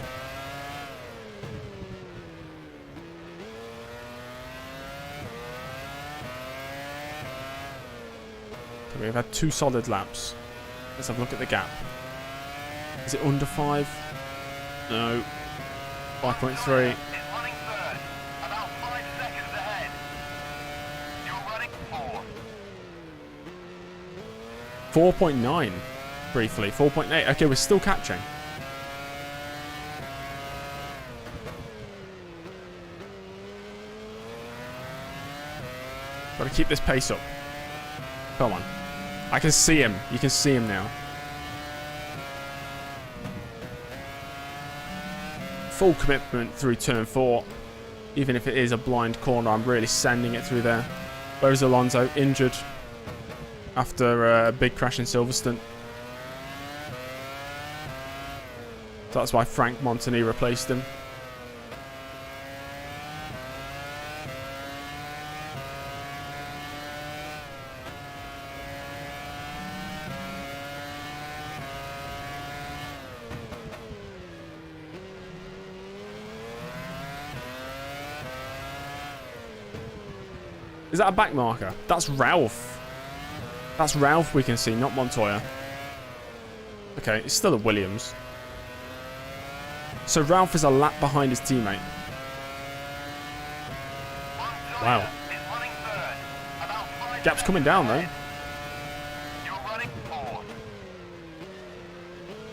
Okay, we've had 2 solid laps. Let's have a look at the gap. Is it under 5? No. 5.3. Is running third, about 5 seconds ahead. You're running fourth. 4.9. Briefly. 4.8. Okay, we're still catching. Got to keep this pace up. Come on. I can see him. You can see him now. Full commitment through turn 4. Even if it is a blind corner, I'm really sending it through there. Whereas Alonso injured after a big crash in Silverstone. So that's why Frank Montani replaced him. Is that a back marker? That's Ralph. That's Ralph we can see, not Montoya. Okay, it's still a Williams. So Ralph is a lap behind his teammate. Wow. Is running third. About 5 Gap's coming down, though. You're running fourth.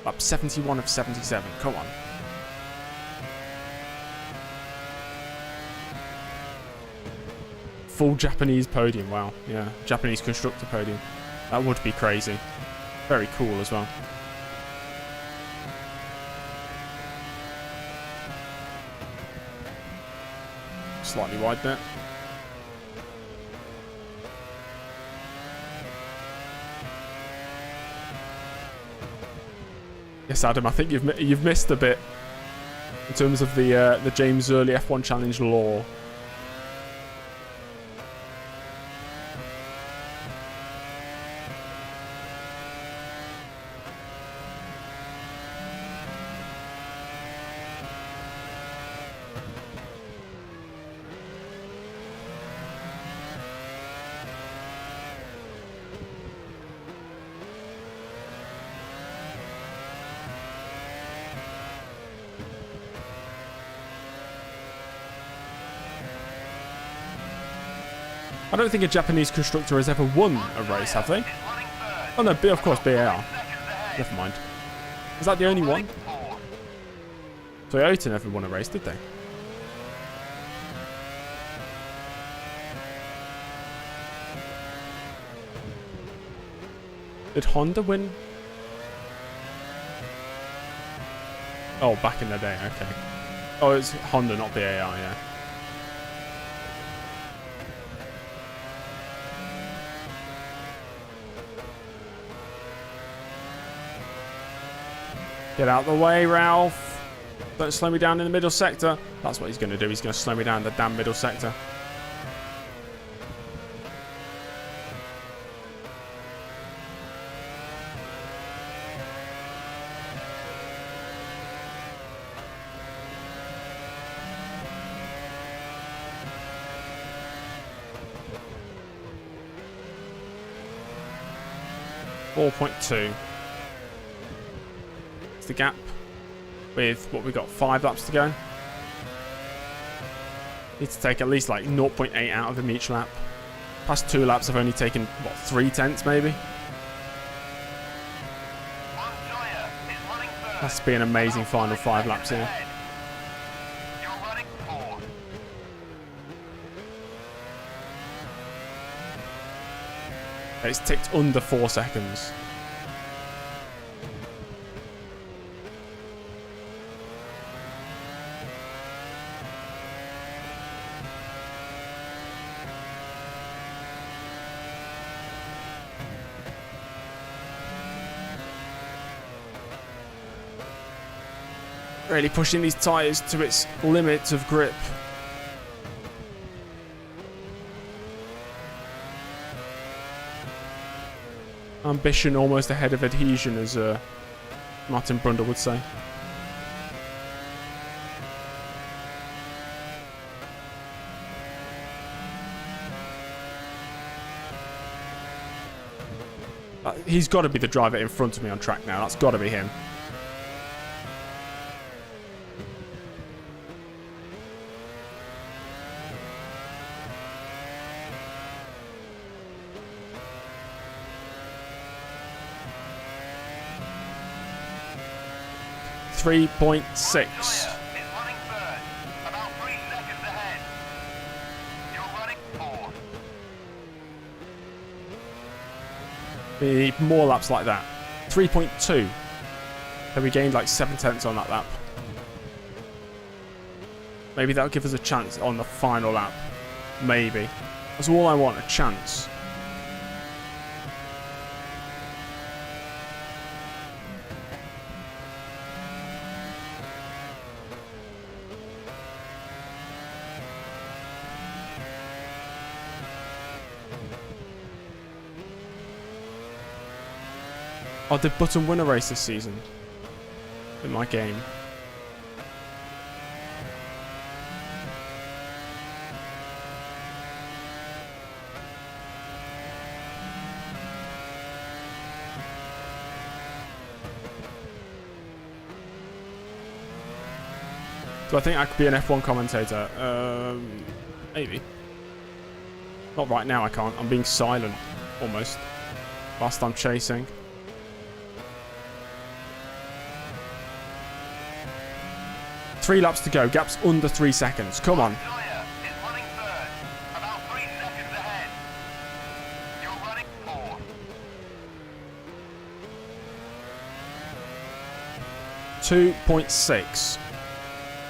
Lap 71 of 77. Come on. Full Japanese podium. Wow. Yeah. Japanese constructor podium. That would be crazy. Very cool as well. Slightly wide there. Yes, Adam, I think you've missed a bit in terms of the James Early F1 Challenge lore. I don't think a Japanese constructor has ever won a race, have they? Is running third. Oh no, of course, BAR. Seconds ahead. Never mind. Is that the only one? Fourth. Toyota never won a race, did they? Did Honda win? Oh, back in the day, okay. Oh, it's Honda, not BAR, yeah. Get out the way, Ralph. Don't slow me down in the middle sector. That's what he's going to do. He's going to slow me down in the damn middle sector. .2. The gap with what we've got 5 laps to go. Need to take at least like 0.8 out of them each lap. Past 2 laps I've only taken what, 3/10 maybe. Montoya is running third. Has to be an amazing final 5 laps here. Ahead. You're running fourth. It's ticked under 4 seconds. Really pushing these tyres to its limit of grip. Ambition almost ahead of adhesion, as Martin Brundle would say. He's got to be the driver in front of me on track now. That's got to be him. .6. Montoya is running third. About 3 seconds ahead. You're running fourth. We need more laps like that. 3.2. So we gained like 7/10 on that lap. Maybe that'll give us a chance on the final lap. Maybe. That's all I want, a chance. Oh, did Button win a race this season? In my game. Do I think I could be an F1 commentator? Maybe. Not right now, I can't. I'm being silent, almost, whilst I'm chasing. Three laps to go. Gap's under 3 seconds. Come on. Tyre is running third. About 3 seconds ahead. You're running fourth. 2.6.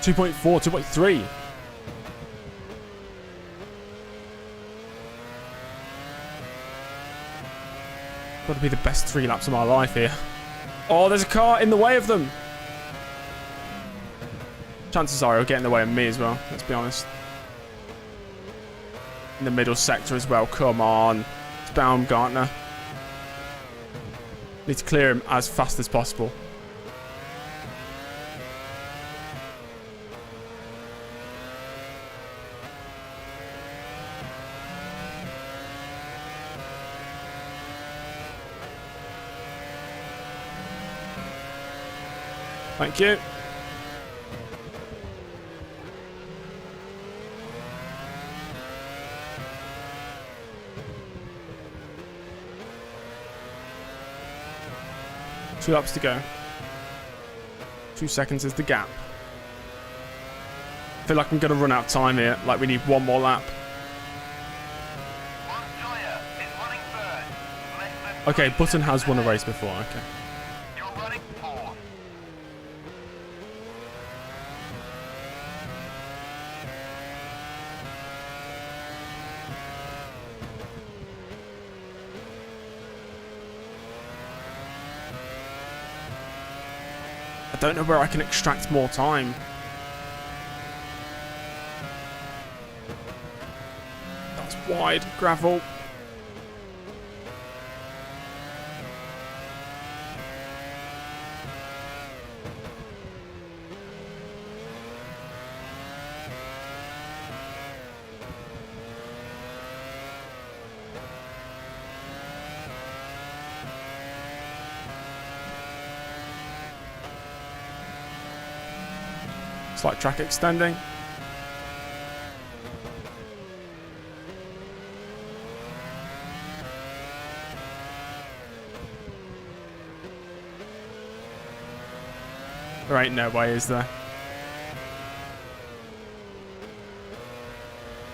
2.4. 2.3. Got to be the best 3 laps of my life here. Oh, there's a car in the way of them. Chances are he'll get in the way of me as well, let's be honest. In the middle sector as well. Come on. It's Baumgartner. Need to clear him as fast as possible. Thank you. Two laps to go. 2 seconds is the gap. I feel like I'm going to run out of time here. Like we need one more lap. One tyre is running third. Less than Okay, 3 Button has won a seconds race before. Okay. ahead. You're running fourth. I don't know where I can extract more time. That's wide gravel. Slight track extending. There ain't no way, is there?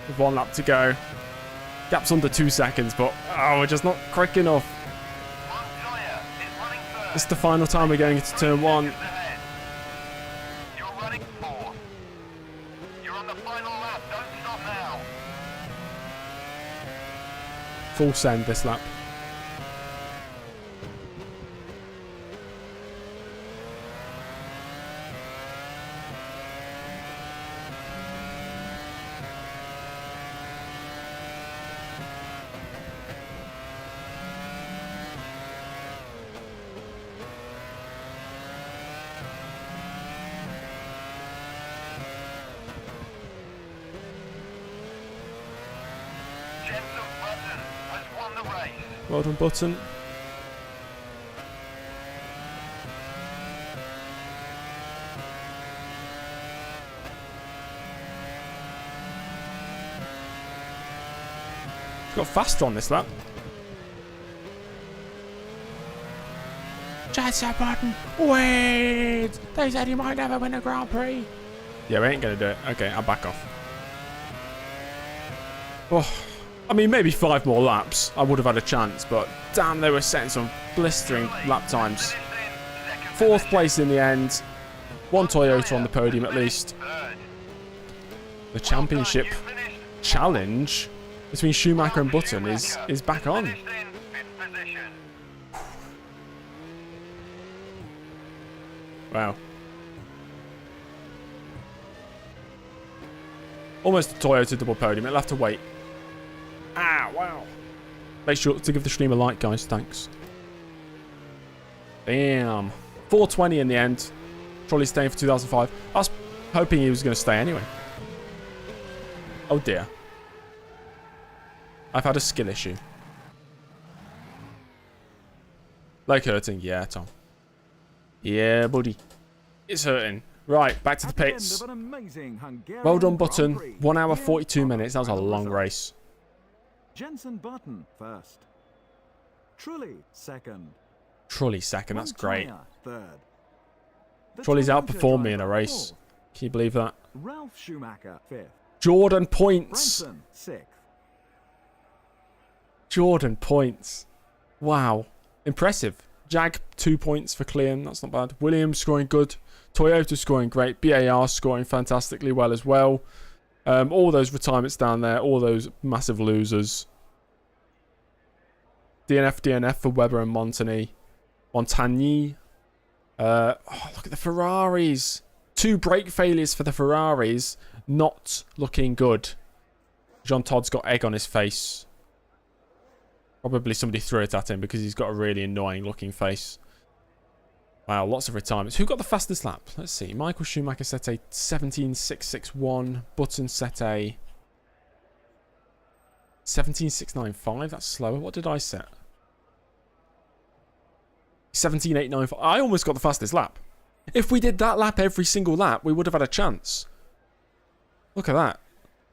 With 1 lap to go. Gap's under 2 seconds, but we're just not quick enough. One tyre is running third. This is the final time we're going into turn 1. Seconds ahead. You're running fourth. You're on the final lap. Don't stop now. Full send this lap. Jensen Button has won the race. Well done, Button. Got faster on this lap. Jensen Button, wait! They said you might never win a Grand Prix. Yeah, we ain't gonna do it. Okay, I'll back off. Oh, I mean, maybe 5 more laps. I would have had a chance, but damn, they were setting some blistering lap times. 4th place in the end. 1 Toyota on the podium at least. Third. The championship You finished challenge between Schumacher and Button is back on. finished in 5th position. Wow. Almost a Toyota double podium. It'll have to wait. Ah, wow. Make sure to give the stream a like, guys. Thanks. Bam. 420 in the end. Probably staying for 2005. I was hoping he was going to stay anyway. Oh, dear. I've had a skill issue. Leg hurting? Yeah, Tom. Yeah, buddy. It's hurting. Right, back to the At the end pits. of an amazing Hungarian Well done, Grand Button. Prix, 1 hour, here 42 are the minutes. That was a final long results. race. Jensen Button first. Trulli second. Trulli second. That's great. Montoya third. The Trulli's Toyota outperformed me in a driver race. fourth. Can you believe that? Ralph Schumacher fifth. Jordan points. Branson sixth. Jordan points. Wow. Impressive. Jag 2 points for Clean. That's not bad. Williams scoring good. Toyota scoring great. BAR scoring fantastically well as well. All those retirements down there. All those massive losers. DNF for Webber and Montagny. Look at the Ferraris. 2 brake failures for the Ferraris. Not looking good. Jean Todd's got egg on his face. Probably somebody threw it at him because he's got a really annoying looking face. Wow, lots of retirements. Who got the fastest lap? Let's see. Michael Schumacher set a 17.661. Button set a 17.695. That's slower. What did I set? 17.895. I almost got the fastest lap. If we did that lap every single lap, we would have had a chance. Look at that.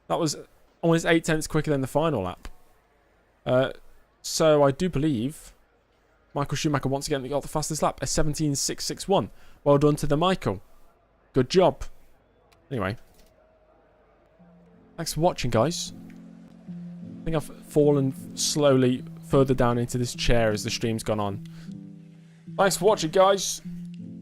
That was almost 8 tenths quicker than the final lap. So I do believe Michael Schumacher once again got the fastest lap, a 17.661. Well done to the Michael. Good job. Anyway. Thanks for watching, guys. I think I've fallen slowly further down into this chair as the stream's gone on. Thanks for watching, guys.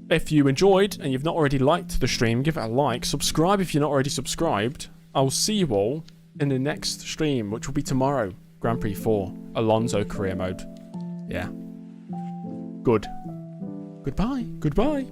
If you enjoyed and you've not already liked the stream, give it a like. Subscribe if you're not already subscribed. I will see you all in the next stream, which will be tomorrow. Grand Prix 4. Alonso career mode. Yeah. Good. Goodbye. Goodbye.